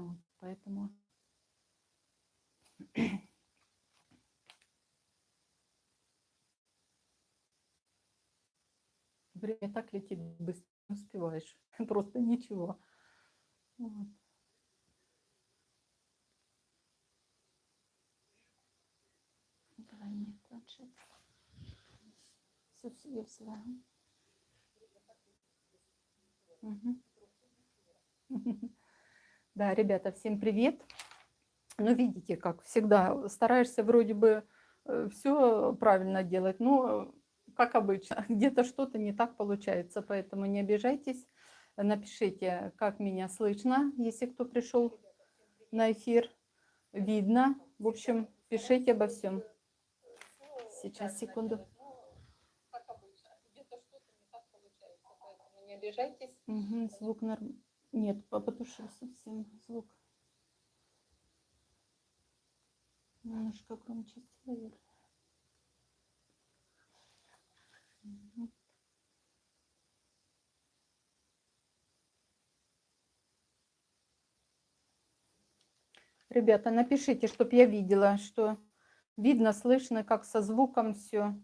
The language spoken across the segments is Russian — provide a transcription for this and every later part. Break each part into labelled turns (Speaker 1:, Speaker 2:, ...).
Speaker 1: Вот, поэтому время так летит быстро, не успеваешь. Просто ничего. Вот. Давай мне планшет. Все себе взяла. Да, ребята, всем привет. Ну, видите, как всегда, стараешься вроде бы все правильно делать, но, как обычно, где-то что-то не так получается, поэтому не обижайтесь. Напишите, как меня слышно, если кто пришел на эфир, видно. В общем, пишите обо всем. Сейчас, секунду. Как обычно, где-то что-то не так получается, поэтому не обижайтесь. Звук норм... Нет, потушил совсем звук. Немножко громче сделаю. Ребята, напишите, чтобы я видела, что видно, слышно, как со звуком все.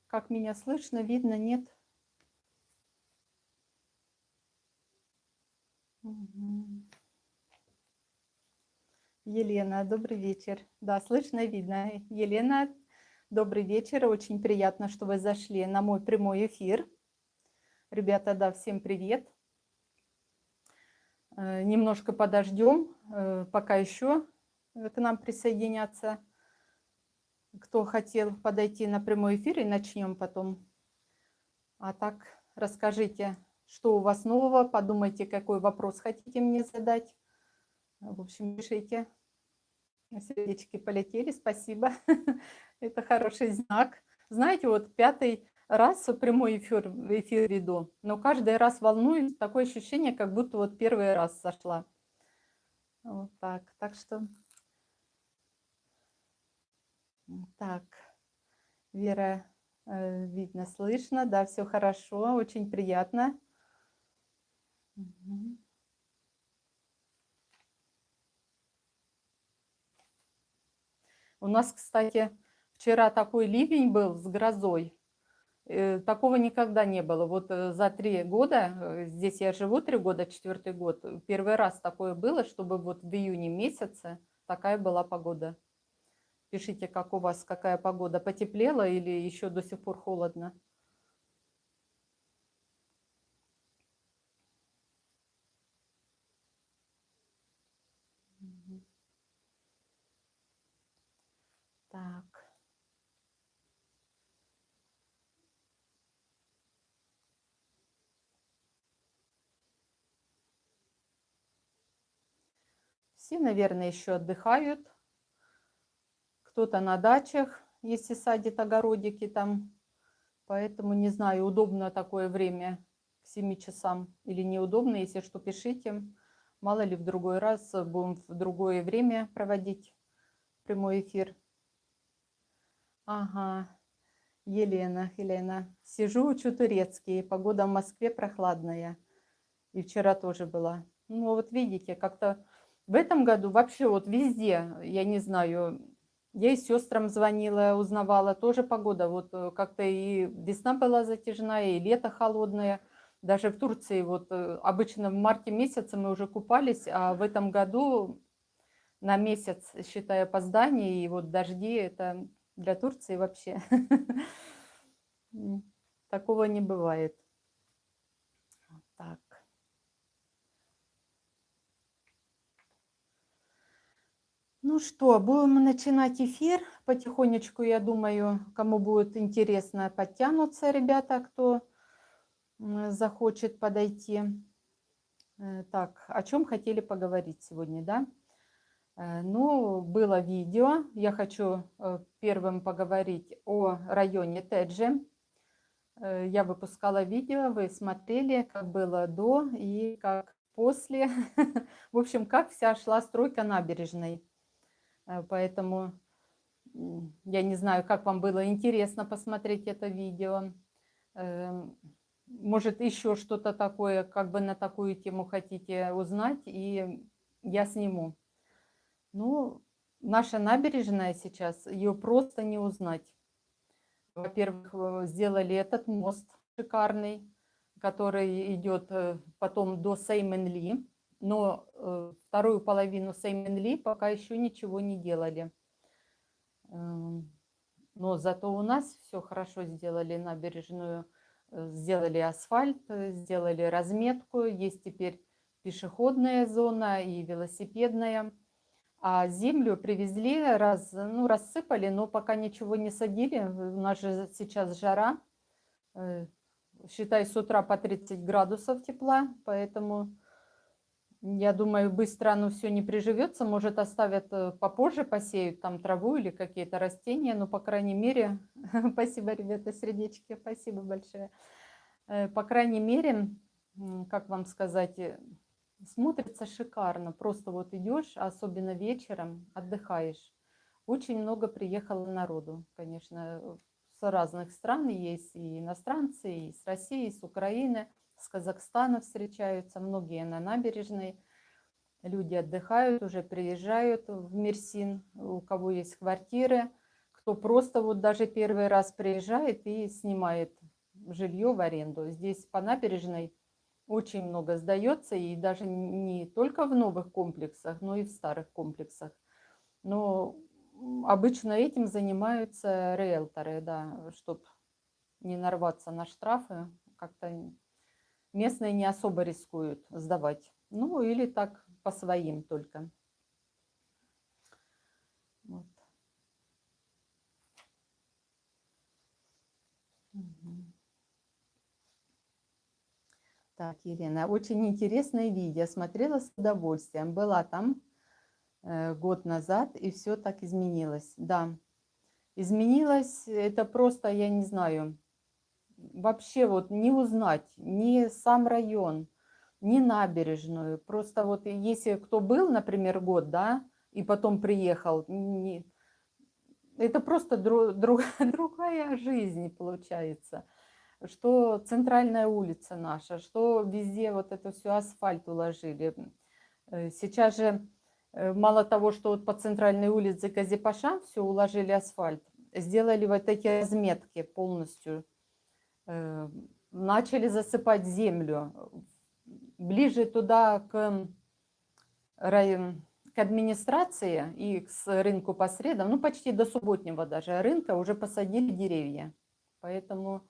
Speaker 1: Как меня слышно, видно, нет? Елена, добрый вечер. Да, слышно и видно. Елена, добрый вечер. Очень приятно, что вы зашли на мой прямой эфир. Ребята, да, всем привет. Немножко подождем, пока еще к нам присоединятся, кто хотел подойти на прямой эфир, и начнем потом. А так, расскажите, что у вас нового, подумайте, какой вопрос хотите мне задать. В общем, пишите. Сердечки полетели, спасибо. Это хороший знак. Знаете, вот 5-й раз прямой эфир веду, но каждый раз волнуюсь, такое ощущение, как будто вот первый раз сошла. Вот так. Так что... Так, Вера, видно, слышно, да, все хорошо, очень приятно. У нас, кстати, вчера такой ливень был с грозой. Такого никогда не было. Вот за 3 года, здесь я живу 3 года, 4-й год, первый раз такое было, чтобы вот в июне месяце такая была погода. Пишите, как у вас, какая погода, потеплела или еще до сих пор холодно? Так. Все, наверное, еще отдыхают. Кто-то на дачах, если садит огородики там. Поэтому, не знаю, удобно такое время к 7 часам или неудобно. Если что, пишите. Мало ли в другой раз будем в другое время проводить прямой эфир. Ага, Елена. Сижу, учу турецкий. Погода в Москве прохладная. И вчера тоже была. Ну вот видите, как-то в этом году вообще вот везде, я не знаю, я и сестрам звонила, узнавала, тоже погода. Вот как-то и весна была затяжная, и лето холодное. Даже в Турции вот обычно в марте месяце мы уже купались, а в этом году на месяц, считая опоздание, и вот дожди, это для Турции вообще такого не бывает. Так. Ну что, будем начинать эфир. Потихонечку, я думаю, кому будет интересно, подтянутся ребята, кто захочет подойти. Так, о чем хотели поговорить сегодня, да? Ну, было видео. Я хочу первым поговорить о районе Теджи. Я выпускала видео, вы смотрели, как было до и как после. В общем, как вся шла стройка набережной. Поэтому я не знаю, как вам было интересно посмотреть это видео. Может, еще что-то такое, как бы на такую тему хотите узнать, и я сниму. Ну, наша набережная сейчас, ее просто не узнать. Во-первых, сделали этот мост шикарный, который идет потом до Сеймэн-Ли, но вторую половину Сеймэн-Ли пока еще ничего не делали. Но зато у нас все хорошо сделали набережную, сделали асфальт, сделали разметку, есть теперь пешеходная зона и велосипедная. А землю привезли, рассыпали, но пока ничего не садили. У нас же сейчас жара, считай, с утра по 30 градусов тепла, поэтому я думаю, быстро оно все не приживется. Может, оставят попозже, посеют там траву или какие-то растения, но, по крайней мере, спасибо, ребята, сердечки, спасибо большое. По крайней мере, как вам сказать, смотрится шикарно. Просто вот идешь, особенно вечером, отдыхаешь. Очень много приехало народу, конечно, с разных стран есть и иностранцы, и с России, и с Украины, с Казахстана встречаются, многие на набережной. Люди отдыхают, уже приезжают в Мерсин, у кого есть квартиры, кто просто вот даже первый раз приезжает и снимает жилье в аренду. Здесь по набережной очень много сдается, и даже не только в новых комплексах, но и в старых комплексах. Но обычно этим занимаются риэлторы, да, чтобы не нарваться на штрафы. Как-то местные не особо рискуют сдавать. Ну, или так по своим только. Вот. Угу. Так, Елена, очень интересное видео. Смотрела с удовольствием. Была там год назад, и все так изменилось. Да, изменилось. Это просто, я не знаю, вообще вот не узнать ни сам район, ни набережную. Просто вот если кто был, например, год, да, и потом приехал, это просто другая жизнь получается. Что центральная улица наша, что везде вот это все асфальт уложили. Сейчас же мало того, что вот по центральной улице Газипаша все уложили асфальт, сделали вот эти разметки полностью, начали засыпать землю. Ближе туда к администрации и к рынку по средам, ну почти до субботнего даже рынка уже посадили деревья. Поэтому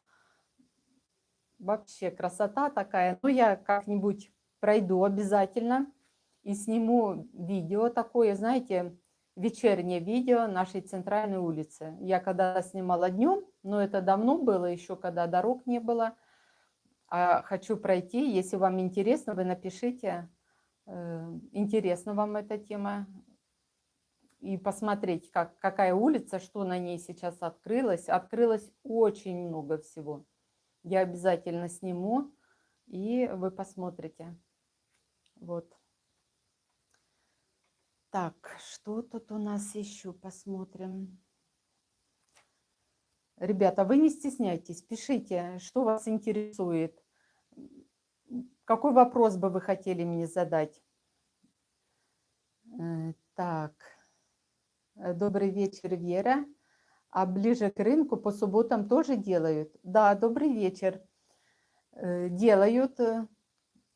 Speaker 1: вообще красота такая. Ну, я как-нибудь пройду обязательно и сниму видео такое, знаете, вечернее видео нашей центральной улицы. Я когда снимала днем, но это давно было, еще когда дорог не было. А хочу пройти, если вам интересно, вы напишите, интересна вам эта тема, и посмотреть, какая улица, что на ней сейчас открылось. Открылось очень много всего. Я обязательно сниму, и вы посмотрите. Вот. Так, что тут у нас еще? Посмотрим. Ребята, вы не стесняйтесь, пишите, что вас интересует. Какой вопрос бы вы хотели мне задать? Так, добрый вечер, Вера. А ближе к рынку по субботам тоже делают? Да, добрый вечер. Делают.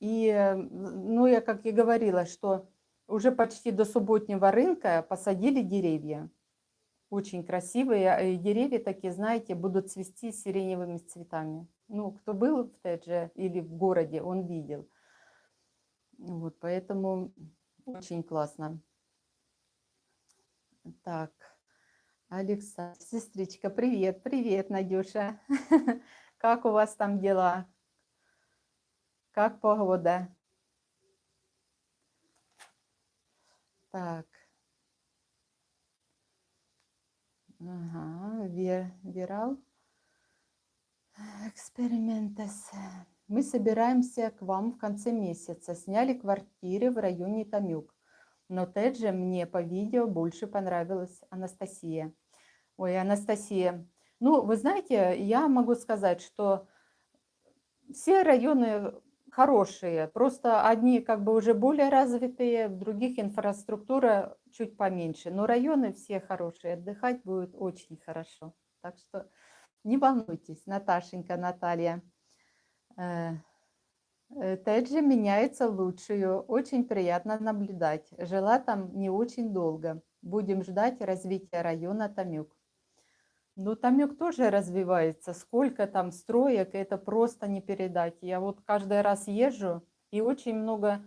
Speaker 1: И, ну, я как и говорила, что уже почти до субботнего рынка посадили деревья. Очень красивые. И деревья такие, знаете, будут цвести сиреневыми цветами. Ну, кто был в Тедже или в городе, он видел. Вот, поэтому очень классно. Так, Александр, сестричка, привет, привет, Надюша. Как у вас там дела? Как погода? Так. Ага, Вирал. Экспериментес. Мы собираемся к вам в конце месяца. Сняли квартиры в районе Тамюк. Но также мне по видео больше понравилась Анастасия. Ой, Анастасия. Ну, вы знаете, я могу сказать, что все районы хорошие, просто одни как бы уже более развитые, в других инфраструктура чуть поменьше. Но районы все хорошие, отдыхать будет очень хорошо. Так что не волнуйтесь, Наташенька, Наталья. Теджи меняется в лучшую. Очень приятно наблюдать. Жила там не очень долго. Будем ждать развития района Тамюк. Ну, Тамюк тоже развивается. Сколько там строек, это просто не передать. Я вот каждый раз езжу, и очень много,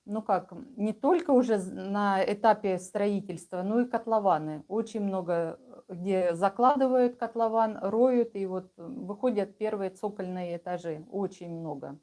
Speaker 1: ну как, не только уже на этапе строительства, но и котлованы. Очень много, где закладывают котлован, роют, и вот выходят первые цокольные этажи. Очень много.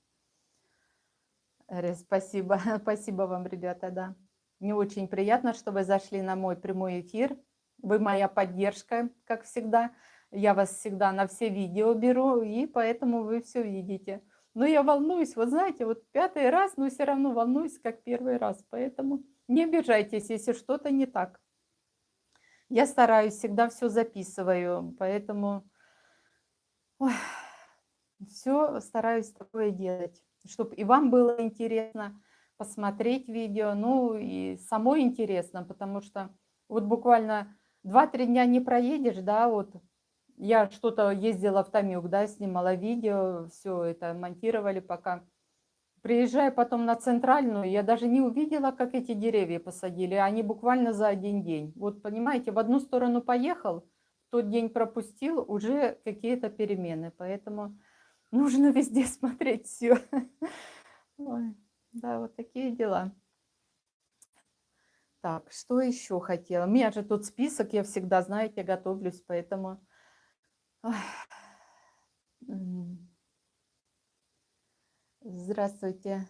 Speaker 1: Спасибо, спасибо вам, ребята, да. Мне очень приятно, что вы зашли на мой прямой эфир. Вы моя поддержка, как всегда. Я вас всегда на все видео беру, и поэтому вы все видите. Но я волнуюсь, вот знаете, вот 5-й раз, но все равно волнуюсь, как 1-й раз. Поэтому не обижайтесь, если что-то не так. Я стараюсь, всегда все записываю, поэтому все стараюсь такое делать, чтобы и вам было интересно посмотреть видео, ну и самой интересно, потому что вот буквально 2-3 дня не проедешь, да, вот я что-то ездила в Тамюк, да, снимала видео, все это монтировали пока. Приезжаю потом на центральную, я даже не увидела, как эти деревья посадили, они буквально за 1 день. Вот понимаете, в одну сторону поехал, в тот день пропустил, уже какие-то перемены, поэтому нужно везде смотреть все. Ой, да, вот такие дела. Так, что еще хотела? У меня же тут список, я всегда, знаете, готовлюсь, поэтому... Ой. Здравствуйте,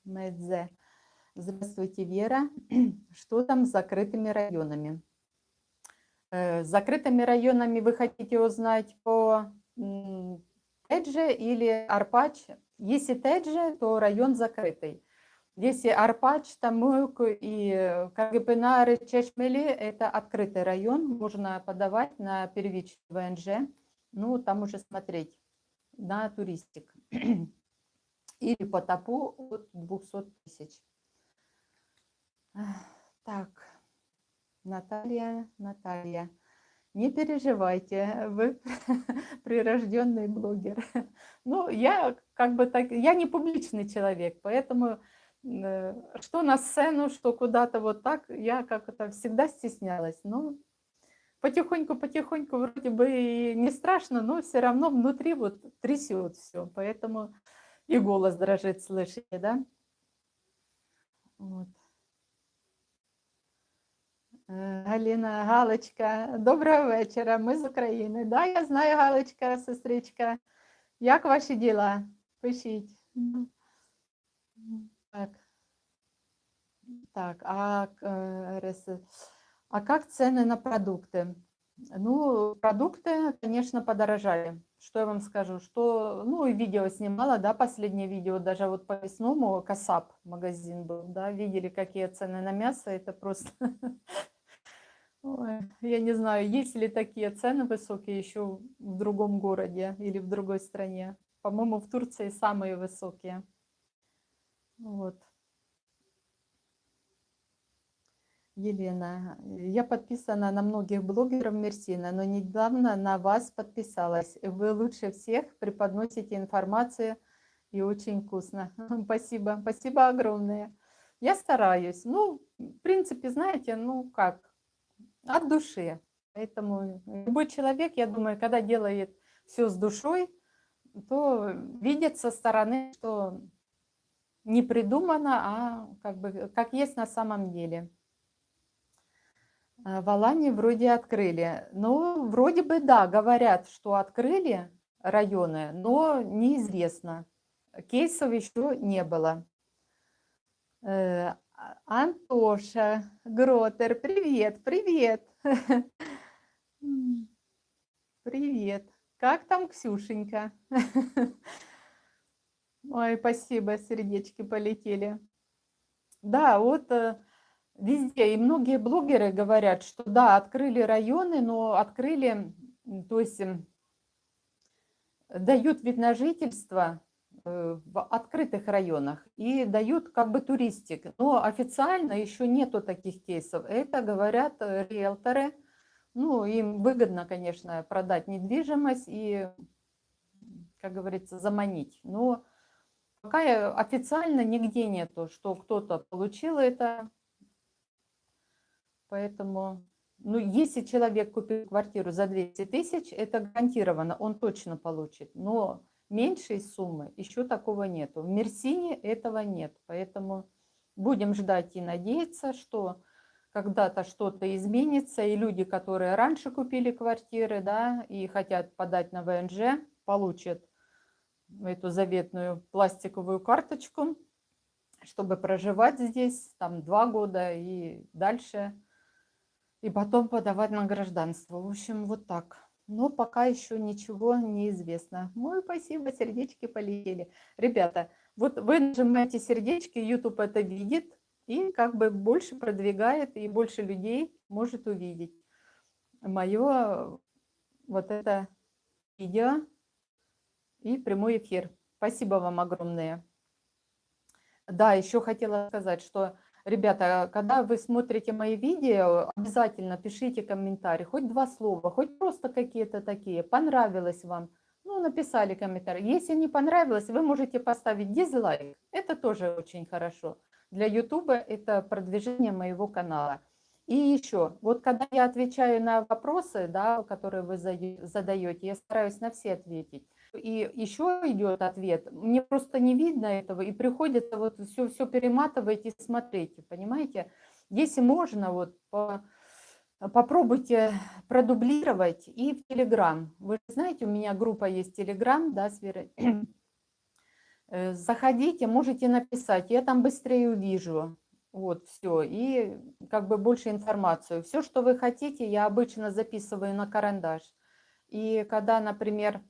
Speaker 1: Мэдзе. Здравствуйте, Вера. Что там с закрытыми районами? С закрытыми районами вы хотите узнать по Тедже или Арпач? Если Тедже, то район закрытый. Если Арпач, Тамук и Кагыпынары, Чешмели – это открытый район, можно подавать на первичный ВНЖ, ну, там уже смотреть на туристик. Или по ТАПу от 200 тысяч. Так, Наталья, не переживайте, вы прирожденный блогер. Ну, я как бы так, я не публичный человек, поэтому что на сцену, что куда-то вот так, я как это всегда стеснялась. Но потихоньку вроде бы и не страшно, но все равно внутри вот трясет все, поэтому и голос дрожит, слышите, да? Вот. Галина, Галочка, доброго вечора, ми з України. Да, я знаю, Галочка, сестричка. Як ваші діла? Пишіть. Так, так, а как цены на продукты? Ну, продукты, конечно, подорожали. Что я вам скажу? Что, ну, и видео снимала, да, последнее видео, даже вот по весному Касап магазин был, да, видели, какие цены на мясо, это просто... Ой, я не знаю, есть ли такие цены высокие еще в другом городе или в другой стране. По-моему, в Турции самые высокие. Вот. Елена, я подписана на многих блогеров Мерсина, но недавно на вас подписалась. Вы лучше всех преподносите информацию и очень вкусно. Спасибо, спасибо огромное. Я стараюсь. Ну, в принципе, знаете, ну как, от души. Поэтому любой человек, я думаю, когда делает все с душой, то видит со стороны, что не придумано, а как бы как есть на самом деле. В Алании вроде открыли. Ну, вроде бы да, говорят, что открыли районы, но неизвестно. Кейсов еще не было. Антоша, Гротер, привет, привет. Привет. Как там Ксюшенька? Ой, спасибо, сердечки полетели. Да, вот везде, и многие блогеры говорят, что да, открыли районы, но открыли, то есть дают вид на жительство в открытых районах и дают как бы туристик. Но официально еще нету таких кейсов. Это говорят риэлторы. Ну, им выгодно, конечно, продать недвижимость и, как говорится, заманить. Но пока официально нигде нету, что кто-то получил это. Поэтому, ну, если человек купил квартиру за 200 тысяч, это гарантированно, он точно получит. Но меньшей суммы еще такого нету. В Мерсине этого нет. Поэтому будем ждать и надеяться, что когда-то что-то изменится, и люди, которые раньше купили квартиры, да, и хотят подать на ВНЖ, получат эту заветную пластиковую карточку, чтобы проживать здесь там 2 года и дальше, и потом подавать на гражданство. В общем, вот так. Но пока еще ничего не известно. Ой, спасибо, сердечки полетели. Ребята, вот вы нажимаете сердечки, YouTube это видит, и как бы больше продвигает, и больше людей может увидеть мое вот это видео и прямой эфир. Спасибо вам огромное. Да, еще хотела сказать, что, ребята, когда вы смотрите мои видео, обязательно пишите комментарий, хоть 2 слова, хоть просто какие-то такие, понравилось вам, ну, написали комментарий. Если не понравилось, вы можете поставить дизлайк, это тоже очень хорошо. Для YouTube это продвижение моего канала. И еще, вот когда я отвечаю на вопросы, да, которые вы задаете, я стараюсь на все ответить. И еще идет ответ. Мне просто не видно этого, и приходится вот все перематывать и смотреть, понимаете? Если можно, вот попробуйте продублировать и в Телеграм. Вы знаете, у меня группа есть Телеграм, да, с Верой. Заходите, можете написать, я там быстрее увижу. Вот, все. И как бы больше информацию. Все, что вы хотите, я обычно записываю на карандаш. И когда, например,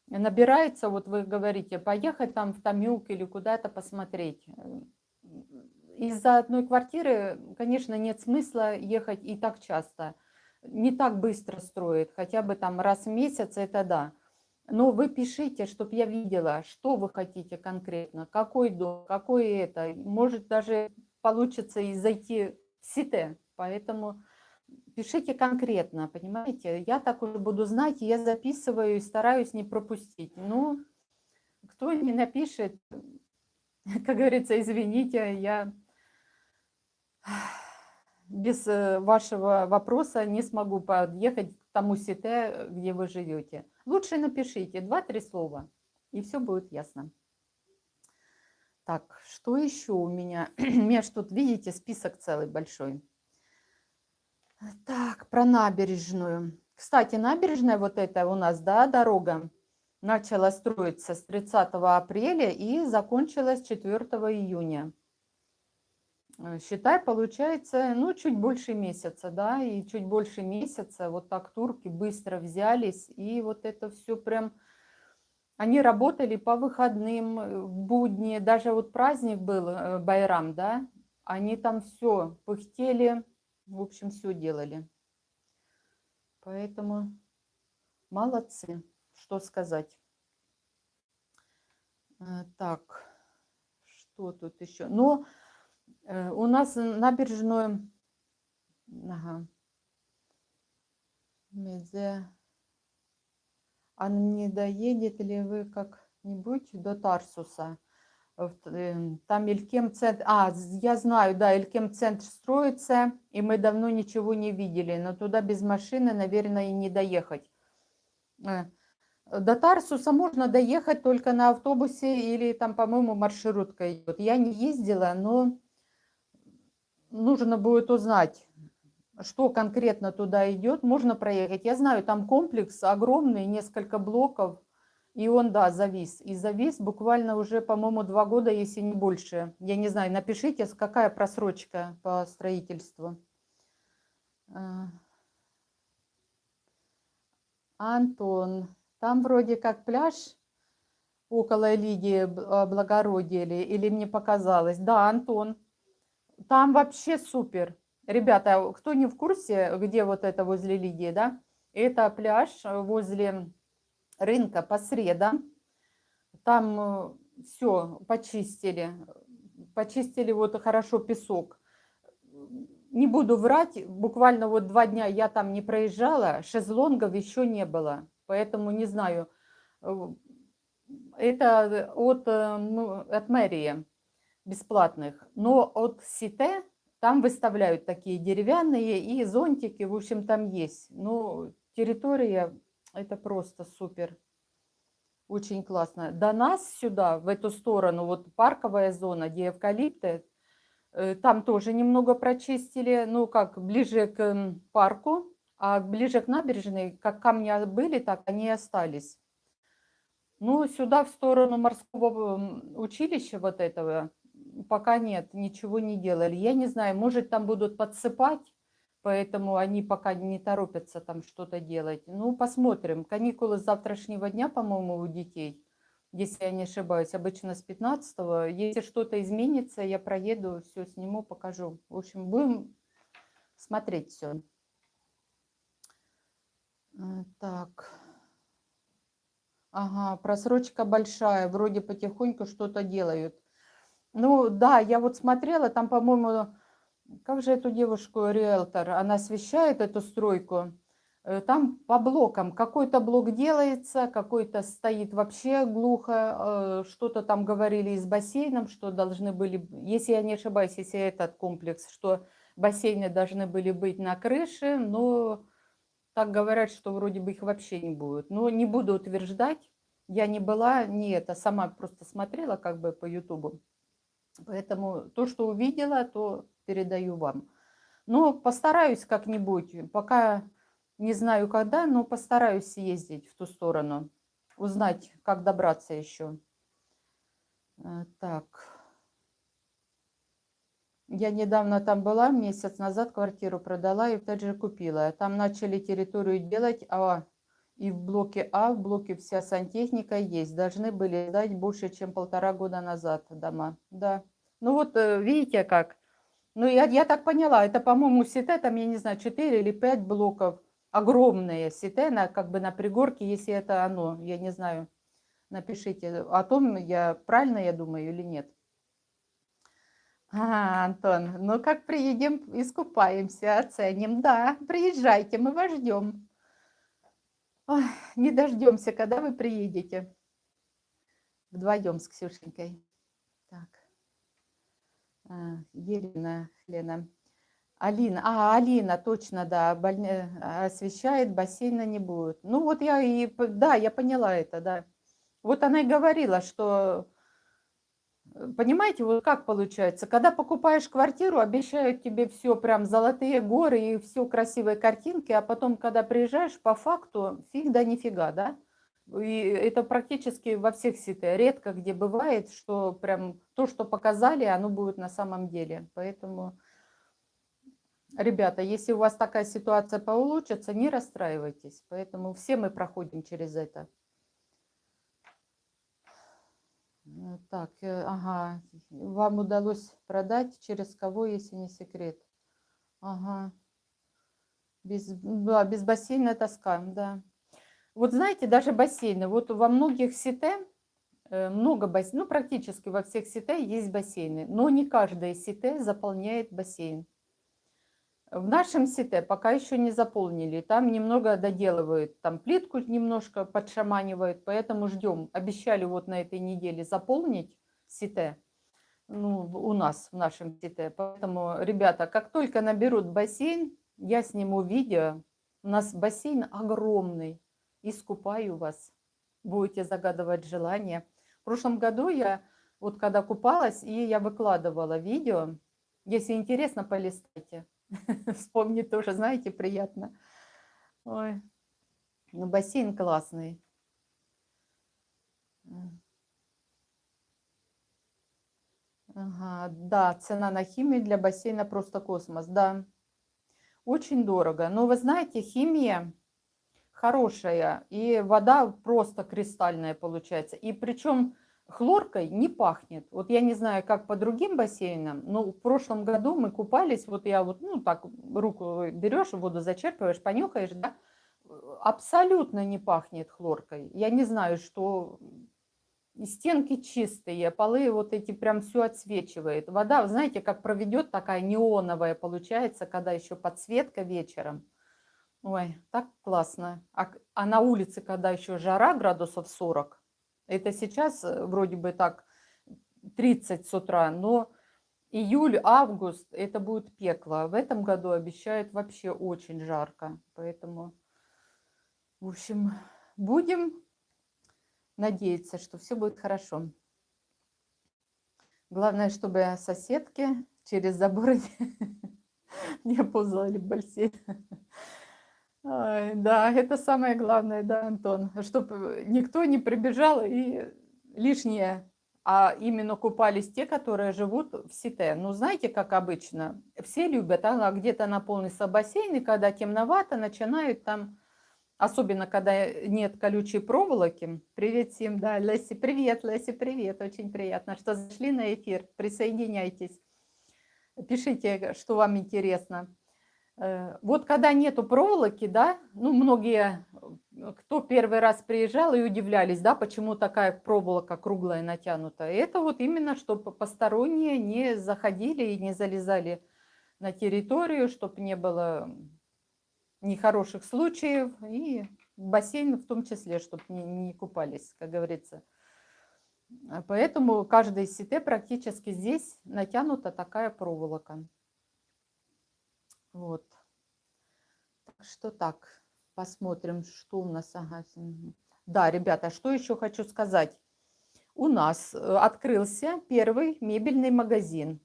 Speaker 1: набирается, вот вы говорите, поехать там в Томилк или куда-то посмотреть. Из-за одной квартиры, конечно, нет смысла ехать и так часто. Не так быстро строит, хотя бы там раз в месяц, это да. Но вы пишите, чтобы я видела, что вы хотите конкретно, какой дом, какой это. Может, даже получится и зайти в сите. Поэтому пишите конкретно, понимаете? Я так уже буду знать, я записываю и стараюсь не пропустить. Ну, кто не напишет, как говорится, извините, я без вашего вопроса не смогу подъехать к тому сите, где вы живете. Лучше напишите 2-3 слова, и все будет ясно. Так, что еще у меня? У меня ж тут, видите, список целый большой. Так, про набережную. Кстати, набережная вот эта у нас, да, дорога, начала строиться с 30 апреля и закончилась 4 июня. Считай, получается, ну, чуть больше месяца, да, и чуть больше месяца вот так турки быстро взялись, и вот это все прям, они работали по выходным, в будни, даже вот праздник был, Байрам, да, они там все пыхтели, в общем, все делали. Поэтому молодцы, что сказать. Так, что тут еще? Но у нас набережную, ага, а не доедете ли вы как-нибудь до Тарсуса? Там Илькем-центр, я знаю, да, Илькем-центр строится, и мы давно ничего не видели, но туда без машины, наверное, и не доехать. До Тарсуса можно доехать только на автобусе или там, по-моему, маршрутка идет. Я не ездила, но нужно будет узнать, что конкретно туда идет. Можно проехать. Я знаю, там комплекс огромный, несколько блоков, и он, да, завис. И завис буквально уже, по-моему, 2 года, если не больше. Я не знаю, напишите, какая просрочка по строительству. Антон, там вроде как пляж. около Лидии облагородили, или мне показалось. Да, Антон, там вообще супер. Ребята, кто не в курсе, где вот это возле Лидии, да? Это пляж возле рынка по средам. Там все почистили. Почистили вот хорошо песок. Не буду врать, буквально вот 2 дня я там не проезжала, шезлонгов еще не было. Поэтому не знаю. Это от мэрии бесплатных. Но от Сите там выставляют такие деревянные и зонтики, в общем, там есть. Ну, территория, это просто супер. Очень классно. До нас сюда, в эту сторону, вот парковая зона, где эвкалипты, там тоже немного прочистили, ну, как ближе к парку, а ближе к набережной, как камни были, так они и остались. Ну, сюда, в сторону морского училища вот этого, пока нет, ничего не делали. Я не знаю, может, там будут подсыпать, поэтому они пока не торопятся там что-то делать. Ну, посмотрим. Каникулы с завтрашнего дня, по-моему, у детей, если я не ошибаюсь, обычно с 15-го. Если что-то изменится, я проеду, все сниму, покажу. В общем, будем смотреть все. Так. Ага, просрочка большая, вроде потихоньку что-то делают. Ну да, я вот смотрела, там, по-моему, как же эту девушку, риэлтор, она освещает эту стройку. Там по блокам, какой-то блок делается, какой-то стоит вообще глухо, что-то там говорили и с бассейном, что должны были, если я не ошибаюсь, если этот комплекс, что бассейны должны были быть на крыше, но так говорят, что вроде бы их вообще не будет. Но не буду утверждать, я не была, не это, сама просто смотрела как бы по Ютубу. Поэтому то, что увидела, то передаю вам. Но постараюсь как-нибудь, пока не знаю когда, но постараюсь съездить в ту сторону, узнать, как добраться еще. Так. Я недавно там была, месяц назад квартиру продала и опять же купила. Там начали территорию делать, и в блоке А, в блоке вся сантехника есть. Должны были сдать больше, чем 1,5 года назад дома. Да. Ну вот, видите как. Ну, я так поняла, это, по-моему, Сите, там, я не знаю, 4 или 5 блоков. Огромные Сите, как бы на пригорке, если это оно, я не знаю. Напишите о том, правильно я думаю или нет. Антон, ну как приедем, искупаемся, оценим. Да, приезжайте, мы вас ждем. Ой, не дождемся, когда вы приедете. Вдвоем с Ксюшенькой. Так. Елена, Лена. Алина, точно, да, освещает, бассейна не будет. Ну вот я поняла это, да. Вот она и говорила, что понимаете, вот как получается, когда покупаешь квартиру, обещают тебе все прям золотые горы и все красивые картинки, а потом, когда приезжаешь, по факту фиг да нифига, да? И это практически во всех сетях, редко где бывает, что прям то, что показали, оно будет на самом деле. Поэтому, ребята, если у вас такая ситуация поулучшится, не расстраивайтесь. Поэтому все мы проходим через это. Так, ага, вам удалось продать через кого, если не секрет? Ага, без бассейна тоска, да. Вот знаете, даже бассейны, вот во многих сите много бассейнов, ну практически во всех сите есть бассейны, но не каждая сите заполняет бассейн. В нашем сите пока еще не заполнили, там немного доделывают, там плитку немножко подшаманивают, поэтому ждем. Обещали вот на этой неделе заполнить сите, ну, у нас, в нашем сите. Поэтому, ребята, как только наберут бассейн, я сниму видео. У нас бассейн огромный, искупаю вас, будете загадывать желание. В прошлом году я, вот когда купалась, и я выкладывала видео, если интересно, полистайте. Вспомнить тоже, знаете, приятно. Ой, ну бассейн классный. Ага, да, цена на химию для бассейна просто космос, да. Очень дорого. Но вы знаете, химия хорошая, и вода просто кристальная получается. И причем хлоркой не пахнет. Вот я не знаю, как по другим бассейнам, но в прошлом году мы купались, вот я вот, ну так, руку берешь, воду зачерпываешь, понюхаешь, да, абсолютно не пахнет хлоркой. Я не знаю, что и стенки чистые, полы вот эти прям все отсвечивает. Вода, знаете, как проведет, такая неоновая получается, когда еще подсветка вечером. Ой, так классно. А на улице, когда еще жара градусов 40, это сейчас вроде бы так 30 с утра, но июль, август, это будет пекло. В этом году обещают вообще очень жарко. Поэтому, в общем, будем надеяться, что все будет хорошо. Главное, чтобы соседки через забор не ползали в бассейн. Ай, да, это самое главное, да, Антон, чтобы никто не прибежал и лишнее, а именно купались те, которые живут в Сите. Ну, знаете, как обычно, все любят, а где-то наполнится бассейн, и когда темновато, начинают там, особенно когда нет колючей проволоки. Привет всем, да, Леси, привет, очень приятно, что зашли на эфир, присоединяйтесь, пишите, что вам интересно. Вот когда нету проволоки, да, ну, многие, кто первый раз приезжал и удивлялись, да, почему такая проволока круглая натянута. Это вот именно, чтобы посторонние не заходили и не залезали на территорию, чтобы не было нехороших случаев, и бассейн в том числе, чтобы не купались, как говорится. Поэтому каждой сите практически здесь натянута такая проволока. Вот. Что так, посмотрим, что у нас. Ага. Да, ребята, что еще хочу сказать. У нас открылся первый мебельный магазин.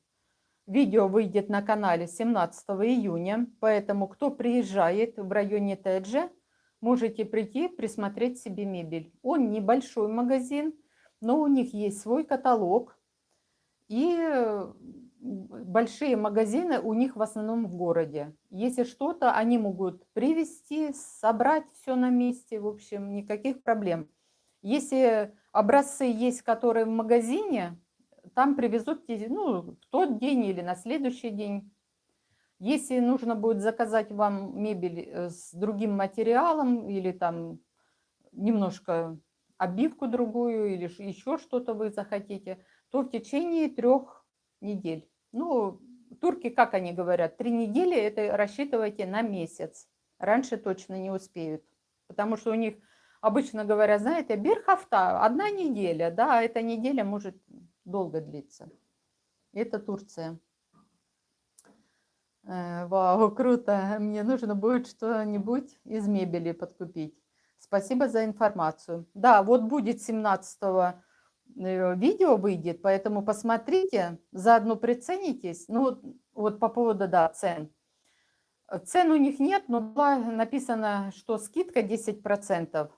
Speaker 1: Видео выйдет на канале 17 июня, поэтому кто приезжает в районе Теджи, можете прийти присмотреть себе мебель. Он небольшой магазин, но у них есть свой каталог. И большие магазины у них в основном в городе. Если что-то, они могут привезти, собрать все на месте. В общем, никаких проблем. Если образцы есть, которые в магазине, там привезут, ну, в тот день или на следующий день. Если нужно будет заказать вам мебель с другим материалом или там немножко обивку другую или еще что-то вы захотите, то в течение 3 недель. Ну, турки, как они говорят, 3 недели это рассчитывайте на месяц. Раньше точно не успеют. Потому что у них обычно говорят, знаете, бир хафта, 1 неделя, да, а эта неделя может долго длиться. Это Турция. Вау, круто. Мне нужно будет что-нибудь из мебели подкупить. Спасибо за информацию. Да, вот будет 17-го видео выйдет, поэтому посмотрите, заодно приценитесь. Ну, вот по поводу, да, цен. Цен у них нет, но была написано, что скидка 10%.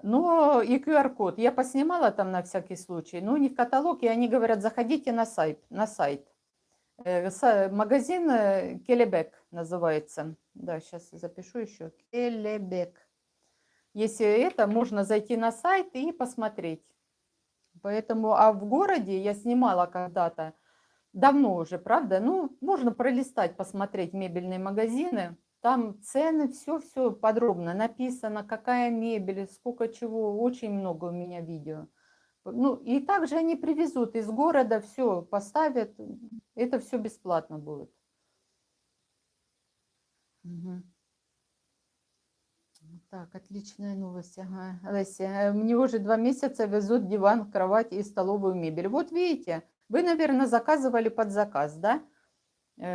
Speaker 1: Но и QR-код. Я поснимала там на всякий случай. Но у них каталог, и они говорят, заходите на сайт. Магазин Келебек называется. Да, сейчас запишу еще. Келебек. Если это, можно зайти на сайт и посмотреть. Поэтому, а в городе я снимала когда-то, давно уже, правда, ну, можно пролистать, посмотреть мебельные магазины. Там цены, все подробно написано, какая мебель, сколько чего, очень много у меня видео. Ну, и также они привезут из города, все поставят, это все бесплатно будет. Угу. Так, отличная новость. Ага. Леся, мне уже 2 месяца везут диван, кровать и столовую мебель. Вот видите, вы, наверное, заказывали под заказ, да?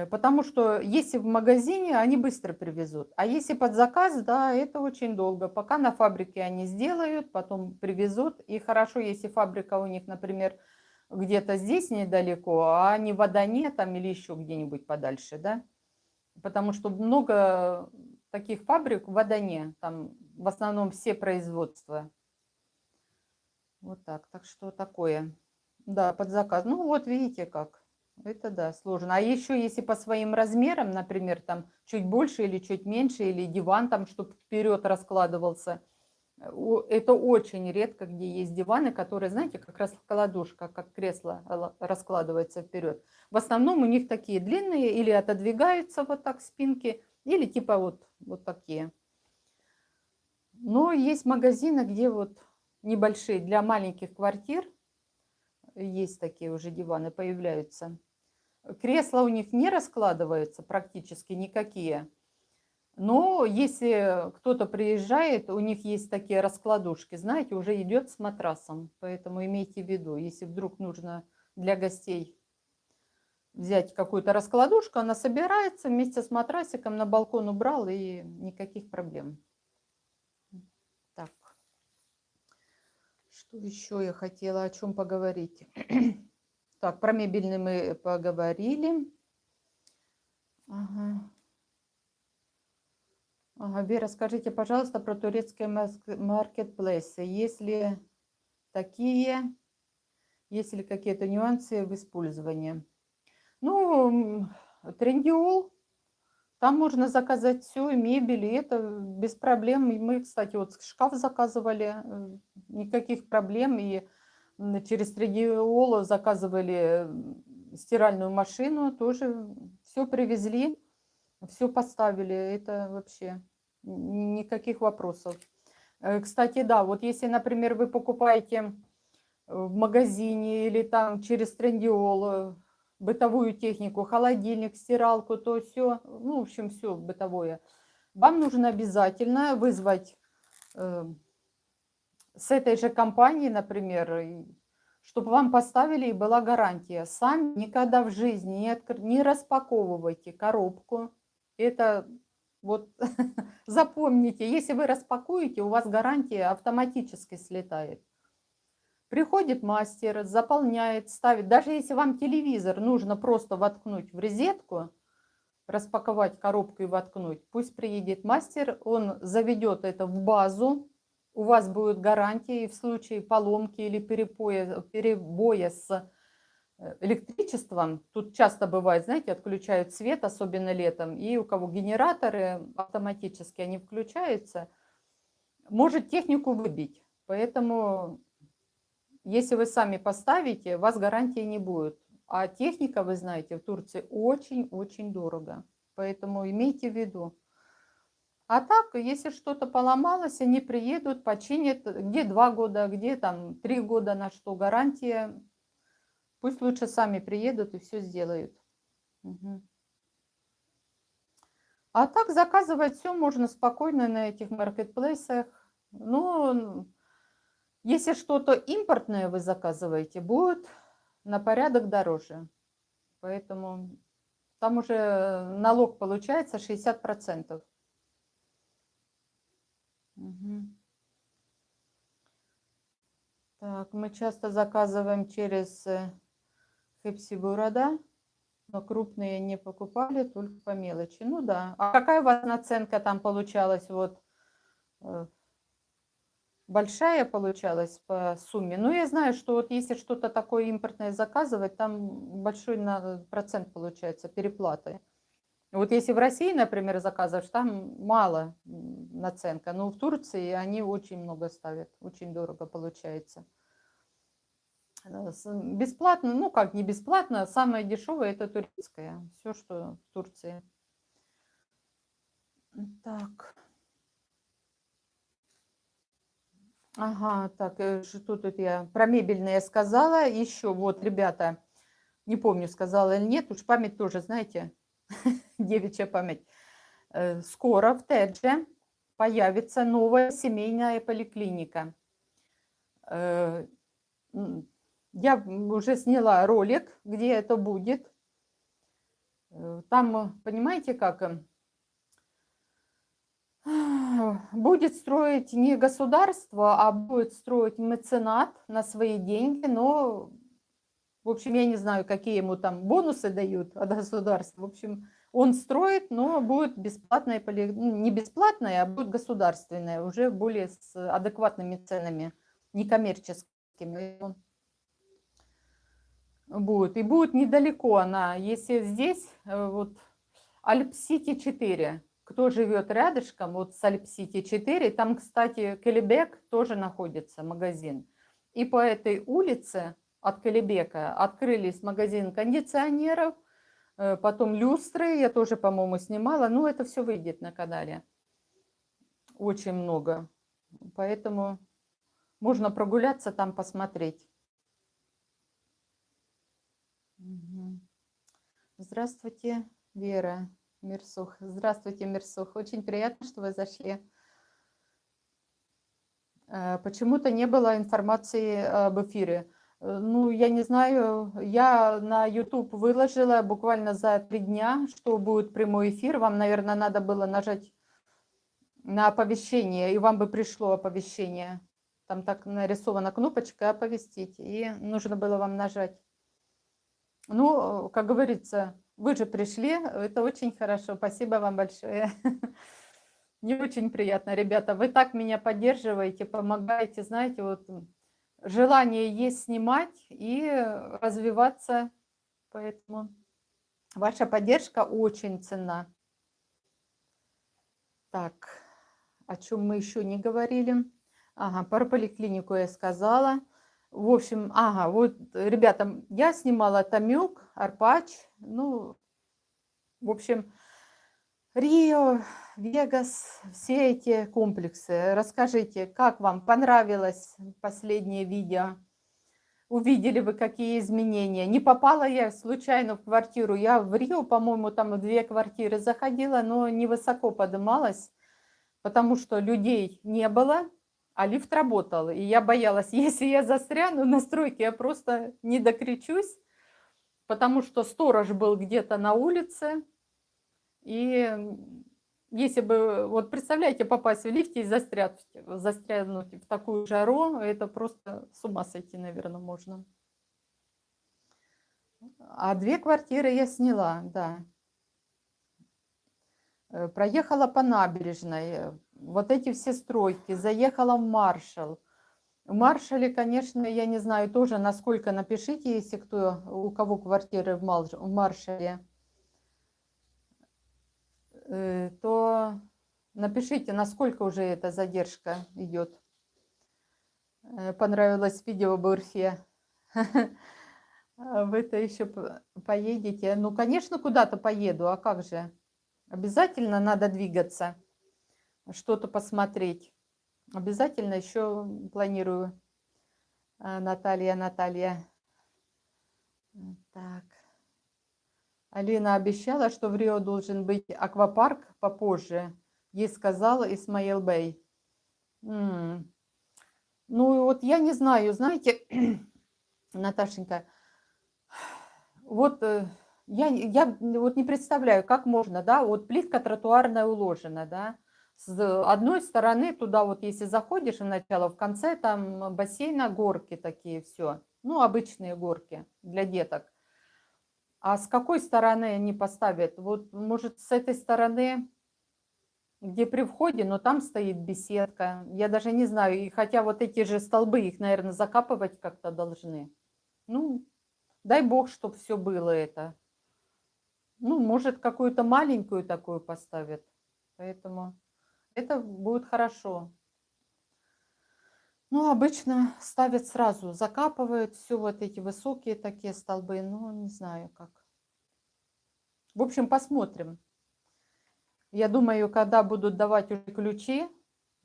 Speaker 1: Потому что если в магазине, они быстро привезут. А если под заказ, да, это очень долго. Пока на фабрике они сделают, потом привезут. И хорошо, если фабрика у них, например, где-то здесь недалеко, а не в Адане там или еще где-нибудь подальше, да? Потому что много таких фабрик в Адане, там в основном все производства. Вот так, так что такое. Да, под заказ. Ну вот видите как. Это да, сложно. А еще если по своим размерам, например, там чуть больше или чуть меньше, или диван там, чтобы вперед раскладывался, это очень редко, где есть диваны, которые, знаете, как раскладушка, как кресло раскладывается вперед. В основном у них такие длинные или отодвигаются вот так спинки, или типа вот такие. Но есть магазины, где вот небольшие, для маленьких квартир, есть такие уже диваны, появляются. Кресла у них не раскладываются практически никакие. Но если кто-то приезжает, у них есть такие раскладушки, знаете, уже идет с матрасом. Поэтому имейте в виду, если вдруг нужно для гостей взять какую-то раскладушку, она собирается вместе с матрасиком, на балкон убрал, и никаких проблем. Так, что еще я хотела, о чем поговорить? Так, про мебельный мы поговорили. Ага. Ага, Вера, скажите, пожалуйста, про турецкие маркетплейсы. Есть ли такие, есть ли какие-то нюансы в использовании? Ну, Трендиол, там можно заказать все, и мебель, и это без проблем. И мы, кстати, вот шкаф заказывали, никаких проблем. И через Трендиол заказывали стиральную машину, тоже все привезли, все поставили. Это вообще никаких вопросов. Кстати, да, вот если, например, вы покупаете в магазине или там через Трендиол бытовую технику, холодильник, стиралку, то все, ну, в общем, все бытовое. Вам нужно обязательно вызвать с этой же компании, например, чтобы вам поставили и была гарантия. Сами никогда в жизни не распаковывайте коробку. Это вот запомните, если вы распакуете, у вас гарантия автоматически слетает. Приходит мастер, заполняет, ставит. Даже если вам телевизор нужно просто воткнуть в розетку, распаковать коробку и воткнуть, пусть приедет мастер, он заведет это в базу, у вас будет гарантия, и в случае поломки или перебоя с электричеством, тут часто бывает, знаете, отключают свет, особенно летом, и у кого генераторы автоматически, они включаются, может технику выбить. Поэтому если вы сами поставите, у вас гарантии не будет. А техника, вы знаете, в Турции очень-очень дорого. Поэтому имейте в виду. А так, если что-то поломалось, они приедут, починят. Где 2 года, где там 3 года, на что гарантия. Пусть лучше сами приедут и все сделают. Угу. А так заказывать все можно спокойно на этих маркетплейсах. Ну, если что-то импортное вы заказываете, будет на порядок дороже. Поэтому там уже налог получается 60%. Угу. Так, мы часто заказываем через Хепсибурада, но крупные не покупали, только по мелочи. Ну да. А какая у вас наценка там получалась? Вот большая получалась по сумме. Ну, я знаю, что вот если что-то такое импортное заказывать, там большой процент получается переплаты. Вот если в России, например, заказываешь, там мало наценка, но в Турции они очень много ставят, очень дорого получается. Бесплатно, ну как не бесплатно, самое дешевое это турецкое, все, что в Турции. Так. Ага, так, что тут я про мебельные сказала. Еще вот, ребята, не помню, сказала или нет, уж память тоже, знаете, девичья память. Скоро в Тедже появится новая семейная поликлиника. Я уже сняла ролик, где это будет. Там, понимаете, как будет строить не государство, а будет строить меценат на свои деньги, но, в общем, я не знаю, какие ему там бонусы дают от государства. В общем, он строит, но будет бесплатное, не бесплатное, а будет государственное, уже более с адекватными ценами, некоммерческими. будет. И будет недалеко она. Если здесь, вот, Альп-Сити 4. Кто живет рядышком, вот с Альп-Сити 4, там, кстати, Келебек тоже находится, магазин. И по этой улице от Келебека открылись магазин кондиционеров, потом люстры, я тоже, по-моему, снимала. Ну, это все выйдет на канале. Очень много. Поэтому можно прогуляться там, посмотреть. Мгм. Здравствуйте, Вера Мирсух. Здравствуйте, Мирсух. Очень приятно, что вы зашли. Почему-то не было информации об эфире. Ну, я не знаю, я на YouTube выложила буквально за 3 дня, что будет прямой эфир. Вам, наверное, надо было нажать на оповещение, и вам бы пришло оповещение. Там так нарисована кнопочка «Оповестить», и нужно было вам нажать. Ну, как говорится, вы же пришли, это очень хорошо. Спасибо вам большое. Мне очень приятно, ребята. Вы так меня поддерживаете, помогаете, знаете, вот желание есть снимать и развиваться. Поэтому ваша поддержка очень ценна. Так, о чем мы еще не говорили? Ага, про поликлинику я сказала. В общем, ага, вот, ребята, я снимала Тамюк, Арпач, ну, в общем, Рио, Вегас, все эти комплексы. Расскажите, как вам понравилось последнее видео? Увидели вы какие изменения? Не попала я случайно в квартиру. Я в Рио, по-моему, там в 2 квартиры заходила, но невысоко подымалась, потому что людей не было, а лифт работал. И я боялась, если я застряну на стройке, я просто не докричусь, потому что сторож был где-то на улице. И если бы, вот представляете, попасть в лифте и застрянуть в такую жару, это просто с ума сойти, наверное, можно. А 2 квартиры я сняла, да. Проехала по набережной, вот эти все стройки, заехала в Маршал. В Маршале, конечно, я не знаю тоже, насколько, напишите, если кто, у кого квартиры в Маршале, то напишите, насколько уже эта задержка идет. Понравилось видео об Урфе. Вы-то еще поедете? Ну, конечно, куда-то поеду, а как же? Обязательно надо двигаться, что-то посмотреть. Обязательно еще планирую. Наталья. Так. Алина обещала, что в Рио должен быть аквапарк попозже. Ей сказала Исмаил Бей. Ну, вот я не знаю, знаете, Наташенька, вот я вот не представляю, как можно, да, вот плитка тротуарная уложена, да, с одной стороны туда вот если заходишь сначала, в конце там бассейна горки такие, все, ну, обычные горки для деток. А с какой стороны они поставят? Вот, может, с этой стороны, где при входе, но там стоит беседка. Я даже не знаю, и хотя вот эти же столбы, их, наверное, закапывать как-то должны. Ну, дай бог, чтобы все было это. Ну, может, какую-то маленькую такую поставят. Поэтому это будет хорошо. Ну, обычно ставят сразу, закапывают все вот эти высокие такие столбы. Ну, не знаю как. В общем, посмотрим. Я думаю, когда будут давать уже ключи,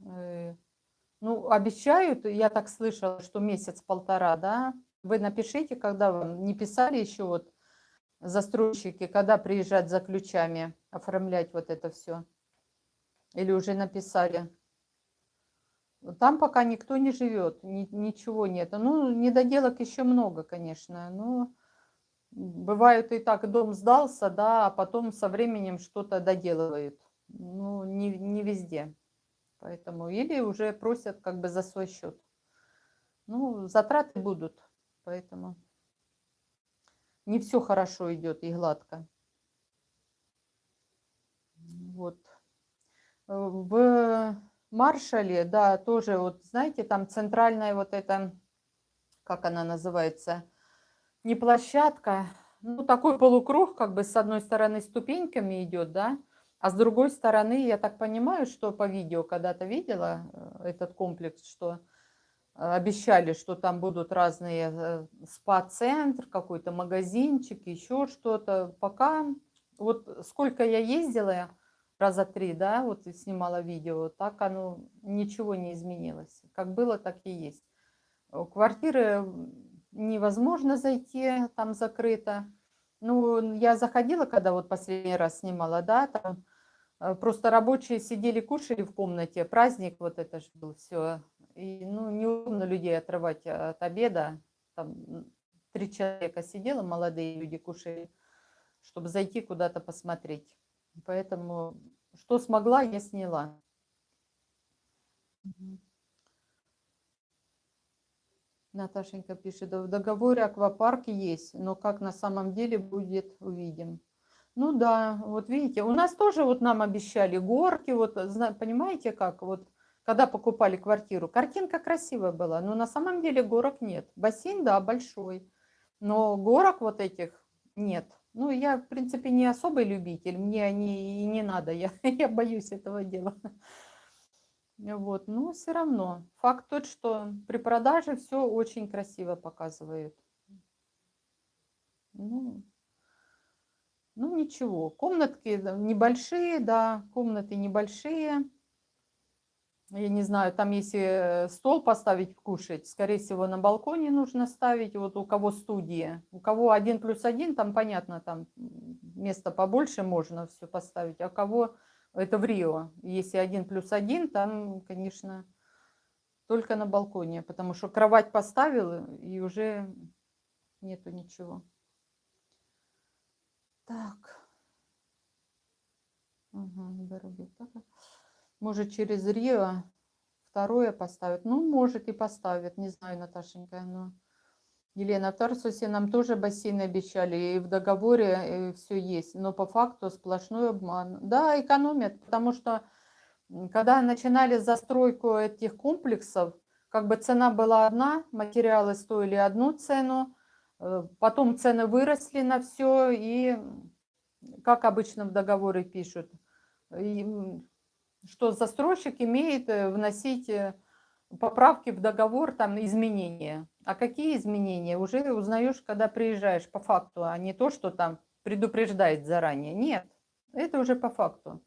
Speaker 1: ну, обещают, я так слышала, что месяц-полтора, да. Вы напишите, когда вам не писали еще вот застройщики, когда приезжать за ключами, оформлять вот это все. Или уже написали. Там пока никто не живет, ничего нет. Ну, недоделок еще много, конечно. Но бывает и так, дом сдался, да, а потом со временем что-то доделывают. Ну, не везде. Поэтому или уже просят как бы за свой счет. Ну, затраты будут, поэтому не все хорошо идет и гладко. Вот. В Маршале, да, тоже вот, знаете, там центральная вот эта, как она называется, не площадка, ну, такой полукруг, как бы с одной стороны ступеньками идет, да, а с другой стороны, я так понимаю, что по видео когда-то видела этот комплекс, что обещали, что там будут разные спа-центр, какой-то магазинчик, еще что-то. Пока вот сколько я ездила, раза 3, да, вот и снимала видео, так оно ничего не изменилось. Как было, так и есть. Квартиры невозможно зайти, там закрыто. Ну, я заходила, когда вот последний раз снимала, да, там просто рабочие сидели, кушали в комнате, праздник вот это ж был, все. И, ну, неудобно людей отрывать от обеда. Там 3 человека сидело, молодые люди кушали, чтобы зайти куда-то посмотреть. Поэтому что смогла, я сняла. Мгм. Наташенька пишет: «Да в договоре аквапарк есть, но как на самом деле будет, увидим». Ну да, вот видите, у нас тоже вот нам обещали горки, вот понимаете как, вот когда покупали квартиру, картинка красивая была, но на самом деле горок нет. Бассейн, да, большой, но горок вот этих нет. Ну, я, в принципе, не особый любитель, мне они и не надо, я, я боюсь этого дела. Вот, но все равно. Факт тот, что при продаже все очень красиво показывают. Ну, ну ничего, комнатки небольшие, да, комнаты небольшие. Я не знаю, там если стол поставить кушать, скорее всего, на балконе нужно ставить. Вот у кого студия, у кого 1+1, там понятно, там место побольше можно все поставить. А у кого это в Рио, если 1+1, там, конечно, только на балконе, потому что кровать поставил и уже нету ничего. Так. Угу, может, через Рио второе поставят? Ну, может, и поставят, не знаю, Наташенька. Но... Елена, в Тарсусе нам тоже бассейн обещали, и в договоре все есть, но по факту сплошной обман. Да, экономят, потому что когда начинали застройку этих комплексов, как бы цена была одна, материалы стоили одну цену, потом цены выросли на все, и как обычно в договоре пишут, что застройщик имеет вносить поправки в договор, там изменения. А какие изменения? Уже узнаешь, когда приезжаешь по факту, а не то, что там предупреждает заранее. Нет, это уже по факту.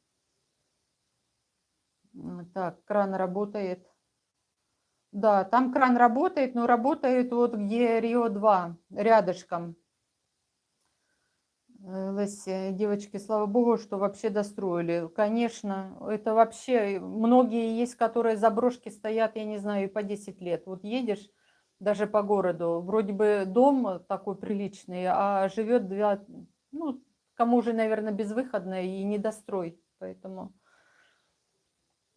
Speaker 1: Так, кран работает. Да, там кран работает, но работает вот где Рио-2, рядышком. Леся, девочки, слава богу, что вообще достроили. Конечно, это вообще, многие есть, которые заброшки стоят, я не знаю, и по 10 лет. Вот едешь даже по городу, вроде бы дом такой приличный, а живет два, ну, кому же, наверное, безвыходно и недострой. Поэтому,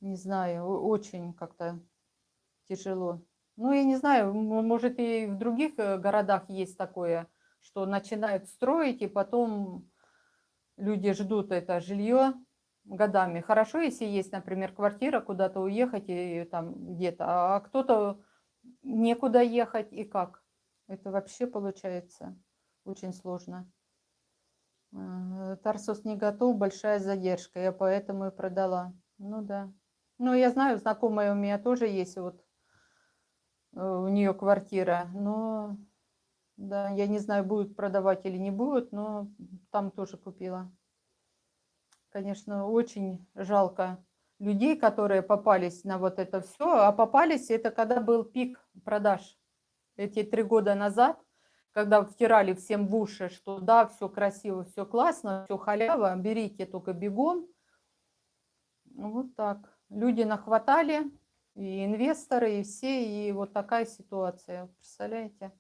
Speaker 1: не знаю, очень как-то тяжело. Ну, я не знаю, может и в других городах есть такое, что начинают строить, и потом люди ждут это жилье годами. Хорошо, если есть, например, квартира, куда-то уехать и там где-то, а кто-то некуда ехать и как. Это вообще получается очень сложно. Тарсус не готов, большая задержка, я поэтому и продала. Ну да. Ну, я знаю, знакомая у меня тоже есть, вот у нее квартира, но да, я не знаю, будут продавать или не будут, но там тоже купила. Конечно, очень жалко людей, которые попались на вот это все, а попались это когда был пик продаж. Эти 3 года назад, когда втирали всем в уши, что да, все красиво, все классно, все халява, берите только бегом. Вот так. Люди нахватали, и инвесторы, и все, и вот такая ситуация. Представляете?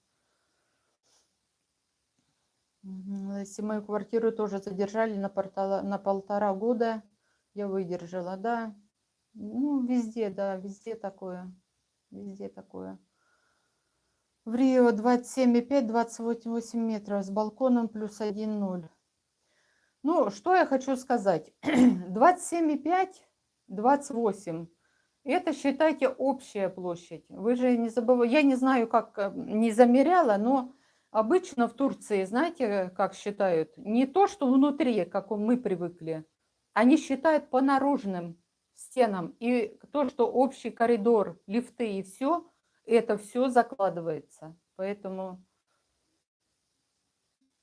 Speaker 1: Если мою квартиру тоже задержали на 1,5 года, я выдержала, да. Ну, везде, да, везде такое. Везде такое. В Рио 27,5, 28 метров с балконом плюс 1,0. Ну, что я хочу сказать. 27,5, 28. Это, считайте, общая площадь. Вы же не забывайте, я не знаю, как не замеряла, но Обычно в Турции, знаете, как считают? Не то, что внутри, как мы привыкли. Они считают по наружным стенам. И то, что общий коридор, лифты и все, это все закладывается. Поэтому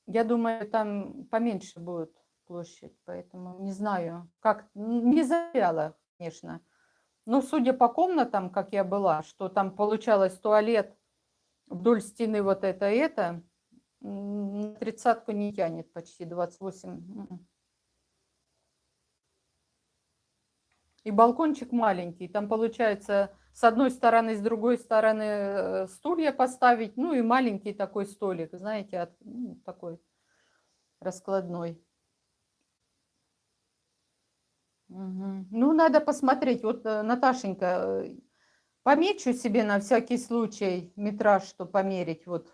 Speaker 1: я думаю, там поменьше будет площадь. Поэтому не знаю, как, не замеряла, конечно. Но судя по комнатам, как я была, что там получалось туалет вдоль стены вот это, на тридцатку не тянет почти, 28. И балкончик маленький. Там получается с одной стороны, с другой стороны стулья поставить. Ну и маленький такой столик, знаете, такой раскладной. Угу. Ну, надо посмотреть. Вот, Наташенька, помечу себе на всякий случай метраж, что померить. Вот.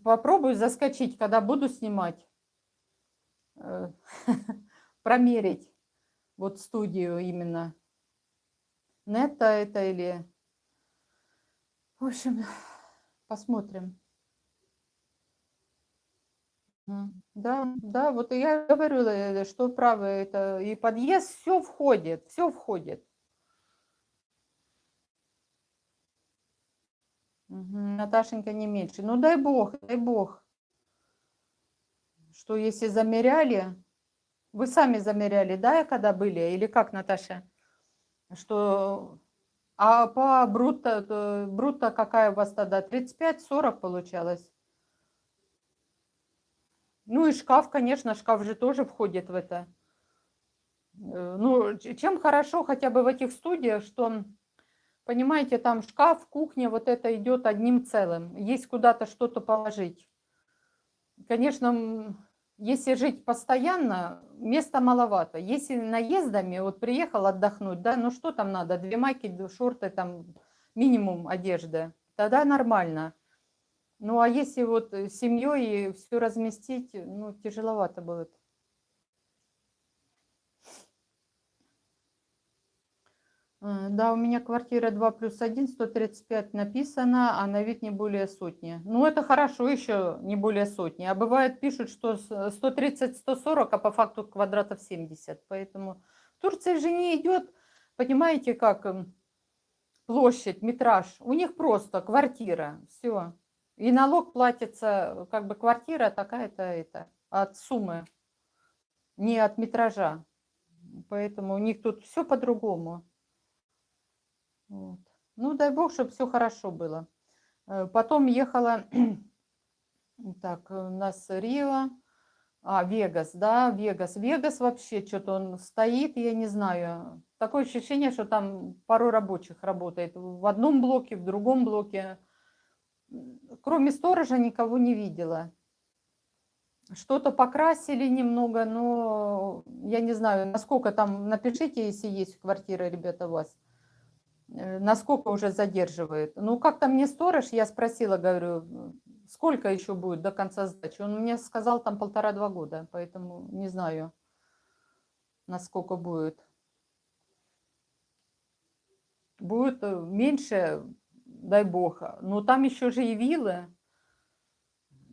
Speaker 1: Попробую заскочить, когда буду снимать. Промерить. Вот студию именно. Нетто это или... В общем, посмотрим. Да, да, вот я говорю, что право это и подъезд, все входит, все входит. Наташенька не меньше. Ну дай бог, что если замеряли, вы сами замеряли, да, когда были, или как, Наташа? Что, а по брутто какая у вас тогда? 35-40 получалось? Ну и шкаф, конечно, шкаф же тоже входит в это. Ну, чем хорошо хотя бы в этих студиях, что, понимаете, там шкаф, кухня, вот это идет одним целым. Есть куда-то что-то положить. Конечно, если жить постоянно, места маловато. Если наездами, вот приехал отдохнуть, да, ну что там надо, 2 майки, шорты, там минимум одежды, тогда нормально. Ну а если вот с семьей все разместить, ну тяжеловато будет. Да, у меня квартира 2+1, 135 написано, а на вид не более сотни. Ну, это хорошо еще, не более сотни. А бывает, пишут, что 130-140, а по факту квадратов 70. Поэтому в Турции же не идет, понимаете, как площадь, метраж. У них просто квартира, все. И налог платится, как бы квартира такая-то, это, от суммы, не от метража. Поэтому у них тут все по-другому. Вот. Ну, дай бог, чтобы все хорошо было. Потом ехала, так, у нас Рио, Вегас, да, Вегас. Вегас вообще, что-то он стоит, я не знаю. Такое ощущение, что там пару рабочих работает. В одном блоке, в другом блоке. Кроме сторожа никого не видела. Что-то покрасили немного, но я не знаю, насколько там, напишите, если есть квартира, ребята, у вас. Насколько уже задерживает. Ну, как-то мне сторож, я спросила, говорю, сколько еще будет до конца сдачи? Он мне сказал, там 1,5-2 года, поэтому не знаю, насколько будет. Будет меньше, дай бог. Но там еще же и виллы,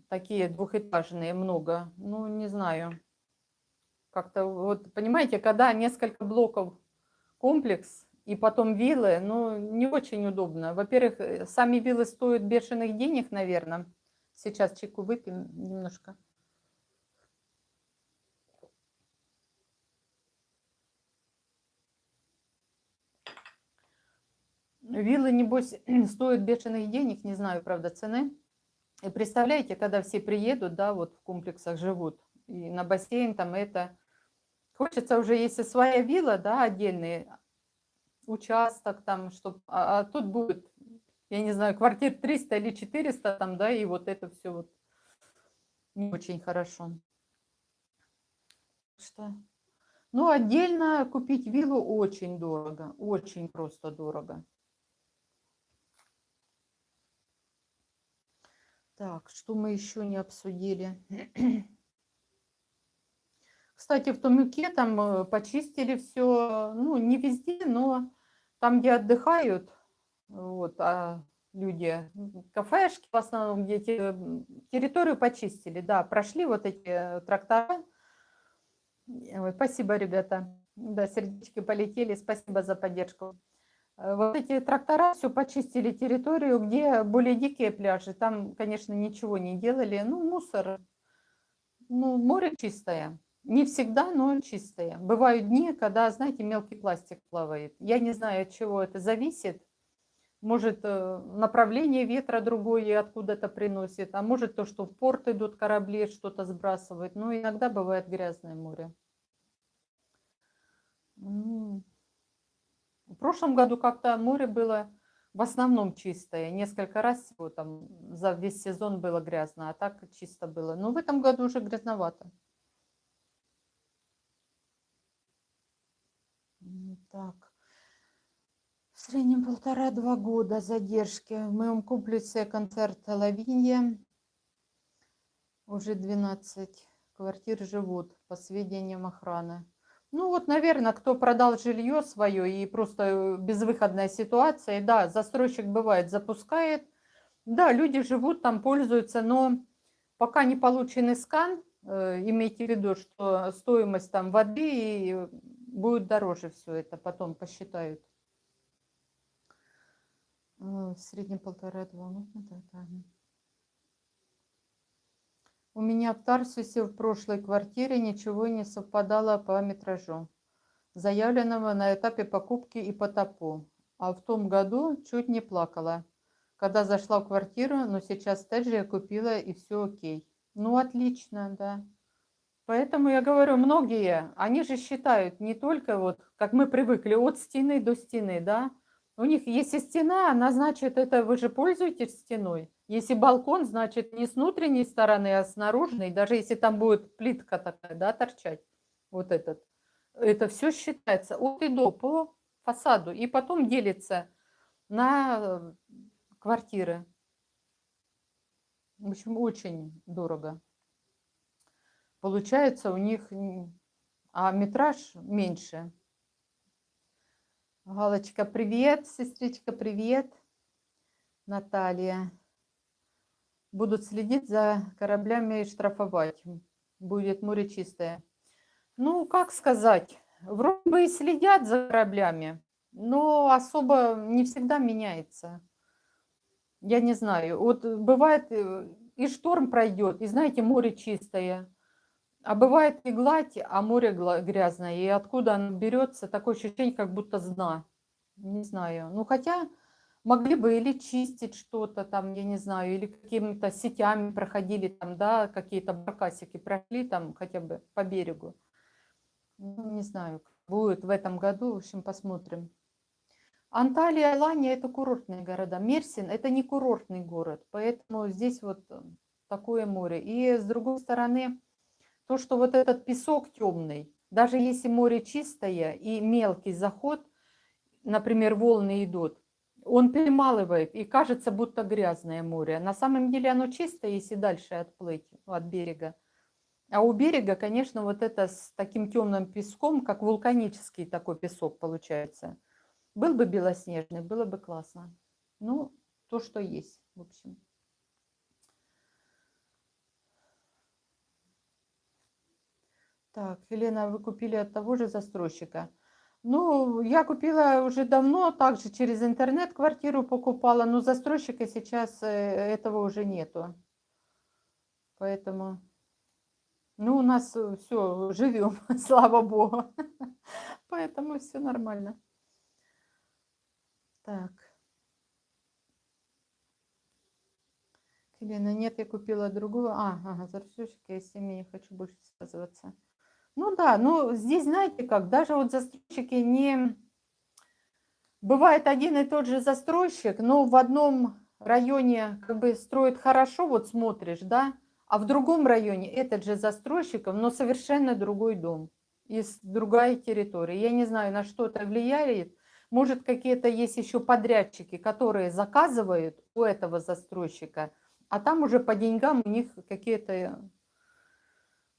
Speaker 1: такие двухэтажные, много. Ну, не знаю. Как-то вот, понимаете, когда несколько блоков комплекс, и потом виллы, ну, не очень удобно. Во-первых, сами виллы стоят бешеных денег, наверное. Сейчас чайку выпьем немножко. Виллы, небось, стоят бешеных денег, не знаю, правда, цены. И представляете, когда все приедут, да, вот в комплексах живут, и на бассейн там это... Хочется уже, если своя вилла, да, отдельный участок там, чтобы... А тут будет, я не знаю, квартир 300 или 400 там, да, и вот это все вот не очень хорошо. Что? Ну, отдельно купить виллу очень дорого, очень просто дорого. Так, что мы еще не обсудили? Кстати, в Томюке там почистили все, ну, не везде, но там, где отдыхают, вот, люди. Кафешки в основном, где территорию почистили, да, прошли вот эти трактора. Ой, спасибо, ребята. Да, сердечки полетели, спасибо за поддержку. Вот эти трактора все почистили территорию, где более дикие пляжи. Там, конечно, ничего не делали. Ну, мусор. Ну, море чистое. Не всегда, но чистое. Бывают дни, когда, знаете, мелкий пластик плавает. Я не знаю, от чего это зависит. Может, направление ветра другое откуда-то приносит, а может то, что в порт идут корабли, что-то сбрасывают. Но иногда бывает грязное море. В прошлом году как-то море было в основном чистое. Несколько раз всего там за весь сезон было грязно, а так чисто было. Но в этом году уже грязновато. Так. В среднем 1,5-2 года задержки. В моем комплексе концерт Лавинья. Уже 12 квартир живут, по сведениям охраны. Ну вот, наверное, кто продал жилье свое и просто безвыходная ситуация, да, застройщик бывает запускает, да, люди живут там, пользуются, но пока не получен скан, имейте в виду, что стоимость там воды и будет дороже все это, потом посчитают. В среднем 1,5-2. У меня в Тарсусе в прошлой квартире ничего не совпадало по метражу, заявленного на этапе покупки и по ТАПу. А в том году чуть не плакала, когда зашла в квартиру, но сейчас также я купила и все окей. Ну, отлично, да. Поэтому я говорю, многие, они же считают не только вот, как мы привыкли, от стены до стены, да. У них, если стена, она значит, это вы же пользуетесь стеной. Если балкон, значит, не с внутренней стороны, а с наружной. Даже если там будет плитка такая, да, торчать, вот этот. Это все считается от и до по фасаду. И потом делится на квартиры. В общем, очень дорого. Получается у них, а метраж меньше. Галочка, привет. Сестричка, привет. Наталья. Будут следить за кораблями и штрафовать. Будет море чистое. Ну, как сказать, вроде бы и следят за кораблями, но особо не всегда меняется. Я не знаю. Вот бывает и шторм пройдет, и знаете, море чистое. А бывает и гладь, а море грязное. И откуда оно берется, такое ощущение, как будто с дна. Не знаю. Ну, хотя могли бы или чистить что-то там, я не знаю, или какими-то сетями проходили там, да, какие-то баркасики прошли там хотя бы по берегу. Ну, не знаю, как будет в этом году, в общем, посмотрим. Анталия, Алания – это курортные города. Мерсин – это не курортный город, поэтому здесь вот такое море. И с другой стороны, то, что вот этот песок темный, даже если море чистое и мелкий заход, например, волны идут, он перемалывает и кажется, будто грязное море. На самом деле оно чистое, если дальше отплыть от берега. А у берега, конечно, вот это с таким темным песком, как вулканический такой песок получается. Был бы белоснежный, было бы классно. Ну, то, что есть, в общем. Так, Елена, вы купили от того же застройщика? Ну, я купила уже давно, также через интернет квартиру покупала, но застройщика сейчас этого уже нету. Поэтому, ну, у нас все, живем, слава богу. Поэтому все нормально. Так. Елена, нет, я купила другую. Ага, застройщика, я с ними не хочу больше связываться. Ну да, ну здесь, знаете как, даже вот застройщики не... Бывает один и тот же застройщик, но в одном районе как бы строит хорошо, вот смотришь, да, а в другом районе этот же застройщик, но совершенно другой дом, из другая территория. Я не знаю, на что это влияет. Может, какие-то есть еще подрядчики, которые заказывают у этого застройщика, а там уже по деньгам у них какие-то,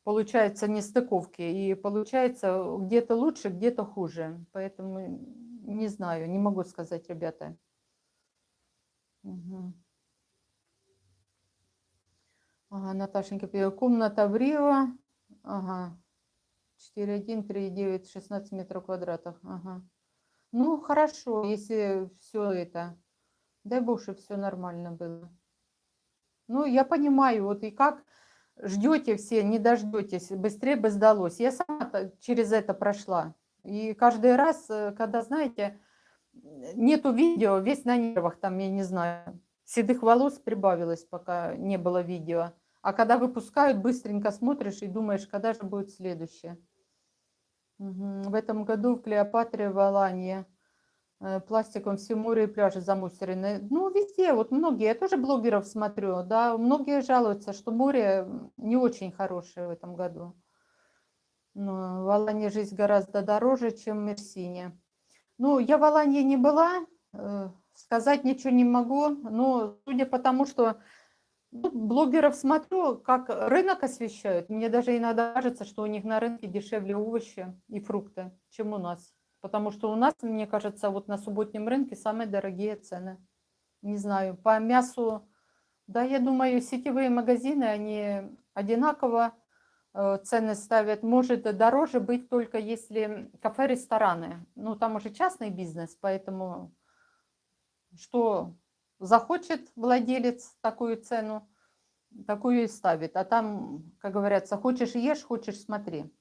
Speaker 1: получается, нестыковки. И получается где-то лучше, где-то хуже. Поэтому не знаю, не могу сказать, ребята. Мгм. Ага, Наташенька, комната в Рио. Ага. 4,1, 3,9, 16 метров квадратных. Ага. Ну, хорошо, если все это. Дай бог, чтобы все нормально было. Ну, я понимаю, вот и как ждете все, не дождетесь, быстрее бы сдалось. Я сама через это прошла. И каждый раз, когда, знаете, нету видео, весь на нервах, там, я не знаю, седых волос прибавилось, пока не было видео. А когда выпускают, быстренько смотришь и думаешь, когда же будет следующее. Мгм. В этом году в Клеопатре, в Аланье, пластиком все море и пляжи замусорены. Ну, везде, вот многие, я тоже блогеров смотрю, да, многие жалуются, что море не очень хорошее в этом году. Но в Аланье жизнь гораздо дороже, чем в Мерсине. Ну, я в Аланье не была, сказать ничего не могу, но судя по тому, что ну, блогеров смотрю, как рынок освещают, мне даже иногда кажется, что у них на рынке дешевле овощи и фрукты, чем у нас. Потому что у нас, мне кажется, вот на субботнем рынке самые дорогие цены. Не знаю, по мясу, да, я думаю, сетевые магазины, они одинаково цены ставят. Может дороже быть только если кафе, рестораны. Ну, там уже частный бизнес, поэтому что захочет владелец такую цену, такую и ставит. А там, как говорится, хочешь ешь, хочешь смотри.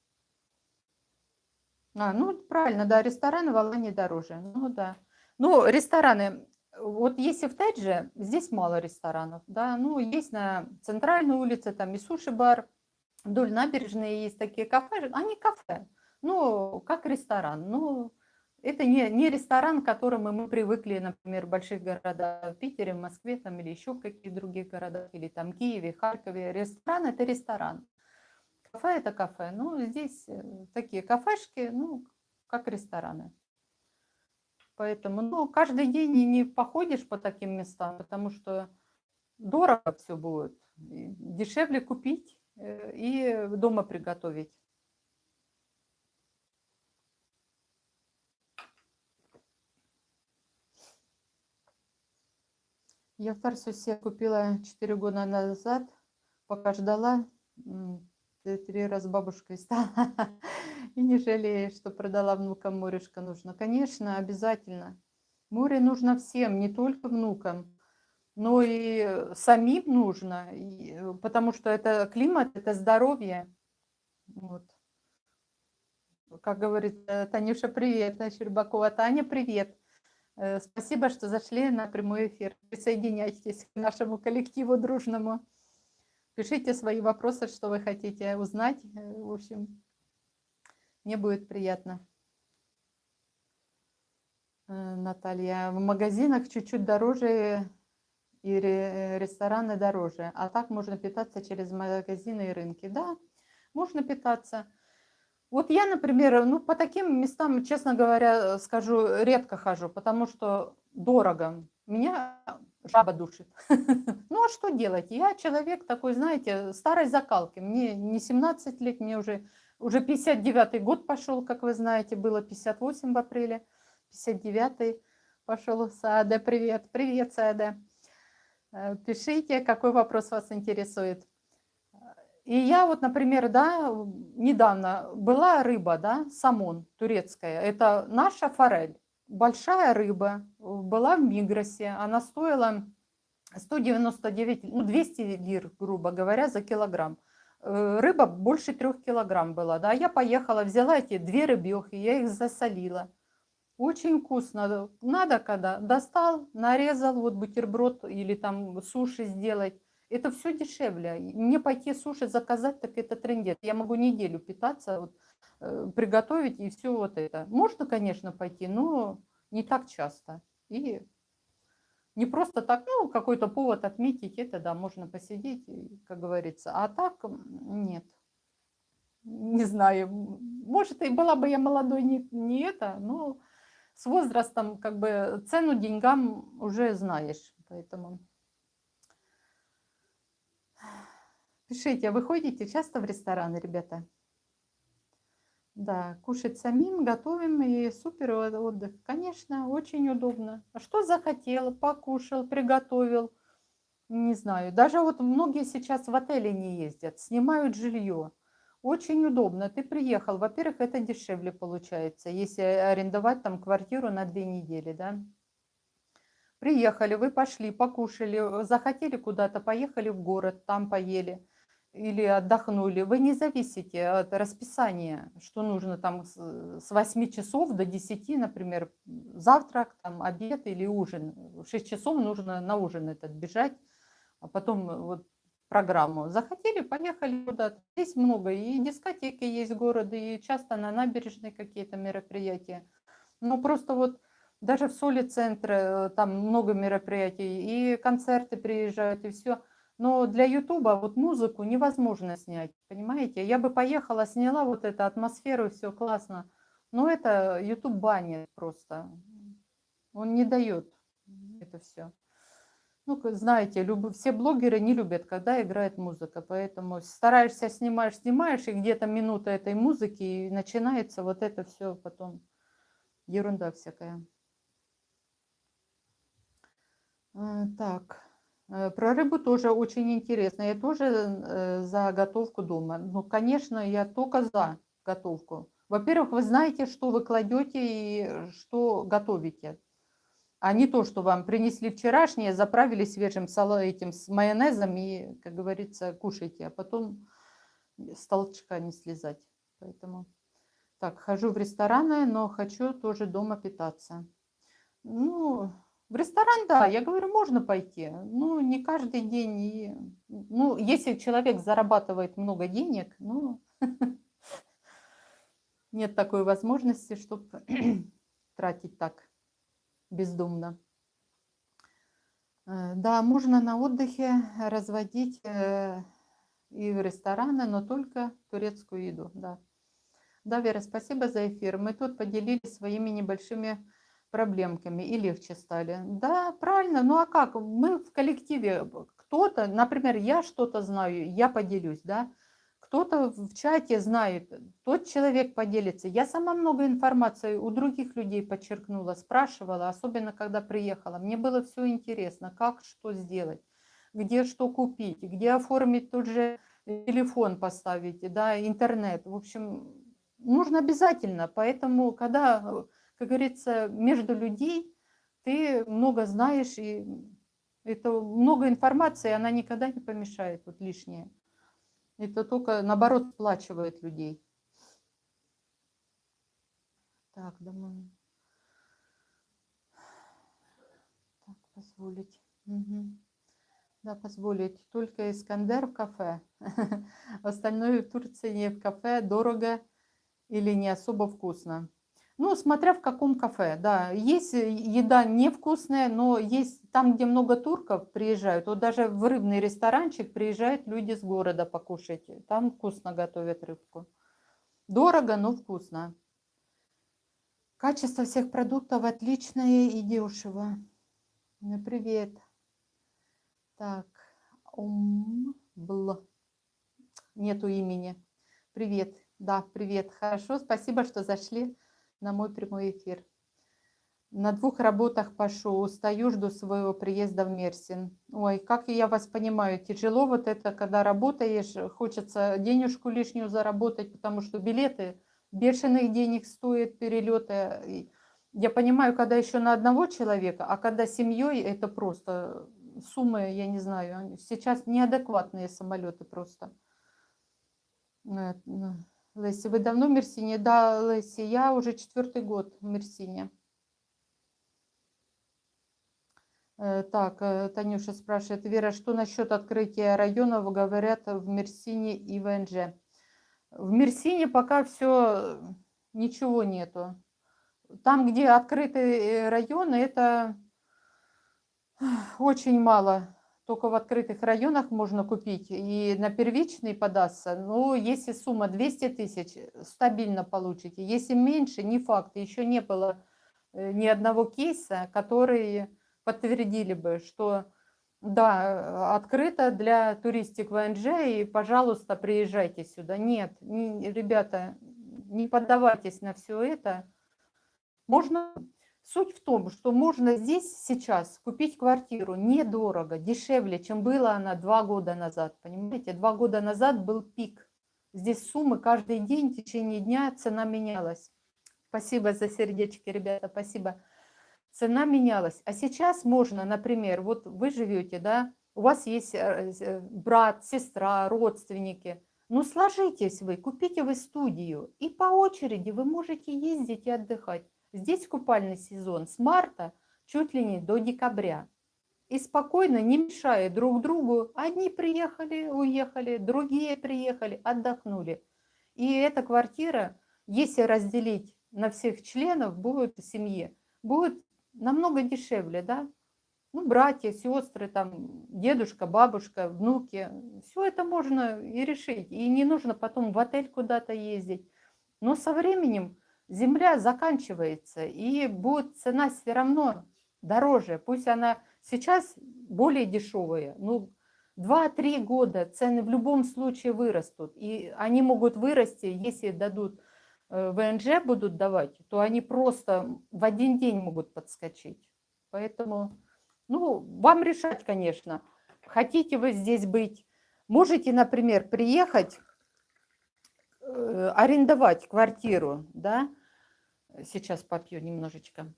Speaker 1: Ну, правильно, да, рестораны в Алании дороже. Ну, да. Ну, рестораны, вот если в Тедже, здесь мало ресторанов, да, ну, есть на центральной улице, там и суши-бар, вдоль набережной есть такие кафе, они кафе, ну, как ресторан, ну, это не ресторан, к которому мы привыкли, например, в больших городах, в Питере, в Москве там, или еще в каких других городах, или там Киеве, Харькове. Ресторан – это ресторан. Кафе – это кафе. Ну, здесь такие кафешки, ну, как рестораны. Поэтому, ну, каждый день не походишь по таким местам, потому что дорого все будет. Дешевле купить и дома приготовить. Я в Тарсусе купила 4 года назад, пока ждала, 3 раза бабушкой стала. И не жалею, что продала внукам, морюшко нужно. Конечно, обязательно. Море нужно всем, не только внукам, но и самим нужно, потому что это климат, это здоровье. Вот. Как говорит Танюша, привет, Щербакова. Таня, привет. Спасибо, что зашли на прямой эфир. Присоединяйтесь к нашему коллективу дружному. Пишите свои вопросы, что вы хотите узнать. В общем, мне будет приятно. Наталья, в магазинах чуть-чуть дороже и рестораны дороже, а так можно питаться через магазины и рынки. Да, можно питаться. Вот я, например, ну, по таким местам, честно говоря, скажу, редко хожу, потому что дорого. Меня жаба душит. Ну, а что делать? Я человек такой, знаете, старой закалки. Мне не 17 лет, мне уже 59-й год пошел, как вы знаете, было 58 в апреле. 59-й пошел. Сааде, привет. Привет, Сааде. Пишите, какой вопрос вас интересует. И я вот, например, да, недавно была рыба, да, самон турецкая. Это наша форель. Большая рыба была в Мигросе. Она стоила 199, ну, 200 лир, грубо говоря, за килограмм. Рыба больше 3 килограмм была, да. Я поехала, взяла эти 2 рыбехи, я их засолила. Очень вкусно. Надо когда достал, нарезал, вот бутерброд или там суши сделать. Это все дешевле. Мне пойти суши заказать, так это трындец. Я могу неделю питаться, вот, приготовить и все вот это. Можно, конечно, пойти, но не так часто. И не просто так, ну, какой-то повод отметить, это да, можно посидеть, как говорится. А так нет. Не знаю, может, и была бы я молодой, не это, но с возрастом как бы цену деньгам уже знаешь, поэтому пишите, а вы ходите часто в рестораны, ребята? Да, кушать самим, готовим и супер отдых. Конечно, очень удобно. А что захотел, покушал, приготовил. Не знаю. Даже вот многие сейчас в отеле не ездят, снимают жилье. Очень удобно. Ты приехал. Во-первых, это дешевле получается, если арендовать там квартиру на 2 недели, да. Приехали, вы пошли, покушали, захотели куда-то, поехали в город, там поели или отдохнули. Вы не зависите от расписания, что нужно там с 8 часов до 10, например, завтрак, там, обед или ужин. В 6 часов нужно на ужин этот бежать, а потом вот программу. Захотели, поехали куда-то. Здесь много, и дискотеки есть в городе, и часто на набережной какие-то мероприятия. Ну, просто вот даже в Соли-центре там много мероприятий, и концерты приезжают, и все. Но для Ютуба вот музыку невозможно снять, понимаете? Я бы поехала, сняла вот эту атмосферу, все классно. Но это Ютуб банит просто. Он не дает это все. Ну, знаете, все блогеры не любят, когда играет музыка, поэтому стараешься, снимаешь, и где-то минута этой музыки, и начинается вот это все потом ерунда всякая. Так, про рыбу тоже очень интересно. Я тоже за готовку дома. Ну, конечно, я только за готовку. Во-первых, вы знаете, что вы кладете и что готовите. А не то, что вам принесли вчерашнее, заправили свежим этим с майонезом и, как говорится, кушайте, а потом с толчка не слезать. Поэтому так, хожу в рестораны, но хочу тоже дома питаться. Ну, в ресторан, да, я говорю, можно пойти. Ну, не каждый день. Ну, если человек зарабатывает много денег, ну, нет такой возможности, чтобы тратить так бездумно. Да, можно на отдыхе разводить и в рестораны, но только турецкую еду, да. Да, Вера, спасибо за эфир. Мы тут поделились своими небольшими проблемками и легче стали. Да, правильно. Ну а как? Мы в коллективе. Кто-то, например, я что-то знаю, я поделюсь, да. Кто-то в чате знает, тот человек поделится. Я сама много информации у других людей подчеркнула, спрашивала, особенно когда приехала. Мне было все интересно, как что сделать, где что купить, где оформить тот же телефон поставить, да, интернет. В общем, нужно обязательно. Поэтому, когда, как говорится, между людей ты много знаешь, и это много информации, она никогда не помешает, вот лишнее. Это только, наоборот, сплачивает людей. Так, думаю. Так, позволить. Угу. Да, позволить. Только Искандер в кафе. Остальное в Турции в кафе дорого или не особо вкусно. Ну, смотря в каком кафе, да. Есть еда невкусная, но есть там, где много турков приезжают. Вот даже в рыбный ресторанчик приезжают люди с города покушать. Там вкусно готовят рыбку. Дорого, но вкусно. Качество всех продуктов отличное и дешево. Привет. Так, нету имени. Привет. Да, привет. Хорошо, спасибо, что зашли на мой прямой эфир. На 2 работах пашу, устаю, жду своего приезда в Мерсин. Ой, как я вас понимаю, тяжело вот это, когда работаешь, хочется денежку лишнюю заработать, потому что билеты бешеных денег стоят, перелеты. Я понимаю, когда еще на одного человека, а когда семьей, это просто суммы, я не знаю, сейчас неадекватные самолеты просто. Леси, вы давно в Мерсине? Да, Леси, я уже 4-й год в Мерсине. Так, Танюша спрашивает, Вера, что насчет открытия районов, говорят, в Мерсине и ВНЖ? В Мерсине пока все, ничего нету. Там, где открытые районы, это очень мало. Только в открытых районах можно купить и на первичный податься. Но если сумма 200 тысяч, стабильно получите. Если меньше, не факт. Еще не было ни одного кейса, который подтвердили бы, что да, открыто для туристик ВНЖ, и, пожалуйста, приезжайте сюда. Нет, ребята, не поддавайтесь на все это. Можно... Суть в том, что можно здесь сейчас купить квартиру недорого, дешевле, чем была она 2 года назад. Понимаете, 2 года назад был пик. Здесь суммы каждый день, в течение дня цена менялась. Спасибо за сердечки, ребята, спасибо. Цена менялась. А сейчас можно, например, вот вы живете, да, у вас есть брат, сестра, родственники. Ну, сложитесь вы, купите вы студию, и по очереди вы можете ездить и отдыхать. Здесь купальный сезон с марта чуть ли не до декабря. И спокойно, не мешая друг другу, одни приехали, уехали, другие приехали, отдохнули. И эта квартира, если разделить на всех членов, будет в семье, будет намного дешевле, да? Ну, братья, сестры, там, дедушка, бабушка, внуки. Все это можно и решить. И не нужно потом в отель куда-то ездить. Но со временем земля заканчивается, и будет цена все равно дороже. Пусть она сейчас более дешевая. Ну, 2-3 года цены в любом случае вырастут. И они могут вырасти, если дадут ВНЖ будут давать, то они просто в один день могут подскочить. Поэтому, ну, вам решать, конечно. Хотите вы здесь быть, можете, например, приехать, арендовать квартиру, да? Сейчас попью немножечко.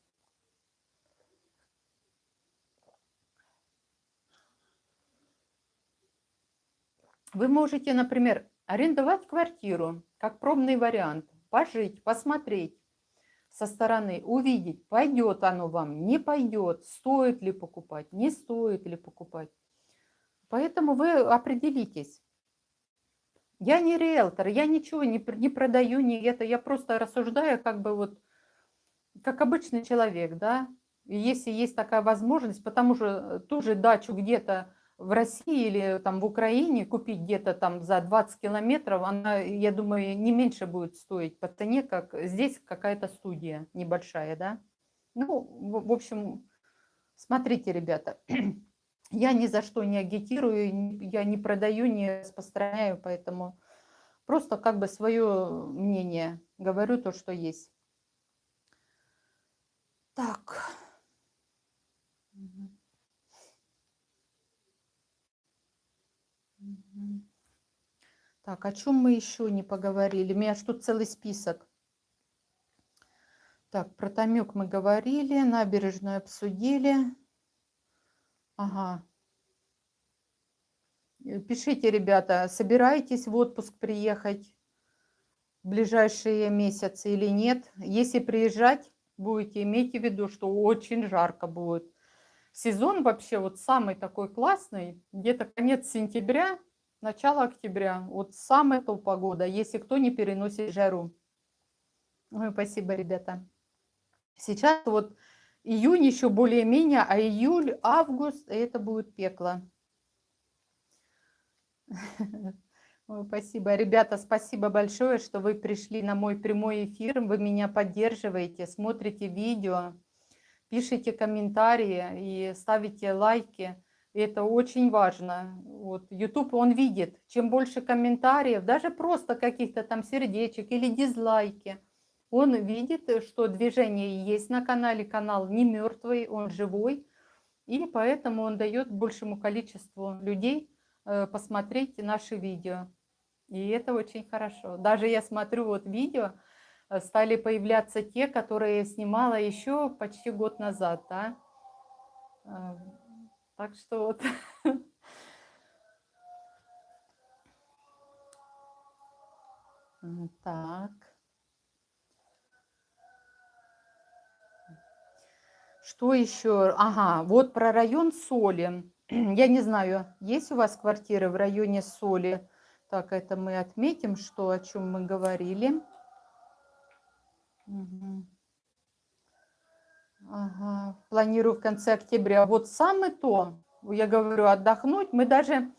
Speaker 1: Вы можете, например, арендовать квартиру как пробный вариант, пожить, посмотреть со стороны, увидеть, пойдет оно вам, не пойдет, стоит ли покупать, не стоит ли покупать. Поэтому вы определитесь. Я не риэлтор, я ничего не продаю, не это, я просто рассуждаю как бы вот, как обычный человек, да. И если есть такая возможность, потому что ту же дачу где-то в России или там в Украине купить где-то там за 20 километров, она, я думаю, не меньше будет стоить по цене, как здесь какая-то студия небольшая, да. Ну, в общем, смотрите, ребята, я ни за что не агитирую, я не продаю, не распространяю, поэтому просто как бы свое мнение говорю, то, что есть. Так. Так, о чем мы еще не поговорили? У меня ж тут целый список. Так, про Томёк мы говорили, набережную обсудили. Ага. Пишите, ребята, собираетесь в отпуск приехать в ближайшие месяцы или нет? Если приезжать будете, имейте в виду, что очень жарко будет. Сезон вообще вот самый такой классный, где-то конец сентября, начало октября. Вот самая то погода, если кто не переносит жару. Ой, спасибо, ребята. Сейчас вот июнь еще более-менее, а июль, август, это будет пекло. Ой, спасибо. Ребята, спасибо большое, что вы пришли на мой прямой эфир. Вы меня поддерживаете, смотрите видео, пишите комментарии и ставите лайки. И это очень важно. Вот YouTube, он видит, чем больше комментариев, даже просто каких-то там сердечек или дизлайки, он видит, что движение есть на канале, канал не мертвый, он живой. И поэтому он дает большему количеству людей посмотреть наши видео. И это очень хорошо. Даже я смотрю вот видео, стали появляться те, которые я снимала еще почти год назад, да. Так что вот. Так. Что еще? Ага, вот про район Соли. Я не знаю, есть у вас квартиры в районе Соли? Так, это мы отметим, что о чем мы говорили. Угу. Ага, планирую в конце октября. Вот самое то, я говорю, отдохнуть. Мы даже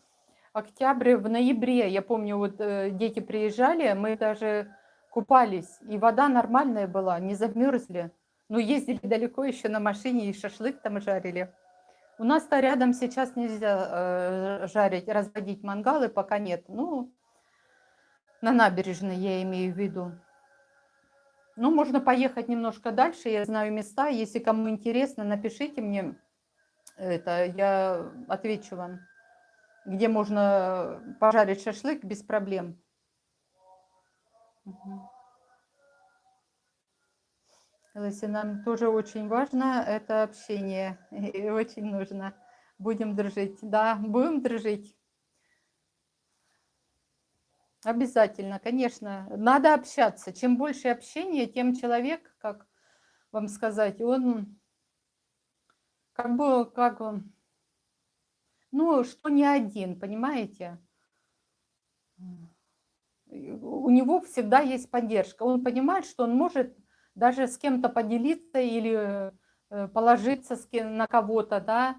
Speaker 1: октябрь, в ноябре, я помню, вот дети приезжали, мы даже купались, и вода нормальная была, не замерзли. Но ездили далеко еще на машине, и шашлык там жарили. У нас-то рядом сейчас нельзя жарить, разводить мангалы, пока нет. Ну, на набережной я имею в виду. Ну, можно поехать немножко дальше, я знаю места. Если кому интересно, напишите мне это, я отвечу вам, где можно пожарить шашлык без проблем. Мгм. Если нам тоже очень важно это общение, и очень нужно. Будем дружить. Да, будем дружить. Обязательно, конечно. Надо общаться. Чем больше общения, тем человек, как вам сказать, он как бы, ну, что не один, понимаете? У него всегда есть поддержка. Он понимает, что он может даже с кем-то поделиться или положиться на кого-то, да,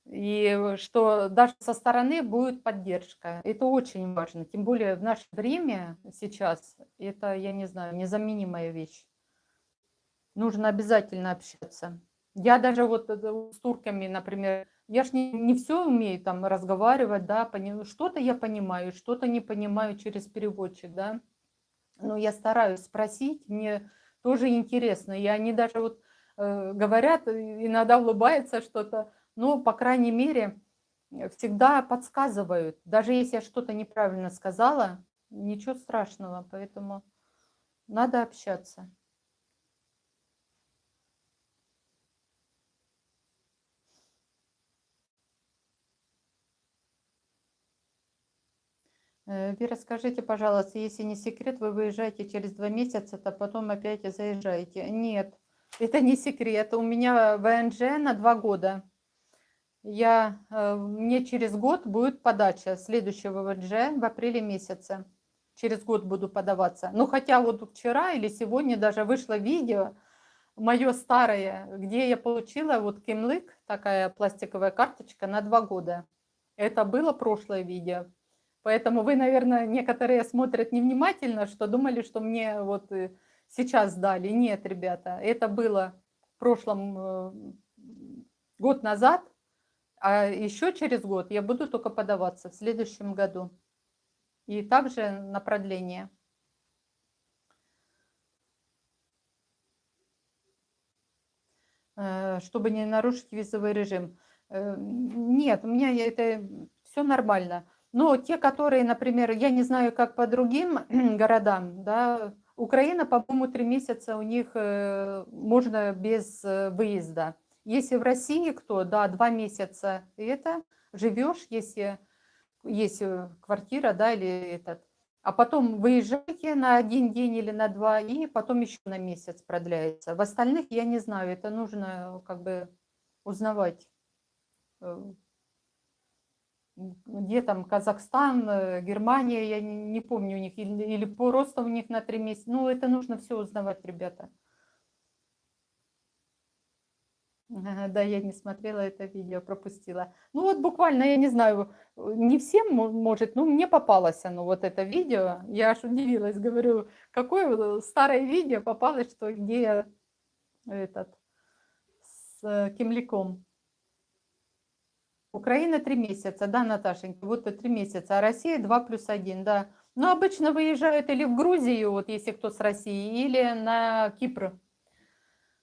Speaker 1: и что даже со стороны будет поддержка. Это очень важно. Тем более в наше время сейчас это, я не знаю, незаменимая вещь. Нужно обязательно общаться. Я даже вот с турками, например, я ж не все умею там разговаривать, да, что-то я понимаю, что-то не понимаю через переводчик, да. Но я стараюсь спросить, мне тоже интересно. И они даже вот говорят, иногда улыбаются что-то, но, по крайней мере, всегда подсказывают. Даже если я что-то неправильно сказала, ничего страшного, поэтому надо общаться. Вера, скажите, пожалуйста, если не секрет, вы выезжаете через 2 месяца, то потом опять заезжаете? Нет, это не секрет. У меня ВНЖ на 2 года. Мне через год будет подача следующего ВНЖ в апреле месяце. Через год буду подаваться. Ну, хотя вот вчера или сегодня даже вышло видео, мое старое, где я получила вот кимлык, такая пластиковая карточка на 2 года. Это было прошлое видео. Поэтому вы, наверное, некоторые смотрят невнимательно, что думали, что мне вот сейчас дали. Нет, ребята, это было в прошлом год назад, а еще через год я буду только подаваться в следующем году. И также на продление. Чтобы не нарушить визовый режим. Нет, у меня это все нормально. Но те, которые, например, я не знаю, как по другим городам, да, Украина, по-моему, 3 месяца у них можно без выезда. Если в России кто, да, 2 месяца это живешь, если есть квартира, да, или этот. А потом выезжаете на 1 день или на 2, и потом еще на месяц продляется. В остальных я не знаю, это нужно как бы узнавать, э, где там Казахстан, Германия, я не помню у них, или просто у них на 3 месяца. Ну, это нужно все узнавать, ребята. Ага, да, я не смотрела это видео, пропустила. Ну вот буквально, я не знаю, не всем может, но мне попалось оно, вот это видео. Я аж удивилась, говорю, какое старое видео попалось, что где я этот, с Кимляком. Украина 3 месяца, да, Наташенька, вот 3 месяца, а Россия 2+1, да. Но обычно выезжают или в Грузию, вот если кто с России, или на Кипр.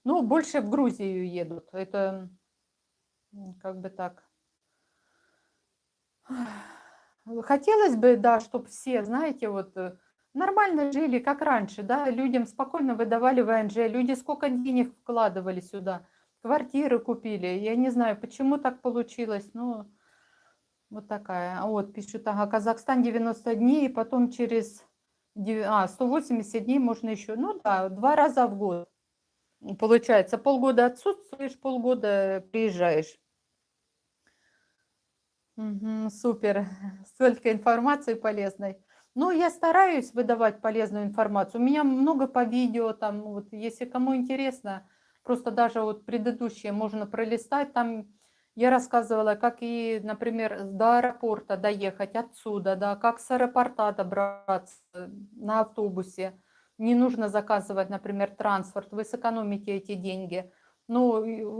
Speaker 1: Ну, больше в Грузию едут, это как бы так. Хотелось бы, да, чтобы все, знаете, вот нормально жили, как раньше, да, людям спокойно выдавали ВНЖ, люди сколько денег вкладывали сюда, квартиры купили. Я не знаю, почему так получилось, ну, вот такая. А вот пишут, ага, Казахстан 90 дней, и потом через 180 дней можно еще, ну да, 2 раза в год. Получается, полгода отсутствуешь, полгода приезжаешь. Мгм. Супер. Столько информации полезной. Ну, я стараюсь выдавать полезную информацию. У меня много по видео, там, вот, если кому интересно, просто даже вот предыдущие можно пролистать. Там я рассказывала, как и, например, до аэропорта доехать отсюда, да, как с аэропорта добраться на автобусе. Не нужно заказывать, например, транспорт, вы сэкономите эти деньги. Ну,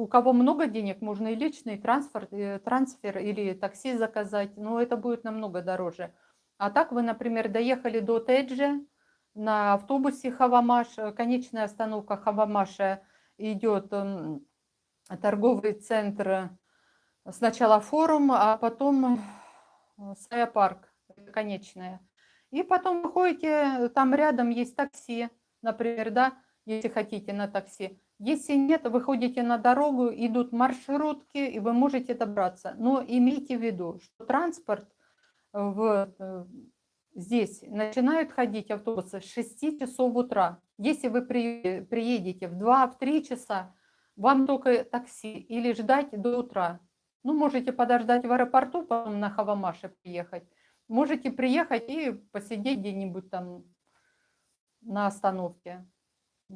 Speaker 1: у кого много денег, можно и личный трансфер или такси заказать, но это будет намного дороже. А так вы, например, доехали до Теджи, на автобусе Хавамаш, конечная остановка Хавамаша идет торговый центр, сначала форум, а потом Сая-парк, конечная. И потом выходите, там рядом есть такси, например, да, если хотите на такси. Если нет, выходите на дорогу, идут маршрутки, и вы можете добраться. Но имейте в виду, что транспорт здесь начинают ходить автобусы с 6 часов утра. Если вы приедете в 2-3 часа, вам только такси или ждать до утра. Ну, можете подождать в аэропорту, потом на Хавамаше приехать. Можете приехать и посидеть где-нибудь там на остановке.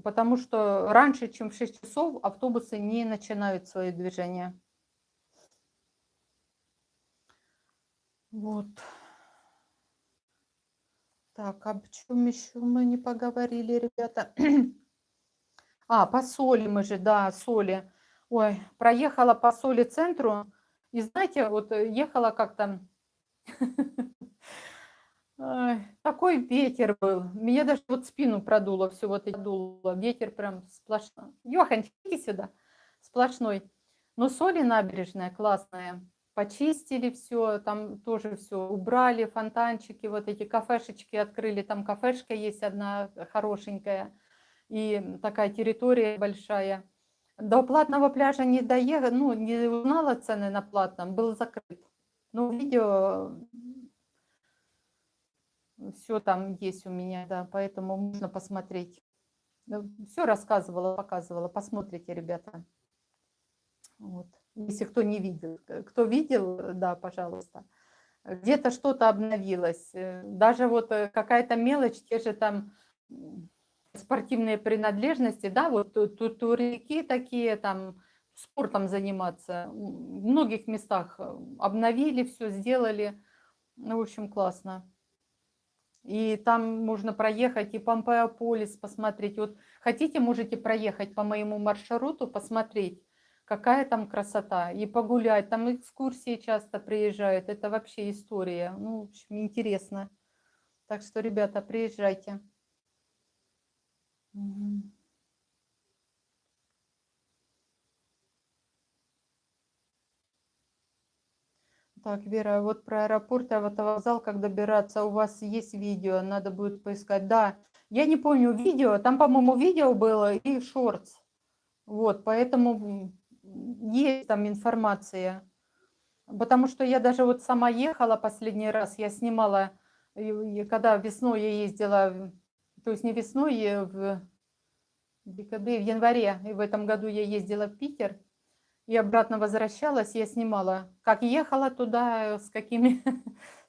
Speaker 1: Потому что раньше, чем в 6 часов, автобусы не начинают свое движение. Вот. Так, об чем еще мы не поговорили, ребята? По соли мы же, да, соли. Ой, проехала по соли центру. И знаете, вот ехала как-то... Такой ветер был. Меня даже вот спину продуло, все вот это дуло. Ветер прям сплошной. Йохань, иди сюда. Сплошной. Но соли набережная классная. Почистили все, там тоже все убрали, фонтанчики, вот эти кафешечки открыли. Там кафешка есть одна хорошенькая. И такая территория большая. До платного пляжа не доехала, ну, не узнала цены на платном, был закрыт. Но видео все там есть у меня, да, поэтому можно посмотреть. Все рассказывала, показывала, посмотрите, ребята. Вот. Если кто не видел. Кто видел, да, пожалуйста. Где-то что-то обновилось. Даже вот какая-то мелочь, те же там спортивные принадлежности, да, вот турники такие, там, спортом заниматься. В многих местах обновили, все сделали. Ну, в общем, классно. И там можно проехать и Помпеополис посмотреть. Вот хотите, можете проехать по моему маршруту, посмотреть, какая там красота, и погулять. Там экскурсии часто приезжают. Это вообще история. Ну, в общем, интересно. Так что, ребята, приезжайте. Так, Вера, вот про аэропорт и автовокзал, как добираться, у вас есть видео, надо будет поискать. Да, я не помню видео, там, по-моему, видео было и шортс. Вот, поэтому есть там информация. Потому что я даже вот сама ехала последний раз, я снимала, когда весной я ездила, то есть не весной, в декабре, в январе, и в этом году я ездила в Питер, и обратно возвращалась, я снимала, как ехала туда, с какими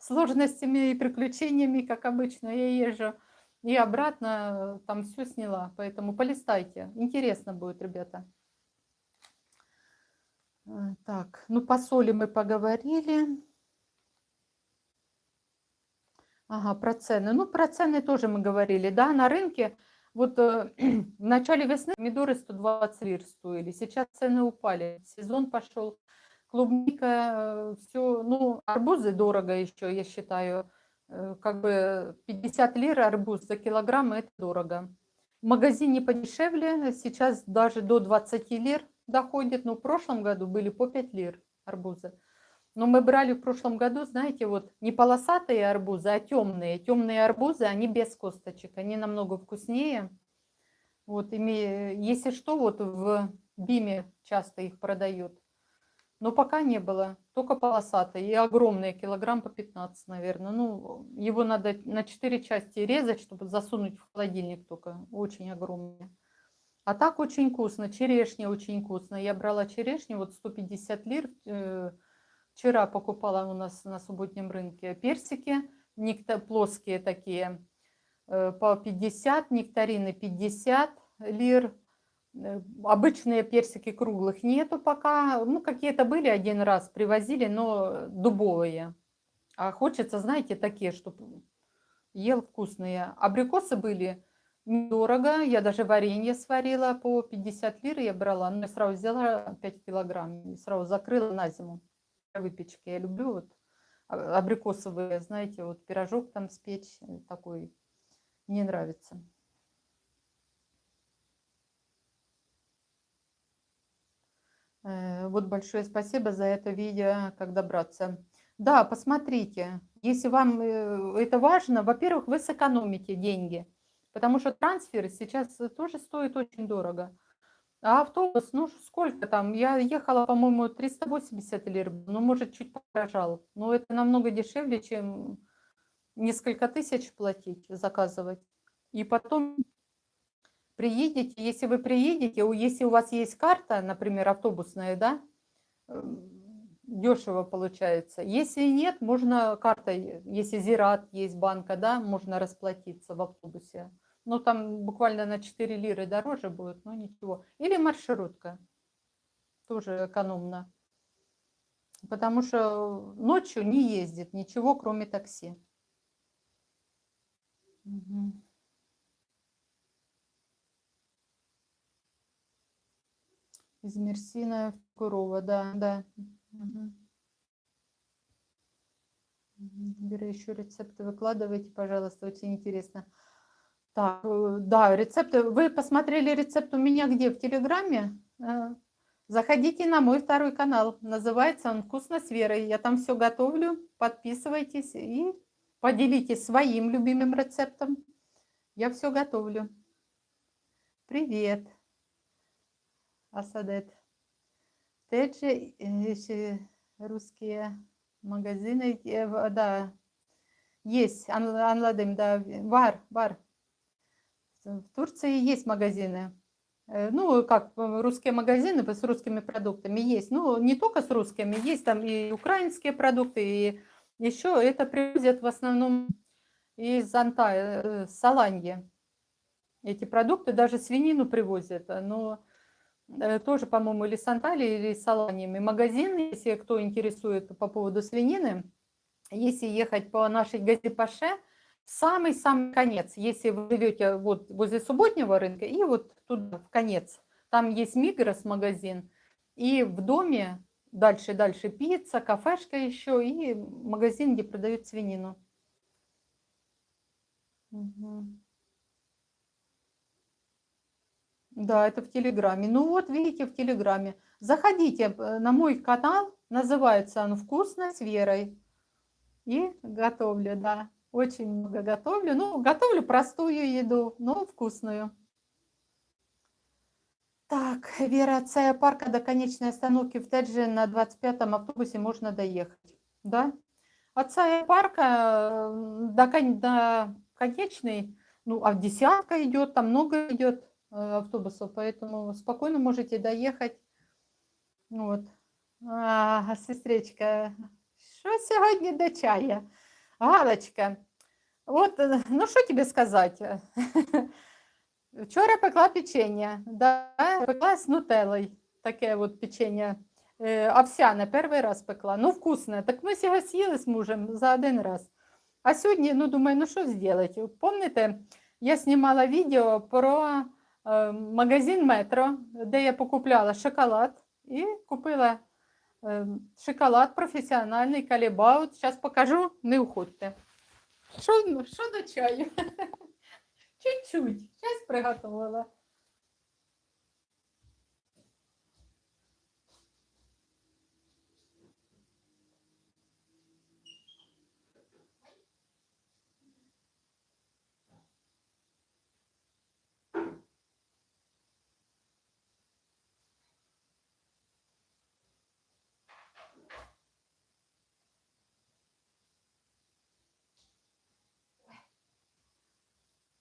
Speaker 1: сложностями и приключениями, как обычно я езжу, и обратно там все сняла, поэтому полистайте, интересно будет, ребята. Так, ну по соли мы поговорили. Ага, про цены. Ну, про цены тоже мы говорили, да, на рынке. Вот в начале весны помидоры 120 лир стоили, сейчас цены упали, сезон пошел, клубника, все, ну, арбузы дорого еще, я считаю, как бы 50 лир арбуз за килограмм, это дорого. В магазине подешевле, сейчас даже до 20 лир доходит, но в прошлом году были по 5 лир арбузы. Но мы брали в прошлом году, знаете, вот не полосатые арбузы, а темные. Темные арбузы, они без косточек, они намного вкуснее. Вот, если что, вот в Биме часто их продают. Но пока не было, только полосатые. И огромные, килограмм по 15, наверное. Ну, его надо на 4 части резать, чтобы засунуть в холодильник только. Очень огромные. А так очень вкусно. Черешня очень вкусно. Я брала черешню, вот 150 лир. Вчера покупала у нас на субботнем рынке персики, плоские такие, по 50, нектарины 50 лир. Обычные персики круглых нету пока. Ну, какие-то были один раз, привозили, но дубовые. А хочется, знаете, такие, чтобы ел вкусные. Абрикосы были недорого. Я даже варенье сварила по 50 лир, я брала. Но я сразу взяла 5 килограмм и сразу закрыла на зиму. Выпечки. Я люблю вот абрикосовые, знаете, вот пирожок там спечь такой не нравится. Вот большое спасибо за это видео, как добраться. Да, посмотрите, если вам это важно, во-первых, вы сэкономите деньги, потому что трансфер сейчас тоже стоит очень дорого. А автобус, ну сколько там? Я ехала, по-моему, 380 лир, ну, может, чуть подорожал. Но это намного дешевле, чем несколько тысяч платить, заказывать. И потом приедете, если вы приедете, если у вас есть карта, например, автобусная, да, дешево получается. Если нет, можно картой, если Зират есть банка, да, можно расплатиться в автобусе. Ну, там буквально на 4 лиры дороже будет, но ничего. Или маршрутка, тоже экономно. Потому что ночью не ездит ничего, кроме такси. Угу. Из Мерсина в Курова, да, да. Угу. Беру еще рецепты, выкладывайте, пожалуйста, очень интересно. Так, да, рецепты. Вы посмотрели рецепт у меня где? В Телеграме? Заходите на мой второй канал. Называется он «Вкусно с Верой». Я там все готовлю. Подписывайтесь и поделитесь своим любимым рецептом. Я все готовлю. Привет, Асадет. Теджи, русские магазины, да, есть. Анладым, да, бар. В Турции есть магазины. Ну, как русские магазины с русскими продуктами есть. Ну, не только с русскими, есть там и украинские продукты, и еще это привозят в основном из Анталии, с Аланьи. Эти продукты, даже свинину привозят, но тоже, по-моему, или с Анталии, или с Аланьями. Магазин, если кто интересует по поводу свинины, если ехать по нашей Газипаше, самый-самый конец, если вы живете вот возле субботнего рынка и вот туда, в конец, там есть Мигрос магазин, и в доме дальше пицца, кафешка еще и магазин, где продают свинину. Угу. Да, это в Телеграме. Ну вот, видите, в Телеграме. Заходите на мой канал, называется он «Вкусно с Верой». И готовлю, да. Очень много готовлю. Ну, готовлю простую еду, но вкусную. Так, Вера, от Сая-парка до конечной остановки в Теджи на 25-м автобусе можно доехать. Да? От Сая-парка до конечной, ну, а десятка идет, там много идет автобусов, поэтому спокойно можете доехать. Вот. Сестричка, що сьогодні до чая? Галочка, от, ну що тобі сказати? Вчора пекла печення, да, пекла з нутеллою, таке от печення, овсяне, перший раз пекла, ну вкусне, так ми його з'їли з мужем за один раз. А сьогодні, ну думаю, ну що зробити? Пам'ятаєте, я знімала відео про магазин Метро, де я покупляла шоколад і купила шоколад професіональний Калібаут. Зараз покажу, не уходьте. Що до чаю? Чуть-чуть. Сейчас приготовила.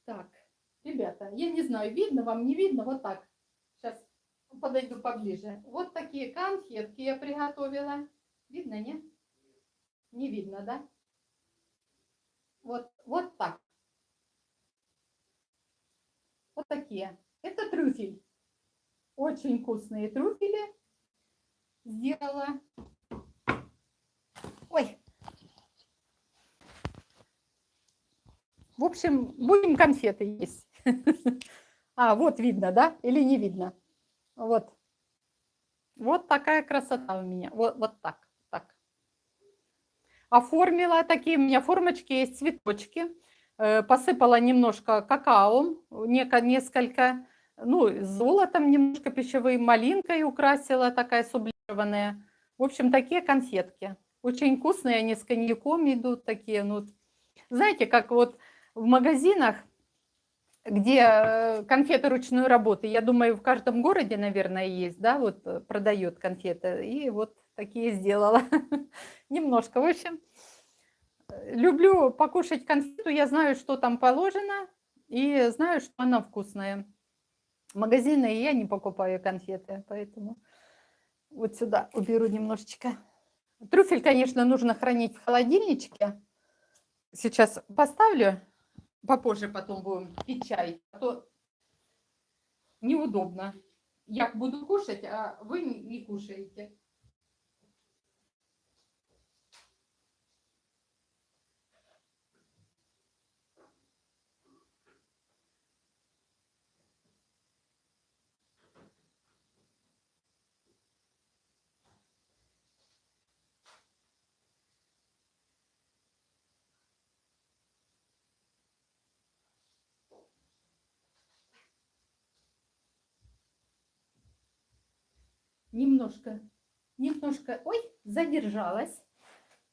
Speaker 1: Так, ребята, я не знаю, видно вам, не видно, вот так. Сейчас подойду поближе. Вот такие конфетки я приготовила. Видно, нет? Не видно, да? Вот так. Вот такие. Это трюфель. Очень вкусные трюфели. Сделала. Ой. В общем, будем конфеты есть. Вот видно, да? Или не видно? Вот. Вот такая красота у меня. Вот так. Так. Оформила такие, у меня формочки есть, цветочки. Посыпала немножко какао, несколько, ну, с золотом немножко пищевой малинкой украсила, такая сублированная. В общем, такие конфетки. Очень вкусные, они с коньяком идут такие. Ну, знаете, как вот в магазинах, где конфеты ручной работы, я думаю, в каждом городе, наверное, есть, да, вот продают конфеты. И вот такие сделала. Немножко. В общем, люблю покушать конфету, я знаю, что там положено, и знаю, что она вкусная. В магазины я не покупаю конфеты, поэтому вот сюда уберу немножечко. Трюфель, конечно, нужно хранить в холодильничке. Сейчас поставлю, попозже потом будем пить чай, а то неудобно. Я буду кушать, а вы не кушаете. Немножко, ой, задержалась.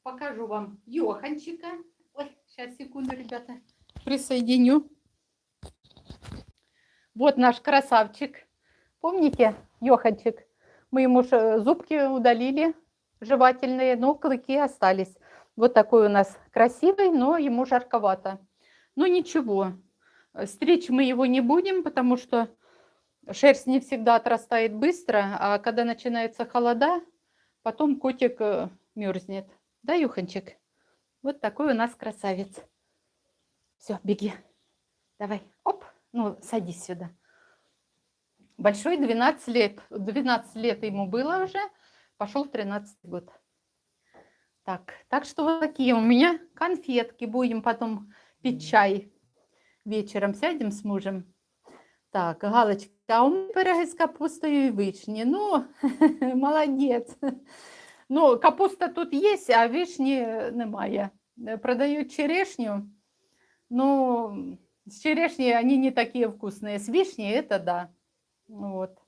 Speaker 1: Покажу вам Йоханчика. Ой, сейчас, секунду, ребята, присоединю. Вот наш красавчик. Помните, Йоханчик? Мы ему зубки удалили, жевательные, но клыки остались. Вот такой у нас красивый, но ему жарковато. Но ничего, стричь мы его не будем, потому что шерсть не всегда отрастает быстро, а когда начинается холода, потом котик мерзнет. Да, Юханчик? Вот такой у нас красавец. Все, беги. Давай. Оп. Ну, садись сюда. Большой, 12 лет. 12 лет ему было уже. Пошел в 13 год. Так что вот такие у меня конфетки. Будем потом пить чай. Вечером сядем с мужем. Так, Галочка, а у меня пироги с капустой и вишни. Ну, молодец. Ну, капуста тут есть, а вишні немає. Продают черешню. Ну, с черешней они не такие вкусные. С вишней это да. Вот.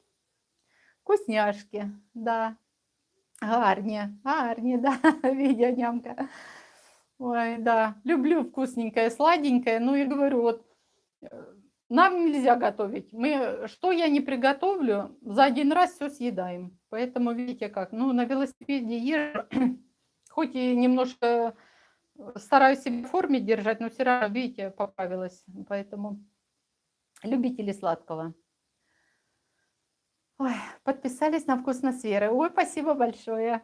Speaker 1: Вкусняшки, да. Гарні, да, Видя, нямка. Ой, да, люблю вкусненькое, сладенькое. Ну и говорю, вот нам нельзя готовить. Что я не приготовлю, за один раз все съедаем. Поэтому, видите как, ну, на велосипеде езжу, хоть и немножко стараюсь себя в форме держать, но все равно, видите, поправилась. Поэтому любители сладкого. Ой, подписались на Вкусносферы. Ой, спасибо большое.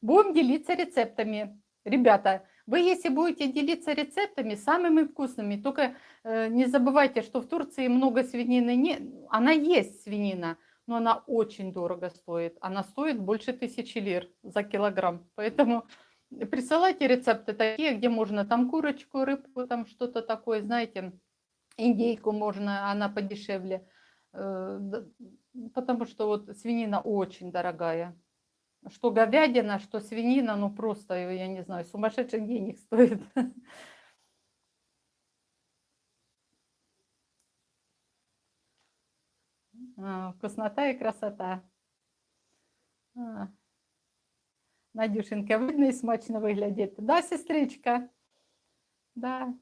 Speaker 1: Будем делиться рецептами. Ребята, вы если будете делиться рецептами самыми вкусными, только не забывайте, что в Турции много свинины. Она есть свинина, но она очень дорого стоит. Она стоит больше 1000 лир за килограмм. Поэтому присылайте рецепты такие, где можно там курочку, рыбку, там что-то такое, знаете, индейку можно, она подешевле. Потому что вот свинина очень дорогая. Что говядина, что свинина, ну просто, я не знаю, сумасшедших денег стоит. Вкуснота и красота. Надюшенька, видно і смачно виглядить. Да, сестричка? Да.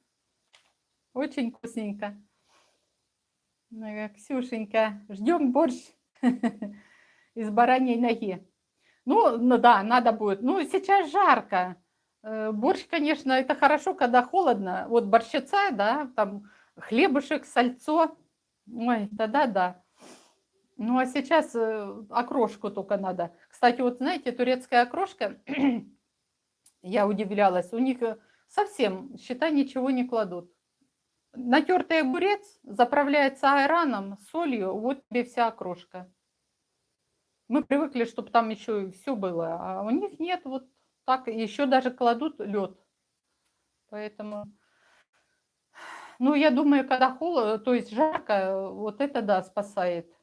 Speaker 1: Очень вкусненько. Ксюшенька, ждем борщ из бараньей ноги. Ну да, надо будет. Ну, сейчас жарко. Борщ, конечно, это хорошо, когда холодно. Вот борщица, да, там хлебушек, сальцо. Ой, тогда да. Ну, а сейчас окрошку только надо. Кстати, вот знаете, турецкая окрошка, я удивлялась, у них совсем, считай, ничего не кладут. Натертый огурец заправляется айраном, солью, вот тебе вся окрошка. Мы привыкли, чтобы там еще все было, а у них нет, вот так, еще даже кладут лед. Поэтому, ну, я думаю, когда холодно, то есть жарко, вот это, да, спасает.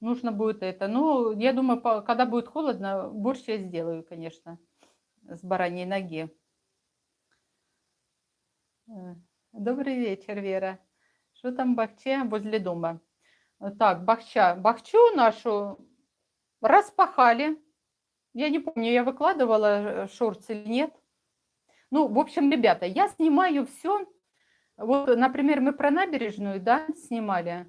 Speaker 1: Нужно будет это. Ну, я думаю, когда будет холодно, борщ я сделаю, конечно, с бараньей ноги. Добрый вечер, Вера. Что там в Бахче возле дома? Так, Бахчу нашу распахали. Я не помню, я выкладывала шортс или нет. Ну, в общем, ребята, я снимаю все. Вот, например, мы про набережную, да, снимали.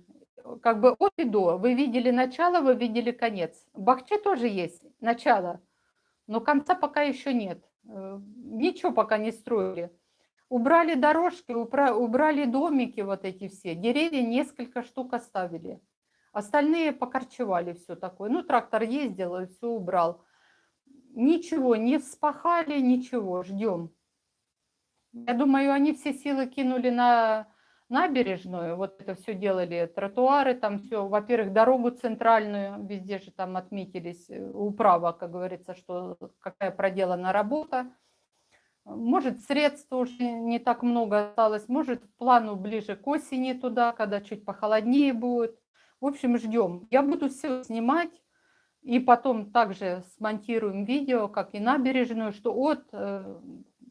Speaker 1: Как бы от и до. Вы видели начало, вы видели конец. В Бахче тоже есть начало, но конца пока еще нет. Ничего пока не строили. Убрали дорожки, убрали домики вот эти все. Деревья несколько штук оставили. Остальные покорчевали все такое. Ну, трактор ездил и все убрал. Ничего, не вспахали, ничего, ждем. Я думаю, они все силы кинули на набережную, вот это все делали, тротуары, там все, во-первых, дорогу центральную, везде же там отметились, управа, как говорится, что какая проделана работа. Может, средств уже не так много осталось, может, в плану ближе к осени туда, когда чуть похолоднее будет. В общем, ждем. Я буду все снимать, и потом также смонтируем видео, как и набережную, что от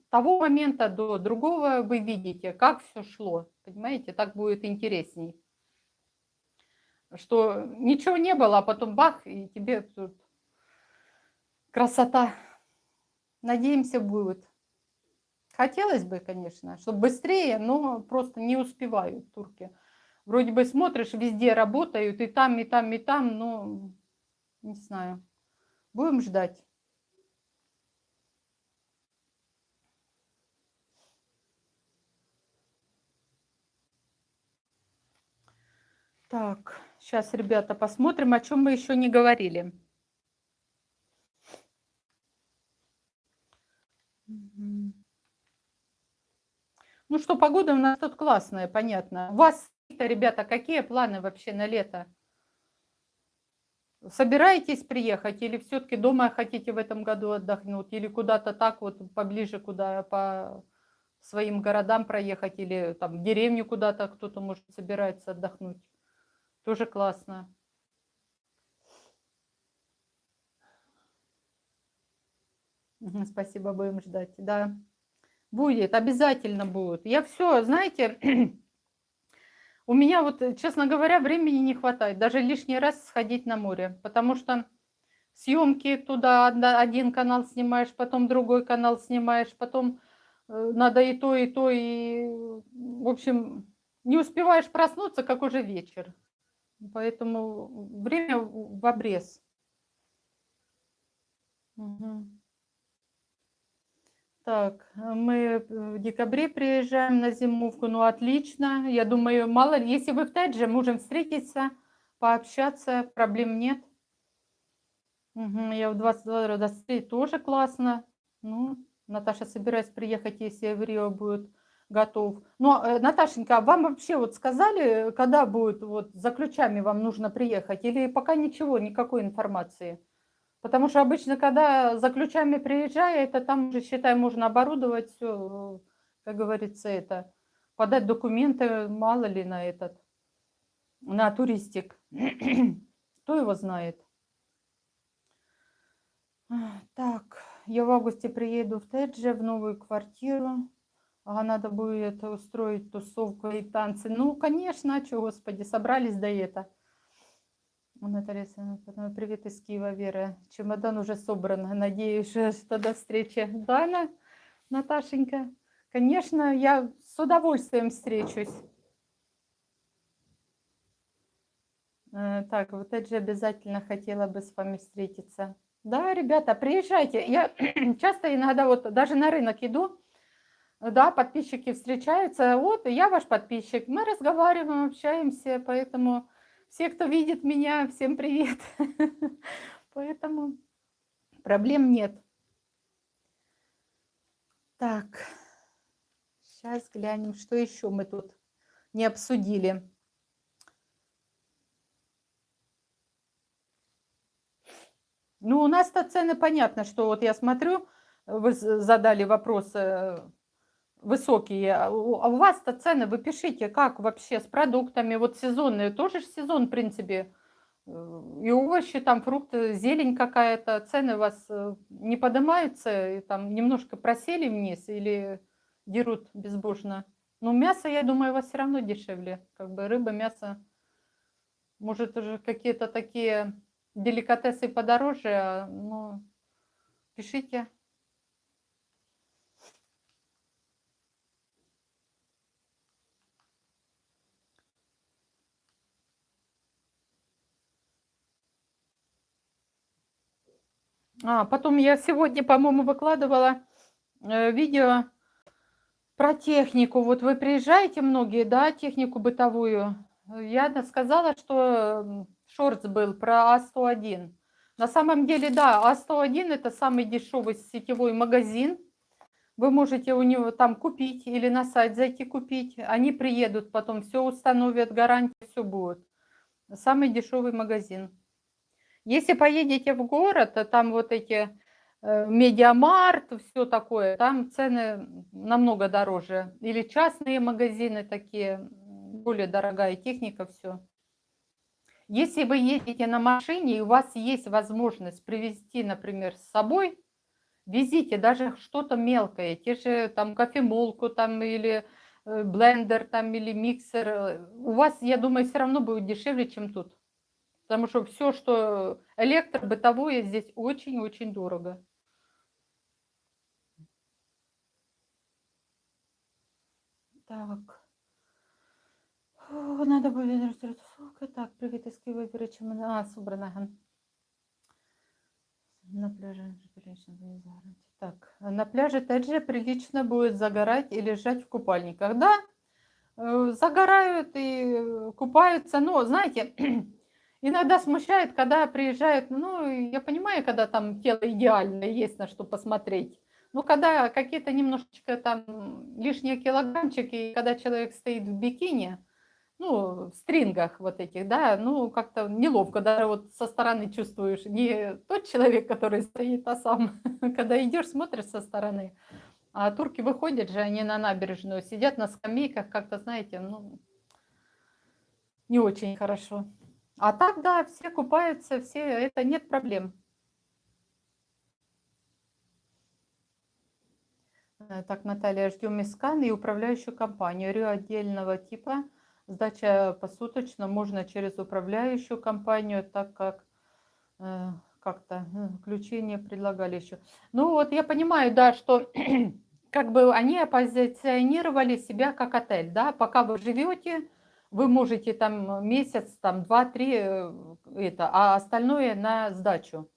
Speaker 1: того момента до другого вы видите, как все шло. Понимаете, так будет интересней. Что ничего не было, а потом бах, и тебе тут красота. Надеемся, будет. Хотелось бы, конечно, чтобы быстрее, но просто не успевают турки. Вроде бы смотришь, везде работают, и там, и там, и там, но не знаю. Будем ждать. Так, сейчас, ребята, посмотрим, о чем мы еще не говорили. Ну что, погода у нас тут классная, понятно. У вас, ребята, какие планы вообще на лето? Собираетесь приехать или все-таки дома хотите в этом году отдохнуть? Или куда-то так вот поближе, куда по своим городам проехать? Или там в деревню куда-то кто-то может собирается отдохнуть? Тоже классно. Спасибо, будем ждать. Да, будет, обязательно будет. Я все, знаете, у меня вот, честно говоря, времени не хватает. Даже лишний раз сходить на море. Потому что съемки туда один канал снимаешь, потом другой канал снимаешь, потом надо и то, и то. И, в общем, не успеваешь проснуться, как уже вечер. Поэтому время в обрез. Угу. Так, мы в декабре приезжаем на зимовку, ну отлично. Я думаю, мало ли, если вы в Тедже, можем встретиться, пообщаться, проблем нет. Угу, я в 22 года тоже классно. Ну, Наташа собирается приехать, если в Рио будет готов. Но, Наташенька, а вам вообще вот сказали, когда будет вот за ключами вам нужно приехать? Или пока ничего, никакой информации? Потому что обычно, когда за ключами приезжает, это там уже, считай, можно оборудовать все, как говорится, это, подать документы, мало ли на этот, на туристик. Кто его знает? Так, я в августе приеду в Тедже, в новую квартиру. Ага, надо будет устроить тусовку и танцы. Ну, конечно, что, господи, собрались до это. Наталья Александровна, привет из Киева, Вера. Чемодан уже собран. Надеюсь, что до встречи. Да, Наташенька? Конечно, я с удовольствием встречусь. Так, вот это же обязательно хотела бы с вами встретиться. Да, ребята, приезжайте. Я часто иногда вот даже на рынок иду, да, подписчики встречаются. Вот, я ваш подписчик. Мы разговариваем, общаемся, поэтому все, кто видит меня, всем привет. Поэтому проблем нет. Так, сейчас глянем, что еще мы тут не обсудили. Ну, у нас-то цены понятно, что вот я смотрю, вы задали вопросы высокие, а у вас-то цены, вы пишите, как вообще с продуктами, вот сезонные, тоже же сезон, в принципе, и овощи, там фрукты, зелень какая-то, цены у вас не поднимаются, и там немножко просели вниз или дерут безбожно? Но мясо, я думаю, у вас все равно дешевле. Как бы рыба, мясо, может, уже какие-то такие деликатесы подороже, ну, пишите. Потом я сегодня, по-моему, выкладывала видео про технику. Вот вы приезжаете многие, да, технику бытовую. Я сказала, что шортс был про А101. На самом деле, да, А101 это самый дешевый сетевой магазин. Вы можете у него там купить или на сайт зайти купить. Они приедут, потом все установят, гарантия, все будет. Самый дешевый магазин. Если поедете в город, то там вот эти Медиамарт, все такое, там цены намного дороже. Или частные магазины такие, более дорогая техника, все. Если вы едете на машине и у вас есть возможность привезти, например, с собой, везите даже что-то мелкое, те же там кофемолку там или блендер там или миксер. У вас, я думаю, все равно будет дешевле, чем тут. Потому что все, что электробытовое, здесь очень-очень дорого. Так. Надо будет рассылка. Так, привет из Киева, перечем. Собрано. На пляже прилично будет загорать. Так, на пляже также прилично будет загорать и лежать в купальниках. Да, загорают и купаются. Но, знаете, иногда смущает, когда приезжают, ну, я понимаю, когда там тело идеальное, есть на что посмотреть. Но когда какие-то немножечко там лишние килограммчики, и когда человек стоит в бикини, ну, в стрингах вот этих, да, ну, как-то неловко, даже вот со стороны чувствуешь, не тот человек, который стоит, а сам, когда идешь, смотришь со стороны. А турки выходят же, они на набережную, сидят на скамейках, как-то, знаете, ну, не очень хорошо. А так, да, все купаются, все, это нет проблем. Так, Наталья, ждем искан и управляющую компанию. РИО отдельного типа, сдача посуточно, можно через управляющую компанию, так как как-то ключи не предлагали еще. Ну вот я понимаю, да, что как бы они оппозиционировали себя как отель, да, пока вы живете, вы можете там месяц, там 2-3 это, а остальное на сдачу.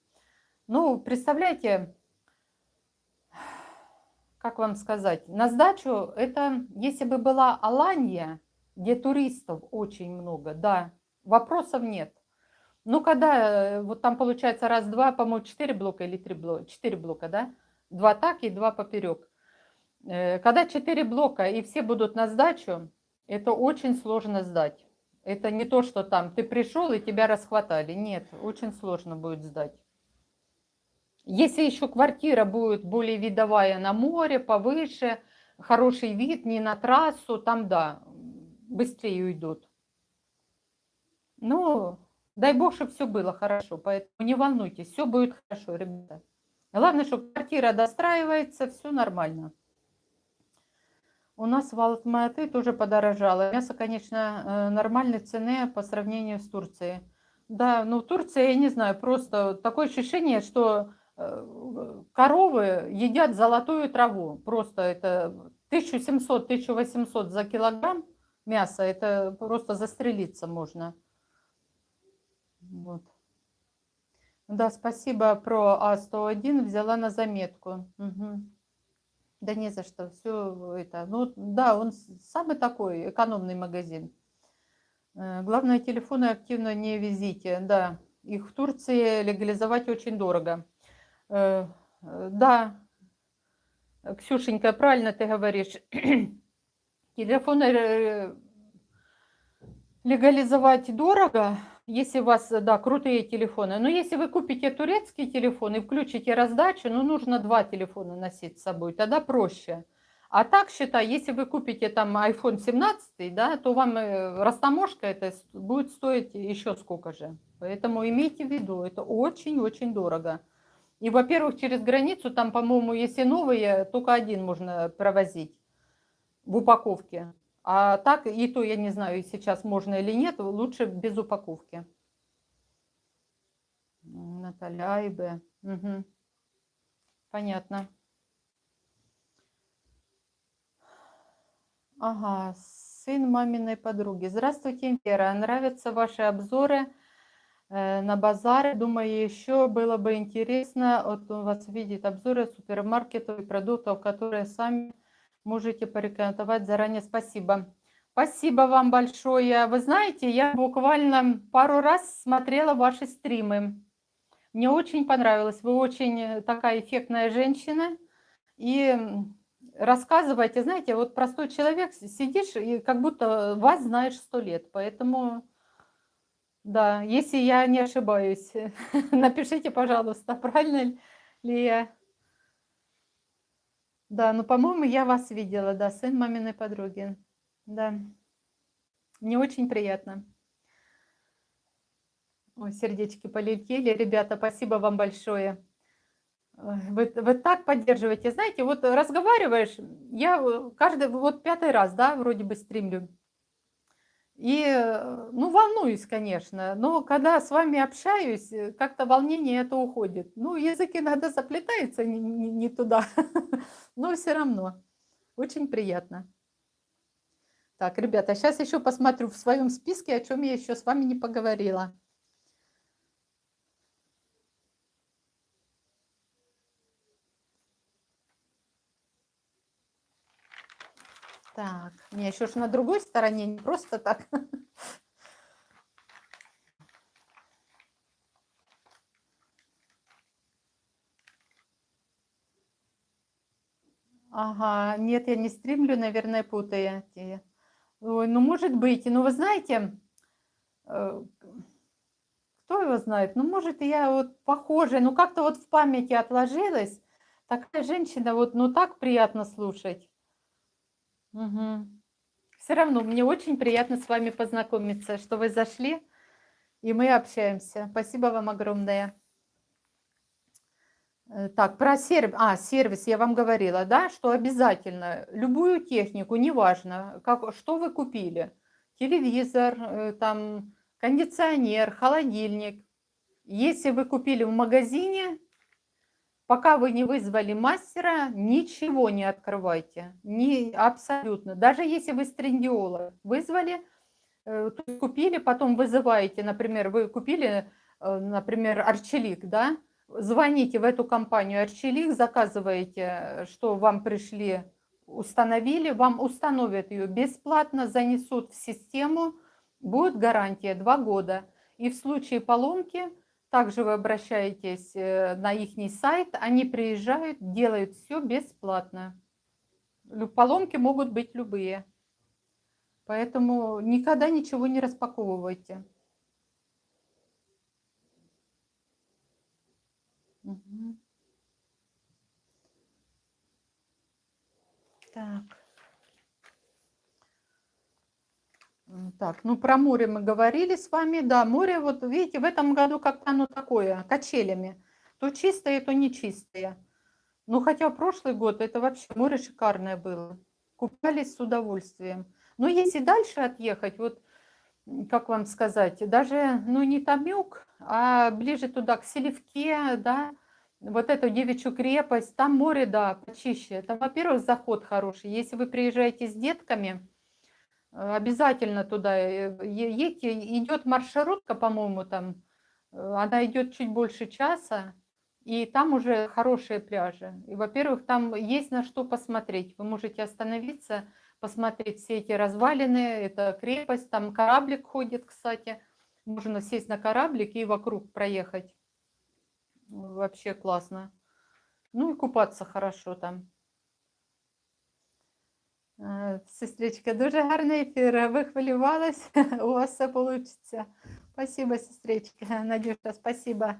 Speaker 1: Ну, представляете, как вам сказать, на сдачу это, если бы была Аланья, где туристов очень много, да, вопросов нет. Ну, когда вот там получается раз-два, по-моему, 4 блока или 3 блока, 4 блока, да? 2 так и 2 поперек. Когда 4 блока и все будут на сдачу, это очень сложно сдать. Это не то, что там ты пришел и тебя расхватали. Нет, очень сложно будет сдать. Если еще квартира будет более видовая на море, повыше, хороший вид, не на трассу, там да, быстрее уйдут. Ну, дай бог, чтобы все было хорошо, поэтому не волнуйтесь, все будет хорошо, ребята. Главное, чтобы квартира достраивается, все нормально. У нас в Алматы тоже подорожало. Мясо, конечно, нормальной цены по сравнению с Турцией. Да, ну Турция, я не знаю, просто такое ощущение, что коровы едят золотую траву. Просто это 1700-1800 за килограмм мяса, это просто застрелиться можно. Вот. Да, спасибо про А101, взяла на заметку. Угу. Да не за что, все это. Ну да, он самый такой экономный магазин. Главное, телефоны активно не везите. Да, их в Турции легализовать очень дорого. Да, Ксюшенька, правильно ты говоришь. Телефоны легализовать дорого, если у вас, да, крутые телефоны. Но если вы купите турецкий телефон и включите раздачу, ну, нужно 2 телефона носить с собой, тогда проще. А так, считай, если вы купите там iPhone 17, да, то вам растаможка это будет стоить еще сколько же. Поэтому имейте в виду, это очень-очень дорого. И, во-первых, через границу там, по-моему, если новые, только один можно провозить в упаковке. А так и то я не знаю, сейчас можно или нет, лучше без упаковки. Наталья А и Б. Мгм. Понятно. Ага, сын маминой подруги. Здравствуйте, Вера. Нравятся ваши обзоры на базаре. Думаю, еще было бы интересно вот у вас видеть обзоры супермаркетов и продуктов, которые сами можете порекомендовать заранее. Спасибо. Спасибо вам большое. Вы знаете, я буквально пару раз смотрела ваши стримы. Мне очень понравилось. Вы очень такая эффектная женщина. И рассказываете, знаете, вот простой человек, сидишь и как будто вас знаешь 100 лет. Поэтому, да, если я не ошибаюсь, напишите, пожалуйста, правильно ли я. Да, ну, по-моему, я вас видела, да, сын маминой подруги. Да, мне очень приятно. Ой, сердечки полетели. Ребята, спасибо вам большое. Вы так поддерживаете. Знаете, вот разговариваешь, я каждый, вот 5-й раз, да, вроде бы стримлю. И, ну, волнуюсь, конечно, но когда с вами общаюсь, как-то волнение это уходит. Ну, язык иногда заплетается не туда, но все равно очень приятно. Так, ребята, сейчас еще посмотрю в своем списке, о чем я еще с вами не поговорила. Так, мне еще ж на другой стороне, не просто так. Ага, нет, я не стримлю, наверное, путаете. Ой, ну, может быть. Но вы знаете, э, кто его знает? Ну, может, я вот похожая, ну, как-то вот в памяти отложилась. Такая женщина, вот, ну, так приятно слушать. Все равно мне очень приятно с вами познакомиться, что вы зашли, и мы общаемся. Спасибо вам огромное. Так, про сервис я вам говорила, да, что обязательно любую технику, неважно, как, что вы купили, телевизор, там, кондиционер, холодильник. Если вы купили в магазине, пока вы не вызвали мастера, ничего не открывайте, абсолютно. Даже если вы с трендиола вызвали, то есть купили, потом вызываете, например, вы купили, например, Арчелик, да, звоните в эту компанию Арчелик, заказываете, что вам пришли, установили, вам установят ее бесплатно, занесут в систему, будет гарантия 2 года. И в случае поломки также вы обращаетесь на их сайт, они приезжают, делают все бесплатно. Поломки могут быть любые. Поэтому никогда ничего не распаковывайте. Мгм. Так. Так, ну про море мы говорили с вами. Да, море, вот видите, в этом году как-то оно такое, качелями. То чистое, то нечистое. Ну, хотя прошлый год это вообще море шикарное было. Купались с удовольствием. Но если дальше отъехать, вот как вам сказать, даже, ну, не Тамюк, а ближе туда, к Селевке, да, вот эту девичью крепость, там море, да, почище. Там, во-первых, заход хороший. Если вы приезжаете с детками, обязательно туда едьте. Идет маршрутка, по-моему, там, она идет чуть больше часа, и там уже хорошие пляжи. И, во-первых, там есть на что посмотреть. Вы можете остановиться, посмотреть все эти развалины, это крепость, там кораблик ходит, кстати. Можно сесть на кораблик и вокруг проехать. Вообще классно. Ну и купаться хорошо там. Сестричка, дуже гарний ефір. Ви хвилювалась? У вас все получится. Спасибо, сестричка. Надюша, спасибо.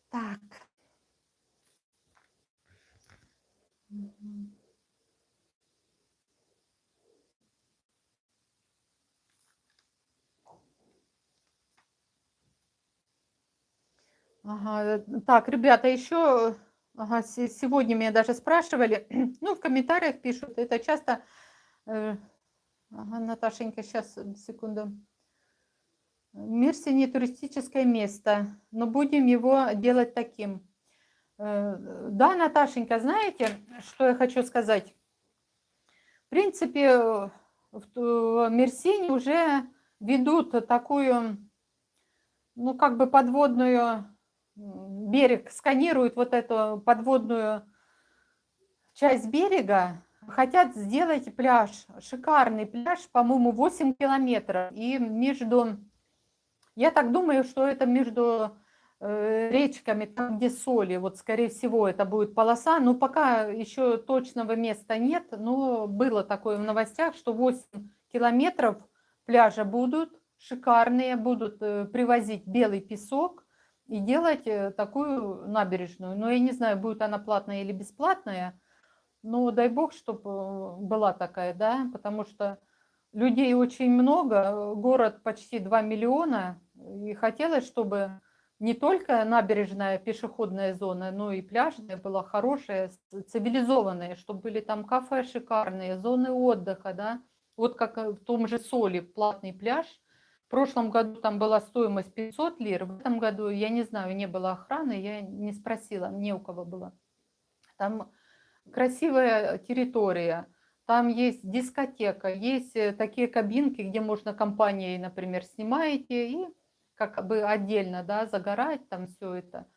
Speaker 1: Так. Ага. Так, ребята, еще Ага, сегодня меня даже спрашивали, ну, в комментариях пишут, это часто... Ага, Наташенька, сейчас, секунду. Мирси не туристическое место, но будем его делать таким. Да, Наташенька, знаете, что я хочу сказать? В принципе, в Мерсине уже ведут такую, ну, как бы подводную, берег, сканируют вот эту подводную часть берега, хотят сделать пляж, шикарный пляж, по-моему, 8 километров. И между, я так думаю, что это между речками, там, где соли, вот, скорее всего, это будет полоса, но пока еще точного места нет, но было такое в новостях, что 8 километров пляжа будут шикарные, будут привозить белый песок и делать такую набережную. Но я не знаю, будет она платная или бесплатная, но дай бог, чтобы была такая, да, потому что людей очень много, город почти 2 миллиона, и хотелось, чтобы не только набережная пешеходная зона, но и пляжная была хорошая, цивилизованная, чтобы были там кафе шикарные, зоны отдыха, да, вот как в том же Соли, платный пляж. В прошлом году там была стоимость 500 лир, в этом году, я не знаю, не было охраны, я не спросила, не у кого было. Там красивая территория, там есть дискотека, есть такие кабинки, где можно компанией, например, снимаете и как бы отдельно, да, загорать, там все это,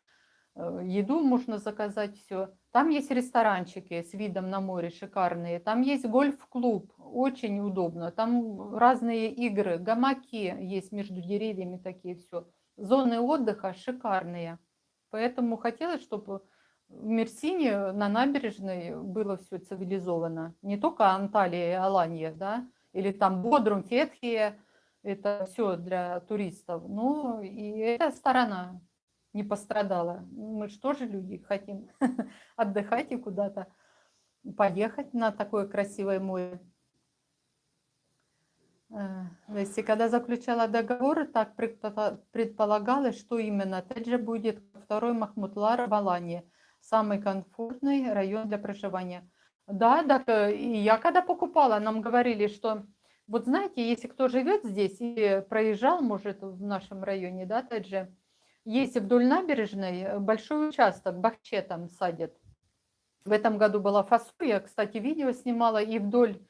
Speaker 1: еду можно заказать, все. Там есть ресторанчики с видом на море шикарные, там есть гольф-клуб, очень удобно, там разные игры, гамаки есть между деревьями такие, все. Зоны отдыха шикарные. Поэтому хотелось, чтобы в Мерсине на набережной было все цивилизовано. Не только Анталия и Аланья, да, или там Бодрум, Фетхия, это все для туристов. Ну, и эта сторона не пострадала. Мы же тоже люди, хотим отдыхать и куда-то поехать на такое красивое море. Если когда заключала договор, так предполагалось, что именно Теджи будет второй Махмутлар в Алании, самый комфортный район для проживания. Да, так и я когда покупала, нам говорили, что вот знаете, если кто живет здесь и проезжал, может, в нашем районе, да, Теджи, есть вдоль набережной большой участок, бахче там садят. В этом году была фасоль, я, кстати, видео снимала, и вдоль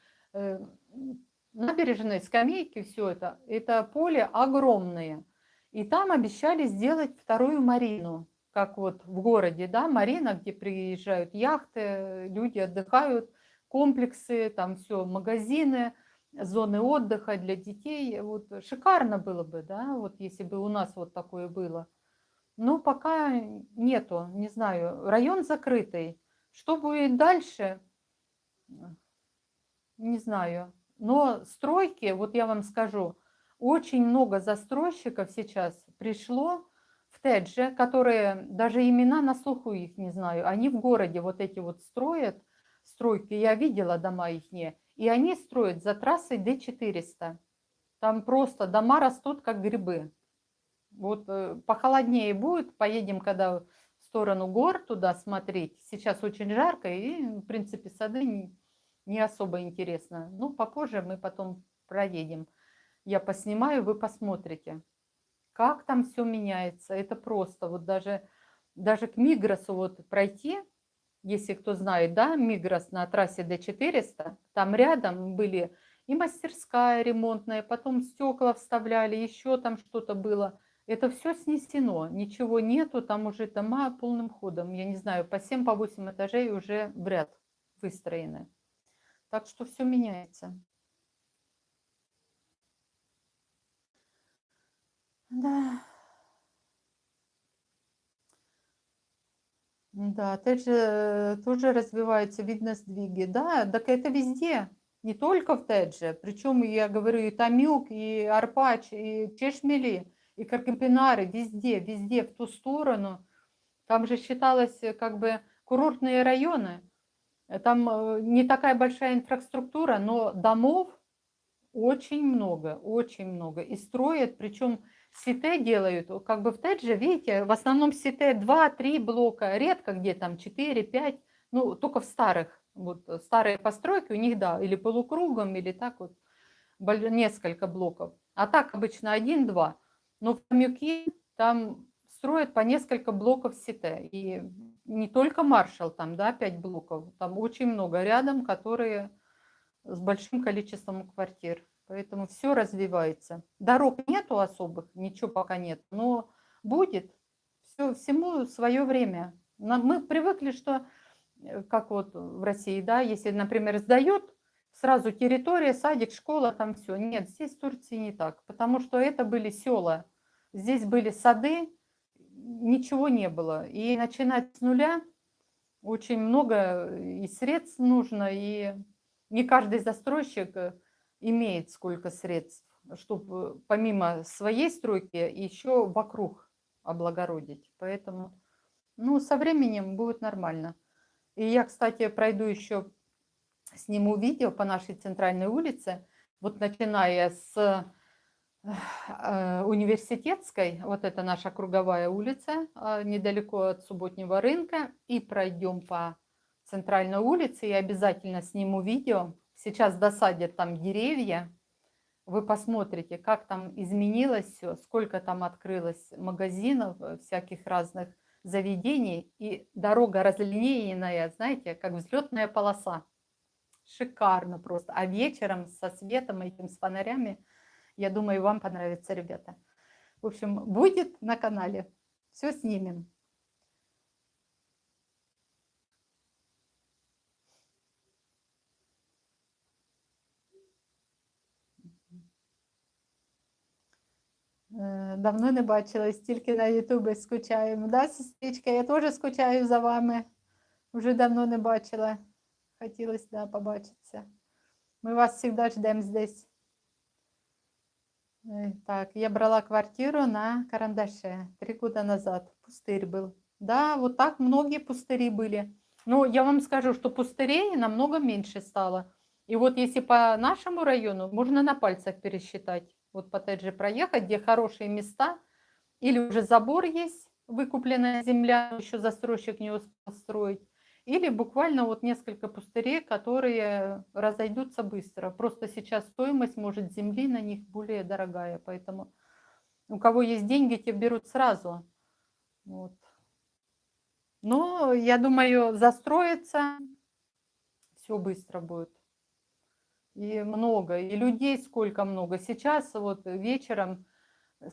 Speaker 1: набережной, скамейки, все это поле огромное. И там обещали сделать вторую марину, как вот в городе, да, марина, где приезжают яхты, люди отдыхают, комплексы, там все, магазины, зоны отдыха для детей. Вот шикарно было бы, да, вот если бы у нас вот такое было. Но пока нету, не знаю, район закрытый. Что будет дальше, не знаю. Но стройки, вот я вам скажу, очень много застройщиков сейчас пришло в Тедже, которые даже имена на слуху их не знаю. Они в городе вот эти вот строят стройки. Я видела дома их, и они строят за трассой Д400. Там просто дома растут как грибы. Вот похолоднее будет, поедем когда в сторону гор туда смотреть. Сейчас очень жарко, и, в принципе, сады не особо интересно. Ну, попозже мы потом проедем. Я поснимаю, вы посмотрите, как там все меняется. Это просто вот даже к Мигросу вот пройти, если кто знает, да, Мигрос на трассе Д400, там рядом были и мастерская ремонтная, потом стекла вставляли, еще там что-то было. Это все снесено, ничего нету, там уже дома полным ходом, я не знаю, по 7, по 8 этажей уже в ряд выстроены. Так что все меняется. Да. Да, тоже развиваются, видно сдвиги. Да, так это везде, не только в Тедже. Причем, я говорю, и Тамюк, и Арпач, и Чешмели, и Каркемпинары, везде, везде в ту сторону. Там же считалось как бы курортные районы. Там не такая большая инфраструктура, но домов очень много, очень много. И строят, причем сите делают, как бы в Тедже, видите, в основном сите 2-3 блока, редко где там 4-5, ну, только в старых, вот старые постройки у них, да, или полукругом, или так вот, несколько блоков. А так обычно 1-2. Но в Камюке там строят по несколько блоков сите. И не только Маршалл там, да, 5 блоков, там очень много рядом, которые с большим количеством квартир. Поэтому все развивается. Дорог нету особых, ничего пока нет, но будет. Все, всему свое время. Мы привыкли, что, как вот в России, да, если, например, сдают, сразу территория, садик, школа, там все. Нет, здесь в Турции не так, потому что это были села, здесь были сады, ничего не было. И начинать с нуля очень много и средств нужно, и не каждый застройщик имеет сколько средств, чтобы помимо своей стройки еще вокруг облагородить. Поэтому, ну, со временем будет нормально. И я, кстати, пройду еще, сниму видео по нашей центральной улице, вот начиная с Университетской, вот это наша круговая улица, недалеко от субботнего рынка, и пройдем по центральной улице, и обязательно сниму видео. Сейчас досадят там деревья, вы посмотрите, как там изменилось все, сколько там открылось магазинов, всяких разных заведений, и дорога разлинейная, знаете, как взлетная полоса. Шикарно просто. А вечером со светом этим, с фонарями, я думаю, вам понравится, ребята. В общем, будет на канале. Все снимем. Давно не бачилась, тільки на Ютубі скучаємо. Да, сестричка, я теж скучаю за вами. Уже давно не бачила. Хотілося, да, побачитися. Ми вас завжди ждемо здесь. Так, я брала квартиру на Карандаше 3 года назад. Пустырь был. Да, вот так многие пустыри были. Но я вам скажу, что пустырей намного меньше стало. И вот если по нашему району, можно на пальцах пересчитать. Вот по же проехать, где хорошие места, или уже забор есть, выкупленная земля, еще застройщик не успел строить, или буквально вот несколько пустырей, которые разойдутся быстро. Просто сейчас стоимость, может, земли на них более дорогая, поэтому у кого есть деньги, те берут сразу. Вот. Но я думаю, застроится, все быстро будет. И много, и людей сколько много. Сейчас вот вечером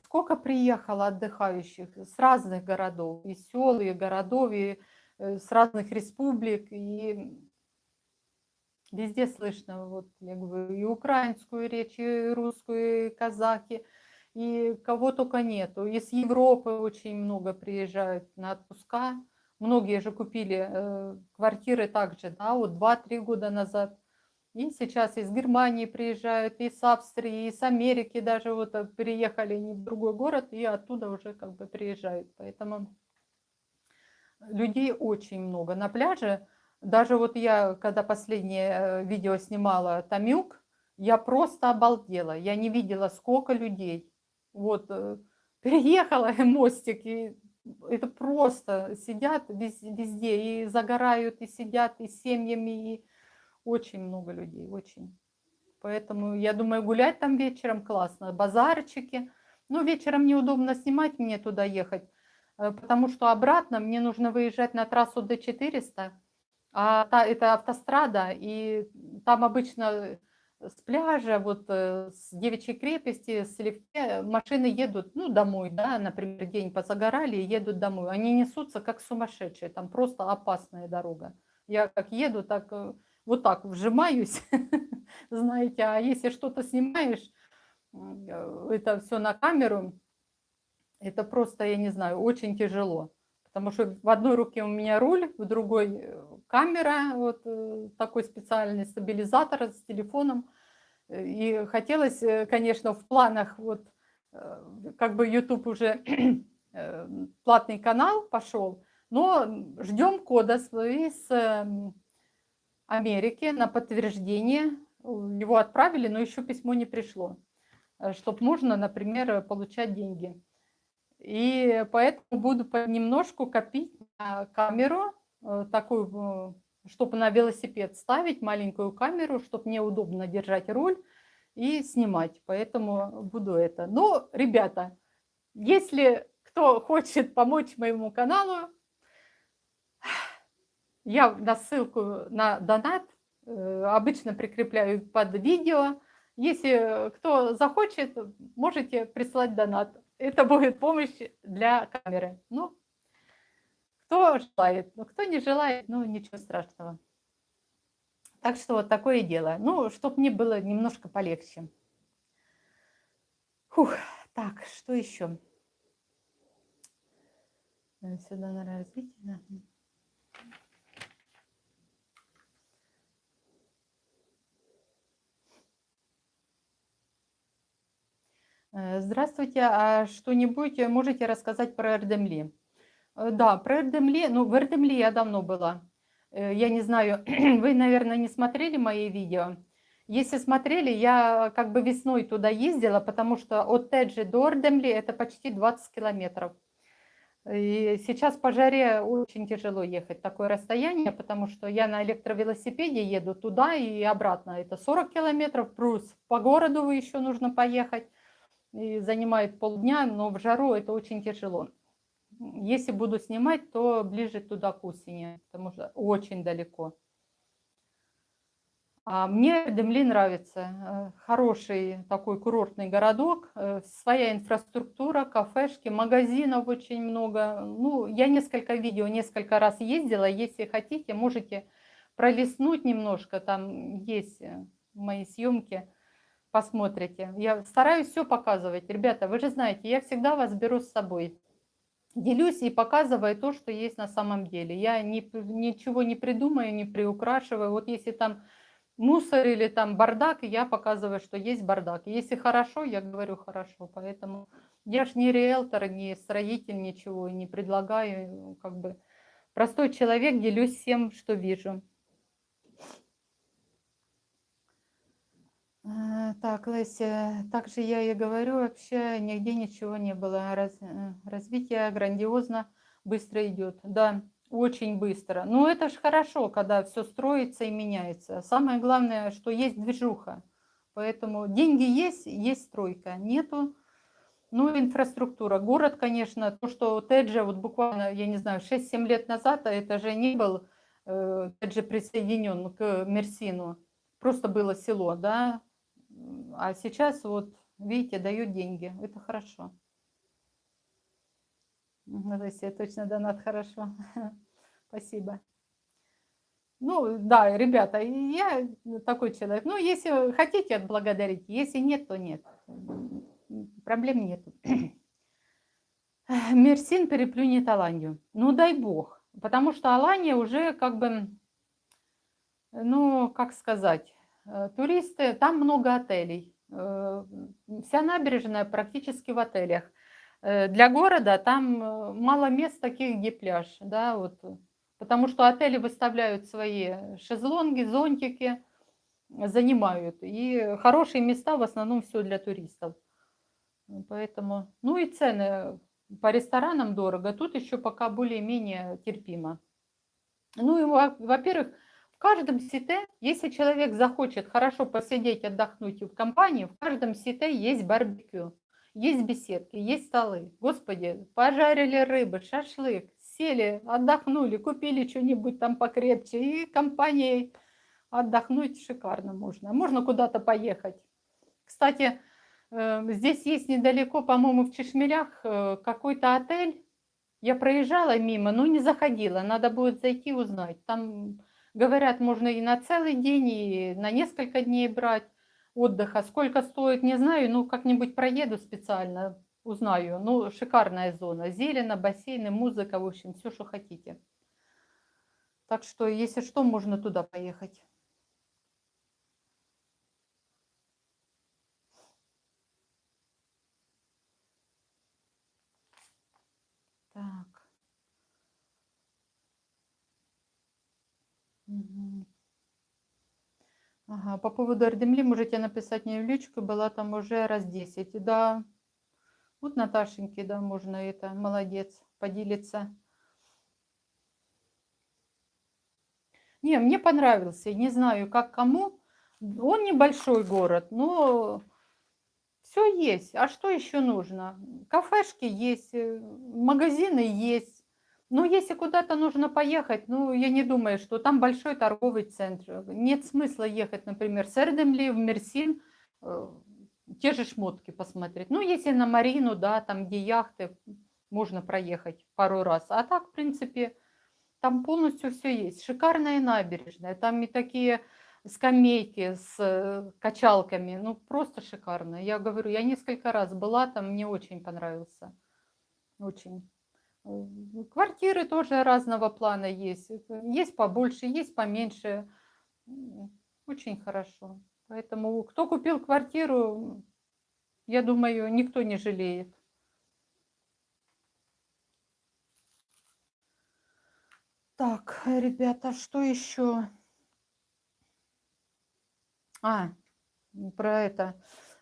Speaker 1: сколько приехало отдыхающих с разных городов, и сел, и городов, и с разных республик, и везде слышно, вот я говорю, и украинскую речь, и русскую, и казахи, и кого только нету. Из Европы очень много приезжают на отпуска. Многие же купили квартиры также, да, вот 2-3 года назад. И сейчас из Германии приезжают, и с Австрии, и с Америки даже вот переехали не в другой город, и оттуда уже как бы приезжают. Поэтому людей очень много. На пляже, даже вот я, когда последнее видео снимала Тамюк, я просто обалдела. Я не видела, сколько людей. Вот переехала мостик, и это просто сидят везде, и загорают, и сидят, и с семьями, и очень много людей, очень. Поэтому, я думаю, гулять там вечером классно. Базарчики. Ну, вечером неудобно снимать, мне туда ехать, потому что обратно мне нужно выезжать на трассу Д400, а это автострада, и там обычно с пляжа, вот с Девичьей крепости, с Левке машины едут, ну, домой, да, например, день позагорали и едут домой. Они несутся как сумасшедшие, там просто опасная дорога. Я как еду, так вот так вжимаюсь, знаете, а если что-то снимаешь, это все на камеру, это просто, я не знаю, очень тяжело. Потому что в одной руке у меня руль, в другой камера, вот такой специальный стабилизатор с телефоном. И хотелось, конечно, в планах, вот как бы YouTube уже платный канал пошел, но ждем кода с Америки на подтверждение. Его отправили, но еще письмо не пришло. чтобы можно, например, получать деньги. И поэтому буду понемножку копить на камеру, такую, чтобы на велосипед ставить маленькую камеру, чтобы мне удобно держать руль и снимать. Поэтому буду это. Но, ребята, если кто хочет помочь моему каналу, я на ссылку на донат обычно прикрепляю под видео. Если кто захочет, можете прислать донат. Это будет помощь для камеры. Ну, кто желает. Ну, кто не желает, ну, ничего страшного. Так что вот такое дело. Ну, чтобы мне было немножко полегче. Фух, так, что еще? Сюда на развитие. Здравствуйте, а что-нибудь можете рассказать про Эрдемли? Да, про Эрдемли, ну, в Эрдемли я давно была. Я не знаю, вы, наверное, не смотрели мои видео. Если смотрели, я как бы весной туда ездила, потому что от Теджи до Эрдемли это почти 20 километров. И сейчас по жаре очень тяжело ехать такое расстояние, потому что я на электровелосипеде еду туда и обратно. Это 40 километров, плюс по городу еще нужно поехать. И занимает полдня, но в жару это очень тяжело. Если буду снимать, то ближе туда к осени, потому что очень далеко. А мне Эрдемли нравится. Хороший такой курортный городок, своя инфраструктура, кафешки, магазинов очень много. Ну, я несколько раз ездила. Если хотите, можете пролистнуть немножко. Там есть мои съемки. Посмотрите. Я стараюсь все показывать. Ребята, вы же знаете, я всегда вас беру с собой. Делюсь и показываю то, что есть на самом деле. Я ничего не придумаю, не приукрашиваю. Вот если там мусор или там бардак, я показываю, что есть бардак. Если хорошо, я говорю хорошо. Поэтому я ж не риэлтор, не строитель, ничего не предлагаю. Как бы простой человек, делюсь всем, что вижу. Так, Леся, также я и говорю, вообще нигде ничего не было. Развитие грандиозно быстро идет. Да, очень быстро. Но это ж хорошо, когда все строится и меняется. Самое главное, что есть движуха. Поэтому деньги есть, есть стройка. Нету, ну, инфраструктура. Город, конечно, то, что Теджи, вот буквально, я не знаю, 6-7 лет назад, это же не был Теджи присоединен к Мерсину. Просто было село, да, а сейчас вот, видите, дают деньги. Это хорошо. Если точно донат, хорошо. Спасибо. Ну, да, ребята, я такой человек. Ну, если хотите, отблагодарить. Если нет, то нет. Проблем нет. Мерсин переплюнет Аланью. Ну, дай бог. Потому что Алания уже как бы, ну, как сказать, туристы, там много отелей. Вся набережная практически в отелях. Для города там мало мест таких, где пляж, да, вот, потому что отели выставляют свои шезлонги, зонтики, занимают, и хорошие места в основном все для туристов. Поэтому, ну и цены по ресторанам дорого, тут еще пока более-менее терпимо. Ну и, во-первых, в каждом сите, если человек захочет хорошо посидеть, отдохнуть в компании, в каждом сите есть барбекю, есть беседки, есть столы. Господи, пожарили рыбы, шашлык, сели, отдохнули, купили что-нибудь там покрепче, и компанией отдохнуть шикарно можно. Можно куда-то поехать. Кстати, здесь есть недалеко, по-моему, в Чешмелях какой-то отель. Я проезжала мимо, но не заходила. Надо будет зайти узнать. Там, говорят, можно и на целый день, и на несколько дней брать отдыха. Сколько стоит, не знаю. Ну, как-нибудь проеду специально, узнаю. Ну, шикарная зона. Зелено, бассейны, музыка, в общем, все, что хотите. Так что, если что, можно туда поехать. Так. Ага, по поводу Ардемли можете написать мне в личку, была там уже раз 10. Да, вот Наташеньки, да, можно это, молодец, поделиться. Не, мне понравился, не знаю, как кому. Он небольшой город, но все есть. А что еще нужно? Кафешки есть, магазины есть. Но если куда-то нужно поехать, ну, я не думаю, что там большой торговый центр. Нет смысла ехать, например, с Эрдемли в Мерсин, э, те же шмотки посмотреть. Ну, если на Марину, да, там, где яхты, можно проехать пару раз. А так, в принципе, там полностью все есть. Шикарная набережная, там и такие скамейки с качалками, ну просто шикарно. Я говорю, я несколько раз была там, мне очень понравился, очень. Квартиры тоже разного плана есть. Есть побольше, есть поменьше. Очень хорошо. Поэтому кто купил квартиру, я думаю, никто не жалеет. Так, ребята, что еще? Про это,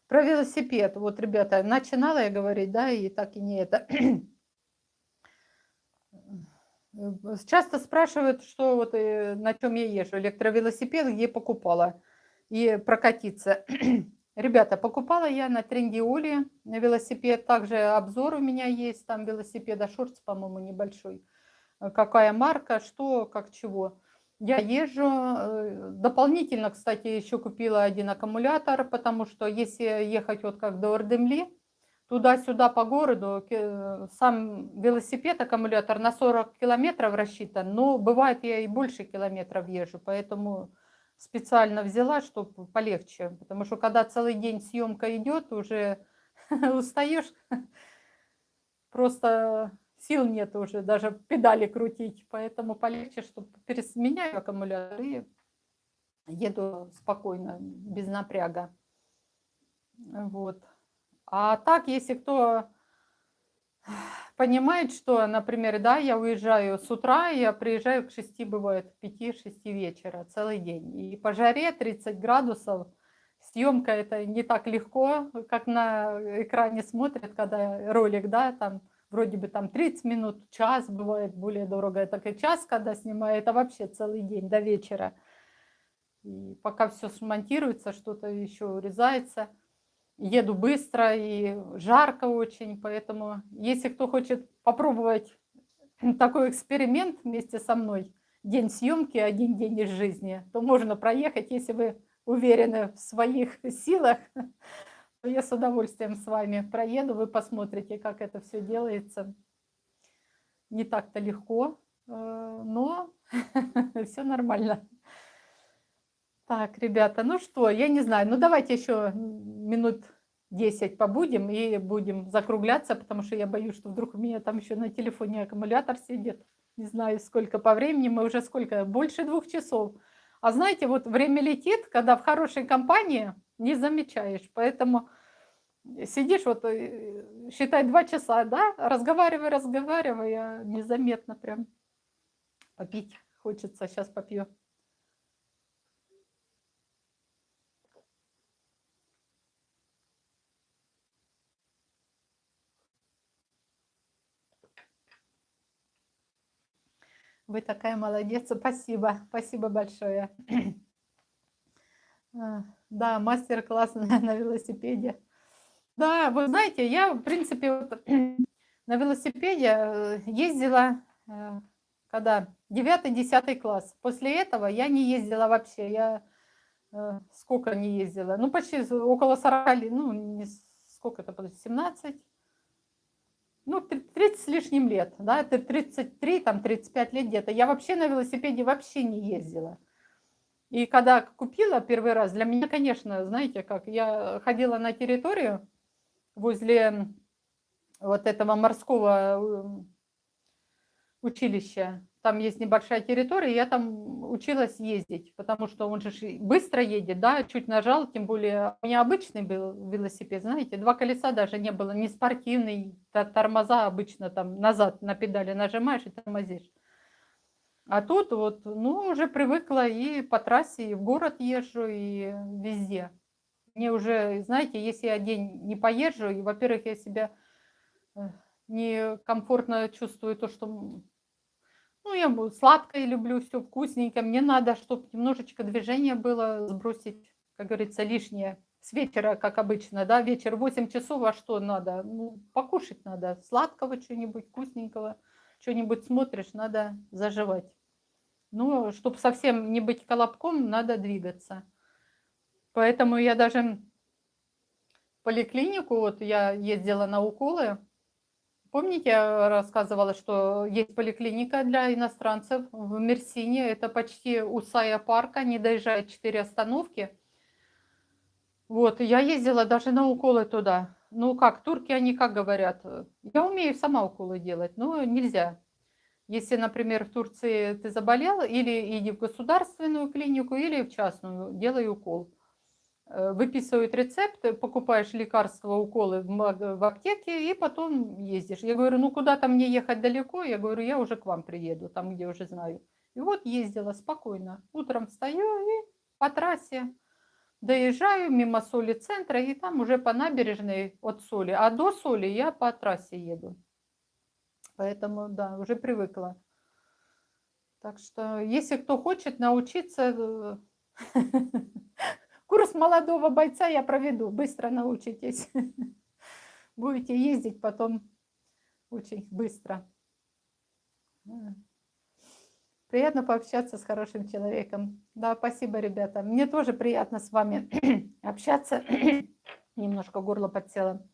Speaker 1: про велосипед. Вот, ребята, начинала я говорить, да, и так и не это. Часто спрашивают, что вот на чем я езжу, электровелосипед, где покупала и прокатиться. Ребята, покупала я на Трендиоле велосипед, также обзор у меня есть там велосипеда, шортс, по-моему, небольшой. Какая марка, что, как чего. Я езжу. Дополнительно, кстати, еще купила один аккумулятор, потому что если ехать вот как до Ордемли, туда-сюда по городу, сам велосипед, аккумулятор на 40 километров рассчитан, но бывает я и больше километров езжу, поэтому специально взяла, чтобы полегче, потому что когда целый день съемка идет, уже устаешь, просто сил нет уже даже педали крутить, поэтому полегче, чтобы меняю аккумулятор и еду спокойно, без напряга. Вот. А так, если кто понимает, что, например, да, я уезжаю с утра, я приезжаю к 6, бывает, к 5-6 вечера, целый день. И по жаре 30 градусов, съемка это не так легко, как на экране смотрят, когда ролик, да, там вроде бы там 30 минут, час, бывает более дорого, так и час, когда снимаю, это вообще целый день до вечера. И пока все смонтируется, что-то еще урезается. Еду быстро и жарко очень, поэтому если кто хочет попробовать такой эксперимент вместе со мной, день съемки, один день из жизни, то можно проехать, если вы уверены в своих силах, то я с удовольствием с вами проеду, вы посмотрите, как это все делается. Не так-то легко, но все нормально. Так, ребята, ну что, я не знаю, ну давайте еще минут 10 побудем и будем закругляться, потому что я боюсь, что вдруг у меня там еще на телефоне аккумулятор сидит. Не знаю, сколько по времени, мы уже сколько, больше 2 часов. А знаете, вот время летит, когда в хорошей компании не замечаешь, поэтому сидишь, вот считай 2 часа, да, разговаривай, а незаметно прям попить хочется, сейчас попью. Вы такая молодец, спасибо большое. Да, мастер-класс на велосипеде. Да, вы знаете, я, в принципе, вот, на велосипеде ездила, когда 9-10 класс. После этого я не ездила вообще. Я сколько не ездила? Ну, почти около 40 лет, ну, не сколько это, было, 17, ну, 30 с лишним лет, да, это 33, там, 35 лет где-то. Я вообще на велосипеде вообще не ездила. И когда купила первый раз, для меня, конечно, знаете как, я ходила на территорию возле вот этого морского училища. Там есть небольшая территория, я там училась ездить, потому что он же быстро едет, да, чуть нажал, тем более у меня обычный был велосипед, знаете, 2 колеса даже не было, не спортивный, тормоза обычно там назад на педали нажимаешь и тормозишь. А тут вот, ну, уже привыкла и по трассе, и в город езжу, и везде. Мне уже, знаете, если я день не поезжу, и, во-первых, я себя э, некомфортно чувствую, то, что, ну, я сладкое люблю, все вкусненькое. Мне надо, чтобы немножечко движения было, сбросить, как говорится, лишнее. С вечера, как обычно, да, вечер 8 часов, а что надо? Ну, покушать надо, сладкого чего-нибудь, вкусненького, что-нибудь смотришь, надо заживать. Ну, чтобы совсем не быть колобком, надо двигаться. Поэтому я даже в поликлинику, вот я ездила на уколы. Помните, я рассказывала, что есть поликлиника для иностранцев в Мерсине. Это почти у Сая парка, не доезжая 4 остановки. Вот, я ездила даже на уколы туда. Ну как, турки, они как говорят? Я умею сама уколы делать, но нельзя. Если, например, в Турции ты заболел, или иди в государственную клинику, или в частную, делай укол. Выписывают рецепт, покупаешь лекарства, уколы в аптеке и потом ездишь. Я говорю, ну куда-то мне ехать далеко? Я говорю, я уже к вам приеду, там, где уже знаю. И вот ездила спокойно. Утром встаю и по трассе доезжаю мимо Соли центра, и там уже по набережной от Соли. А до Соли я по трассе еду. Поэтому, да, уже привыкла. Так что, если кто хочет научиться, курс молодого бойца я проведу, быстро научитесь. Будете ездить потом очень быстро. Приятно пообщаться с хорошим человеком. Да, спасибо, ребята. Мне тоже приятно с вами общаться. Немножко горло подсело.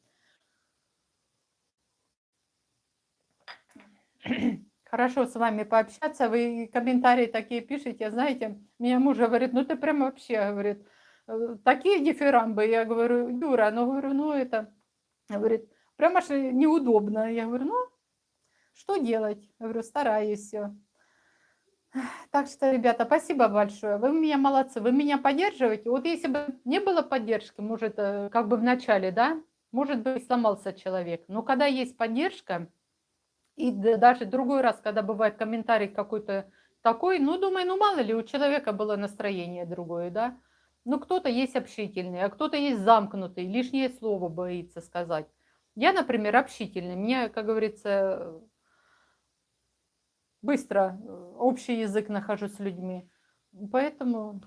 Speaker 1: Хорошо с вами пообщаться. Вы комментарии такие пишете, знаете. Меня муж говорит, ну ты прям вообще, говорит, такие дифирамбы. Я говорю, Юра, ну говорю, ну это, говорит, прям аж неудобно. Я говорю, ну что делать? Я говорю, стараюсь все. Так что, ребята, спасибо большое. Вы у меня молодцы, вы меня поддерживаете. Вот если бы не было поддержки, может, как бы в начале, да, может быть, сломался человек. Но когда есть поддержка, и даже другой раз, когда бывает комментарий какой-то такой, ну, думаю, ну, мало ли, у человека было настроение другое, да. Ну, кто-то есть общительный, а кто-то есть замкнутый, лишнее слово боится сказать. Я, например, общительный. Мне, как говорится, быстро общий язык нахожу с людьми. Поэтому,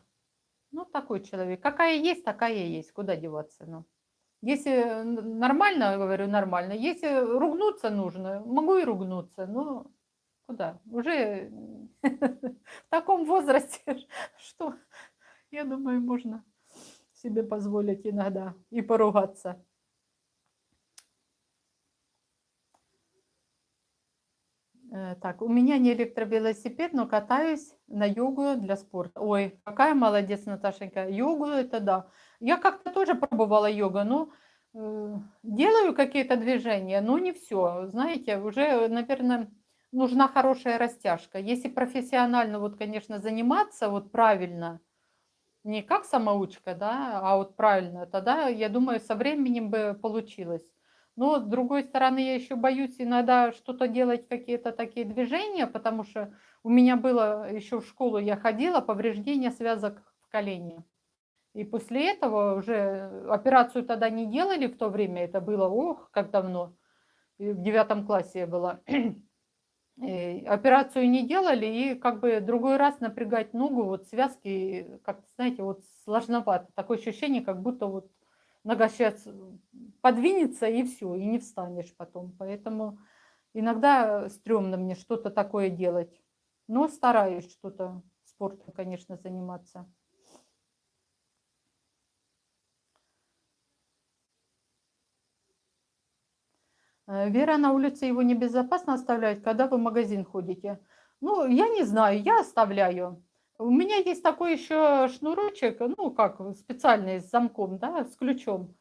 Speaker 1: ну, такой человек. Какая есть, такая и есть. Куда деваться, ну. Если нормально, говорю, нормально. Если ругнуться нужно, могу и ругнуться. Но куда? Уже в таком возрасте, что, я думаю, можно себе позволить иногда и поругаться. Так, у меня не электровелосипед, но катаюсь на йогу для спорта. Ой, какая молодец, Наташенька. Йогу это да. Я как-то тоже пробовала йогу, но делаю какие-то движения, но не все. Знаете, уже, наверное, нужна хорошая растяжка. Если профессионально, вот, конечно, заниматься вот правильно, не как самоучка, да, а вот правильно, тогда, я думаю, со временем бы получилось. Но с другой стороны, я еще боюсь иногда что-то делать, какие-то такие движения, потому что у меня было еще в школу я ходила, повреждение связок в колене. И после этого уже операцию тогда не делали в то время, это было, ох, как давно, и в 9 классе я была. Операцию не делали, и как бы другой раз напрягать ногу, вот связки, как знаете, вот сложновато. Такое ощущение, как будто вот нога сейчас подвинется и все, и не встанешь потом. Поэтому иногда стрёмно мне что-то такое делать. Но стараюсь что-то спортом, конечно, заниматься. Вера, на улице его небезопасно оставлять, когда вы в магазин ходите. Ну, я не знаю, я оставляю. У меня есть такой еще шнурочек, ну, как специальный с замком, да, с ключом.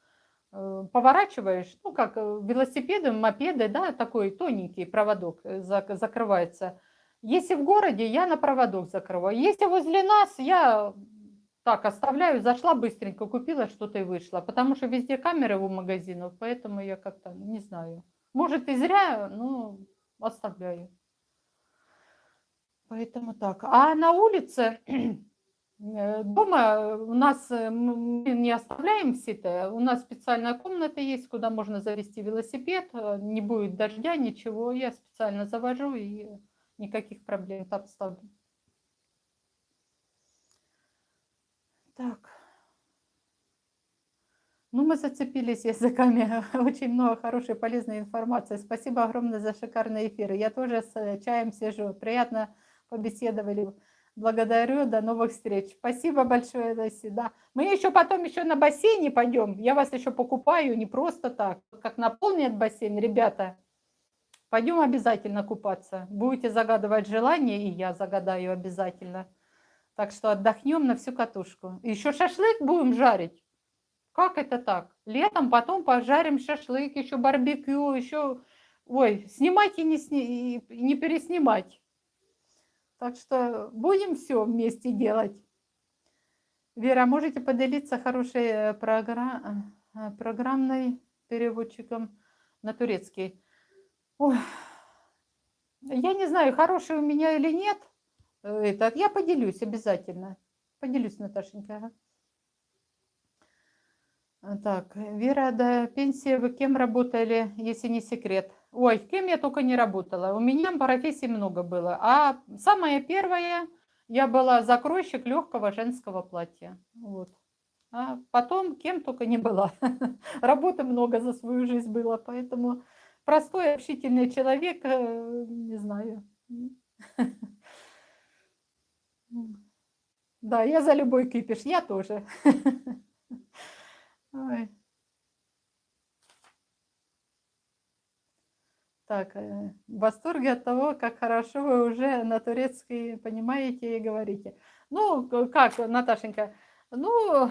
Speaker 1: Поворачиваешь, ну, как велосипеды, мопеды, да, такой тоненький проводок закрывается. Если в городе, я на проводок закрываю. Если возле нас, я так оставляю, зашла быстренько, купила что-то и вышла. Потому что везде камеры у магазинов, поэтому я как-то не знаю. Может и зря, но оставляю. Поэтому так. А на улице, дома у нас, мы не оставляем сито, у нас специальная комната есть, куда можно завести велосипед, не будет дождя, ничего, я специально завожу и никаких проблем там ставлю. Так. Ну, мы зацепились языками. Очень много хорошей, полезной информации. Спасибо огромное за шикарные эфиры. Я тоже с чаем сижу. Приятно побеседовали. Благодарю. До новых встреч. Спасибо большое, Леся. Да. Мы еще потом еще на бассейне пойдем. Я вас еще покупаю не просто так. Как наполнят бассейн, ребята, пойдем обязательно купаться. Будете загадывать желание, и я загадаю обязательно. Так что отдохнем на всю катушку. Еще шашлык будем жарить. Как это так? Летом потом пожарим шашлык, еще барбекю, еще... Ой, снимать и не переснимать. Так что будем все вместе делать. Вера, можете поделиться хорошей программной переводчиком на турецкий? Ой, я не знаю, хороший у меня или нет. Я поделюсь обязательно. Поделюсь, Наташенька. Так, Вера, до пенсии вы кем работали, если не секрет? Ой, кем я только не работала. У меня профессий много было. А самое первое, я была закройщик легкого женского платья. Вот. А потом кем только не была. Работы много за свою жизнь было, поэтому простой общительный человек, не знаю. Да, я за любой кипиш, я тоже. Ой. Так, в восторге от того, как хорошо вы уже на турецкий понимаете и говорите. Ну, как, Наташенька, ну,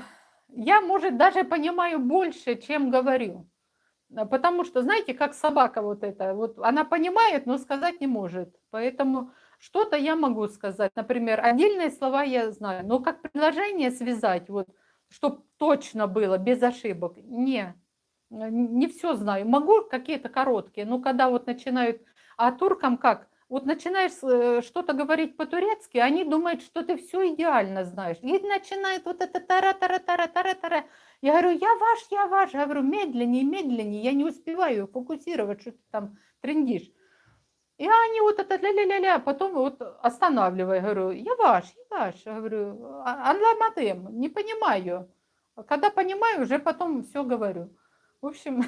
Speaker 1: я, может, даже понимаю больше, чем говорю. Потому что, знаете, как собака вот эта, вот она понимает, но сказать не может. Поэтому что-то я могу сказать. Например, отдельные слова я знаю, но как предложение связать, вот, чтобы точно было, без ошибок, не все знаю. Могу какие-то короткие, но когда вот начинают, а туркам как? Вот начинаешь что-то говорить по-турецки, они думают, что ты все идеально знаешь. И начинают вот это тара-тара-тара-тара-тара. Я говорю, я ваш. Я говорю, медленнее, медленнее. Я не успеваю фокусировать, что ты там трендишь. И они вот это ля-ля-ля-ля, потом вот останавливаю, говорю, я ваш. Я говорю, анламадем, не понимаю. Когда понимаю, уже потом все говорю. В общем,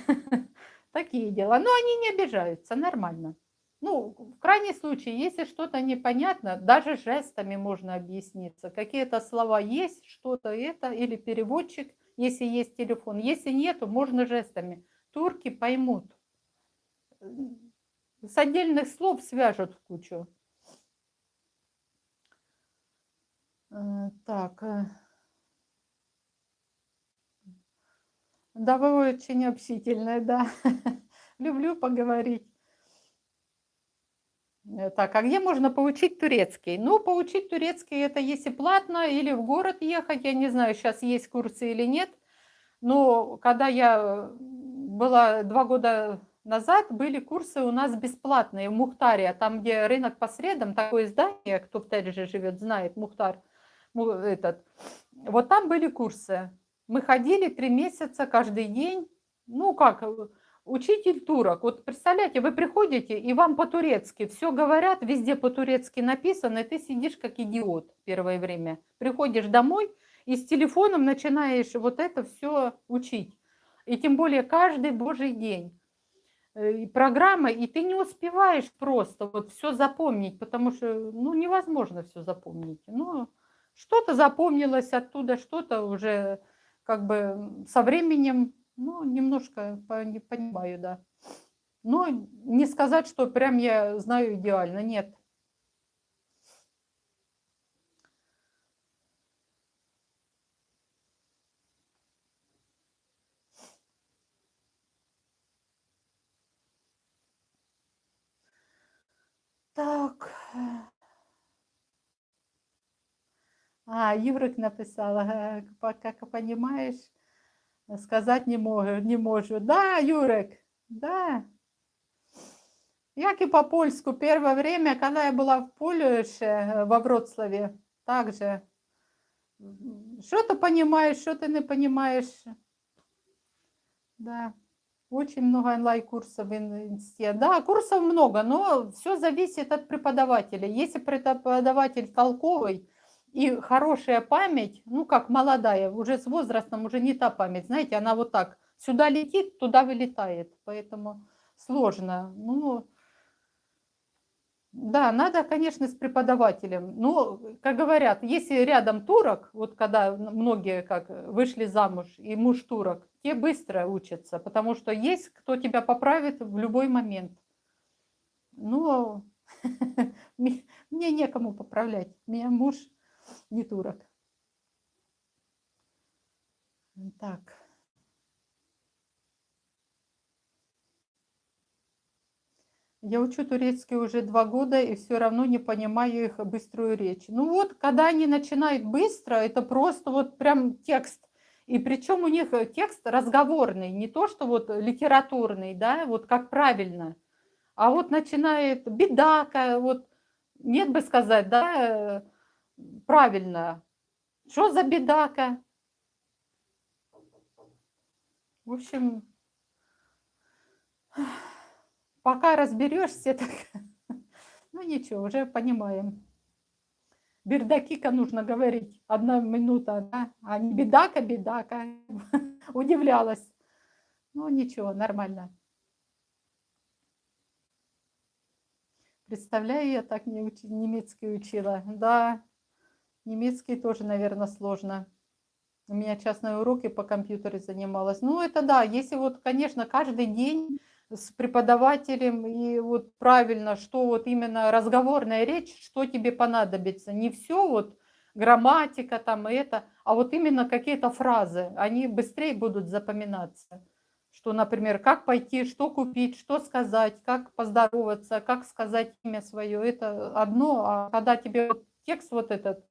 Speaker 1: такие дела. Но они не обижаются, нормально. Ну, в крайнем случае, если что-то непонятно, даже жестами можно объясниться. Какие-то слова есть, что-то это, или переводчик, если есть телефон. Если нету, можно жестами. Турки поймут. С отдельных слов свяжут в кучу. Так. Да, вы очень общительная, да. Люблю поговорить. Так, а где можно поучить турецкий? Ну, поучить турецкий это если платно или в город ехать. Я не знаю, сейчас есть курсы или нет. Но когда я была 2 года назад, были курсы у нас бесплатные в Мухтаре, там, где рынок по средам, такое здание, кто в Телже живет, знает, Мухтар, этот. Вот там были курсы. Мы ходили 3 месяца каждый день. Ну, как, учитель турок. Вот представляете, вы приходите, и вам по-турецки все говорят, везде по-турецки написано, и ты сидишь как идиот первое время. Приходишь домой и с телефоном начинаешь вот это все учить. И тем более каждый божий день. И программа, и ты не успеваешь просто вот все запомнить, потому что, ну, невозможно все запомнить. Ну, что-то запомнилось оттуда, что-то уже как бы со временем, ну, немножко не понимаю, да. Но не сказать, что прям я знаю идеально, нет. Так. Юрик написала, как понимаешь, сказать не можу. Да, Юрик, да. Як и по-польску. Первое время, когда я была в Польше, во Вроцлаве, также что ты понимаешь, что ты не понимаешь. Да, очень много онлайн-курсов в инсте. Да, курсов много, но все зависит от преподавателя. Если преподаватель толковый и хорошая память, ну как молодая, уже с возрастом уже не та память, знаете, она вот так сюда летит, туда вылетает, поэтому сложно. Ну, да, надо, конечно, с преподавателем. Но, как говорят, если рядом турок, вот когда многие как вышли замуж, и муж турок, те быстро учатся, потому что есть кто тебя поправит в любой момент. Но мне некому поправлять. У меня муж не турок. Так. Я учу турецкий уже 2 года и все равно не понимаю их быструю речь. Ну вот, когда они начинают быстро, это просто вот прям текст. И причем у них текст разговорный, не то, что вот литературный, да, вот как правильно. А вот начинает бедака, вот нет бы сказать, да, правильно. Что за бедака? В общем, пока разберешься, так, ну ничего, уже понимаем. Бердакика нужно говорить. 1 минута, да? А не бедака, бедака. Удивлялась. Ну, ничего, нормально. Представляю, я так немецкий учила. Да, немецкий тоже, наверное, сложно. У меня частные уроки по компьютеру занималась. Ну, это да, если вот, конечно, каждый день с преподавателем и вот правильно, что вот именно разговорная речь, что тебе понадобится. Не все вот грамматика там и это, а вот именно какие-то фразы, они быстрее будут запоминаться. Что, например, как пойти, что купить, что сказать, как поздороваться, как сказать имя свое, это одно, а когда тебе вот текст вот этот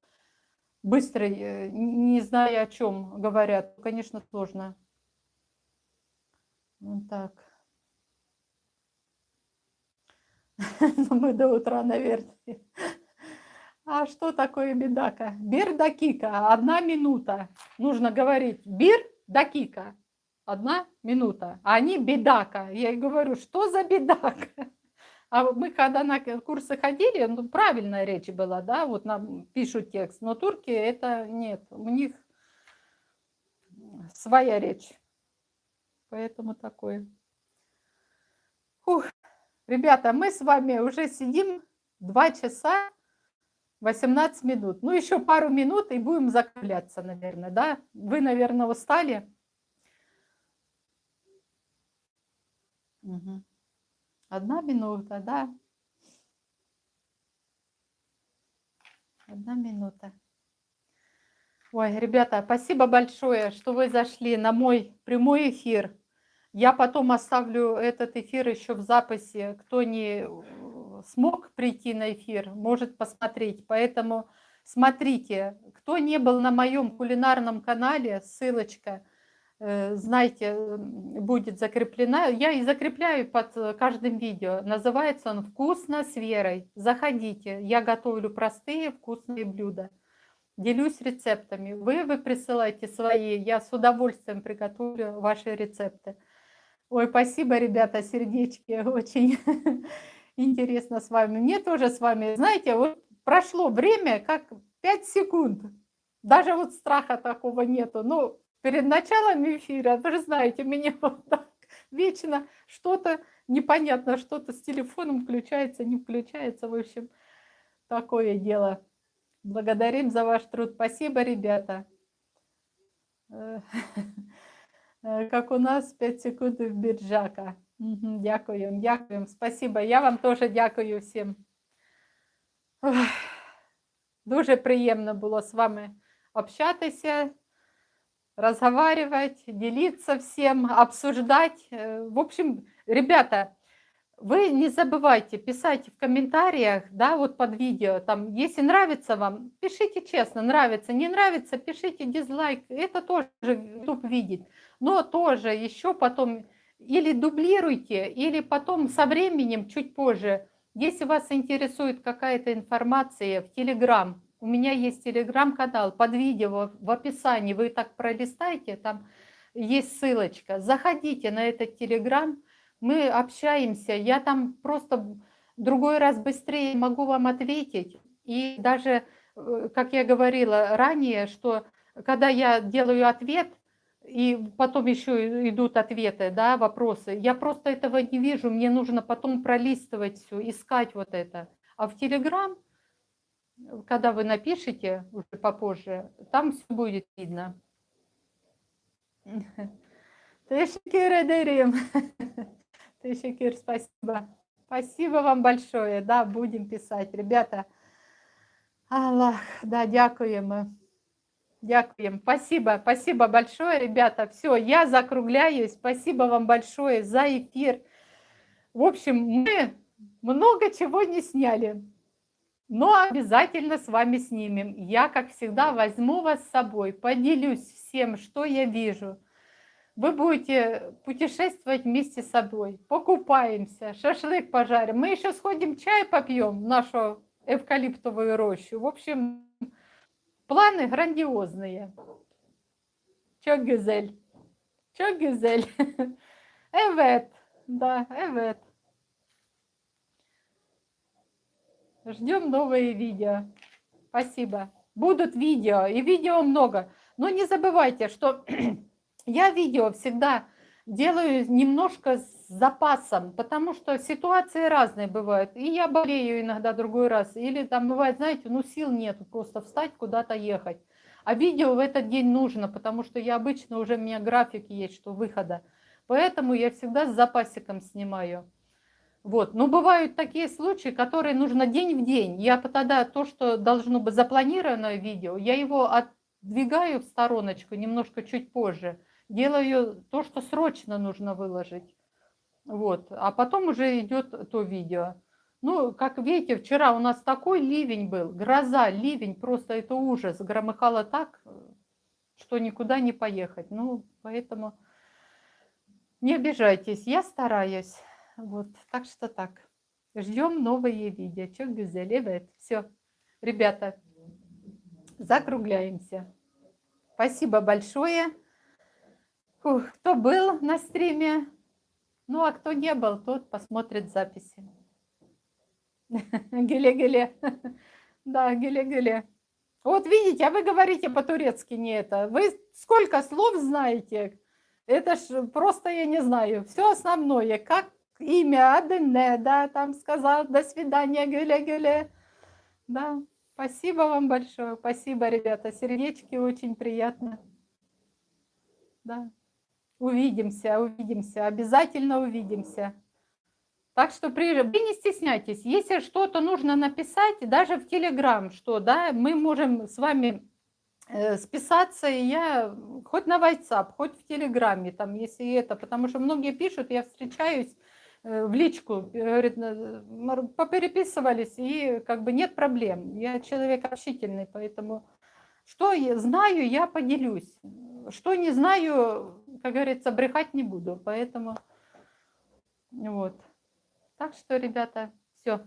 Speaker 1: быстрый, не зная, о чем говорят, конечно, сложно. Вот так. Ну, мы до утра, наверное. А что такое бедака? Бир-дакика, 1 минута. Нужно говорить бир-дакика, 1 минута. А они бедака. Я ей говорю, что за бедака? А мы когда на курсы ходили, ну, правильная речь была, да, вот нам пишут текст. Но турки это нет, у них своя речь. Поэтому такое. Фух. Ребята, мы с вами уже сидим 2 часа 18 минут. Ну, еще пару минут и будем закругляться, наверное, да? Вы, наверное, устали? Угу. 1 минута, да? 1 минута. Ой, ребята, спасибо большое, что вы зашли на мой прямой эфир. Я потом оставлю этот эфир еще в записи. Кто не смог прийти на эфир, может посмотреть. Поэтому смотрите, кто не был на моем кулинарном канале, ссылочка, знаете, будет закреплена. Я и закрепляю под каждым видео. Называется он «Вкусно с Верой». Заходите, я готовлю простые вкусные блюда. Делюсь рецептами. Вы присылайте свои, я с удовольствием приготовлю ваши рецепты. Ой, спасибо, ребята, сердечки, очень интересно с вами. Мне тоже с вами, знаете, вот прошло время, как 5 секунд. Даже вот страха такого нету. Ну, перед началом эфира, вы же знаете, меня вот так вечно что-то непонятно, что-то с телефоном включается, не включается. В общем, такое дело. Благодарим за ваш труд. Спасибо, ребята. Как у нас 5 секунд в Біржака. Дякую, дякую. Спасибо. Я вам теж дякую всім. Дуже приємно було з вами общатися, разговаривать, делиться всем, обсуждать. В общем, ребята, вы не забывайте писать в комментариях, да, вот под видео, там, если нравится вам, пишите честно, нравится, не нравится, пишите дизлайк, это тоже YouTube видит, но тоже еще потом или дублируйте, или потом со временем, чуть позже, если вас интересует какая-то информация в Telegram, у меня есть Telegram-канал, под видео в описании, вы так пролистайте, там есть ссылочка, заходите на этот Telegram, мы общаемся, я там просто другой раз быстрее могу вам ответить, и даже, как я говорила ранее, что когда я делаю ответ, и потом еще идут ответы, да, вопросы. Я просто этого не вижу, мне нужно потом пролистывать все, искать вот это. А в Telegram, когда вы напишете уже попозже, там все будет видно. Тешекир Эдерим. Тешекир, спасибо. Спасибо вам большое. Да, будем писать. Ребята, Аллах, да, дякуємо. Дякуем. Спасибо, спасибо большое, ребята. Все, я закругляюсь. Спасибо вам большое за эфир. В общем, мы много чего не сняли, но обязательно с вами снимем. Я, как всегда, возьму вас с собой, поделюсь всем, что я вижу. Вы будете путешествовать вместе с собой. Покупаемся, шашлык пожарим. Мы еще сходим, чай попьем в нашу эвкалиптовую рощу. В общем, планы грандиозные. Çok güzel. Çok güzel. Evet. Да, evet. Ждем новые видео. Спасибо. Будут видео, и видео много. Но не забывайте, что я видео всегда делаю немножко с запасом, потому что ситуации разные бывают. И я болею иногда другой раз. Или там бывает, знаете, ну сил нету просто встать, куда-то ехать. А видео в этот день нужно, потому что я обычно уже у меня график есть, что выхода. Поэтому я всегда с запасиком снимаю. Вот. Но бывают такие случаи, которые нужно день в день. Я тогда то, что должно быть запланированное видео, я его отдвигаю в стороночку немножко чуть позже. Делаю то, что срочно нужно выложить. Вот. А потом уже идет то видео. Ну, как видите, вчера у нас такой ливень был, гроза, ливень, просто это ужас. Громыхало так, что никуда не поехать. Ну, поэтому не обижайтесь, я стараюсь. Вот, так что так. Ждем новые видео. Çok güzel, evet. Все, ребята, закругляемся. Спасибо большое. Фух, кто был на стриме, ну а кто не был, тот посмотрит записи. Геле-геле. Да, геле-геле. Вот видите, а вы говорите по-турецки не это. Вы сколько слов знаете? Это ж просто, я не знаю, все основное. Как имя, адене, да, там сказал, до свидания, геле-геле. Да, спасибо вам большое. Спасибо, ребята. Сердечки, очень приятно. Да. Увидимся, увидимся. Обязательно увидимся. Так что вы не стесняйтесь, если что-то нужно написать, даже в Telegram, что, да, мы можем с вами списаться, и я хоть на WhatsApp, хоть в Телеграме, там, если это, потому что многие пишут, я встречаюсь в личку, говорит, попереписывались, и как бы нет проблем. Я человек общительный, поэтому что я знаю, я поделюсь. Что не знаю, как говорится, брехать не буду, поэтому вот. Так что, ребята, все.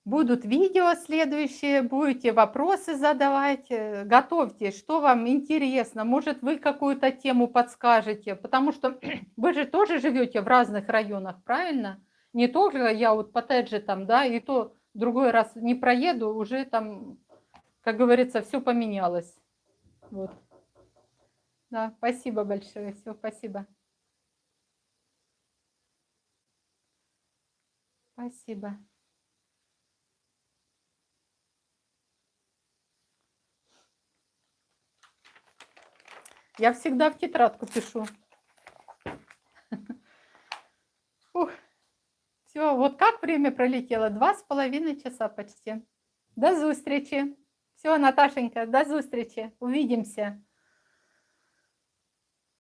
Speaker 1: Будут видео следующие, будете вопросы задавать, готовьте, что вам интересно, может вы какую-то тему подскажете, потому что вы же тоже живете в разных районах, правильно? Не только я вот коттеджи там, да, и то другой раз не проеду, уже там, как говорится, все поменялось. Вот. Да, спасибо большое, все, спасибо. Спасибо. Я всегда в тетрадку пишу. Все, вот как время пролетело? 2,5 часа почти. До зустрічі. Все, Наташенька, до зустрічі. Увидимся.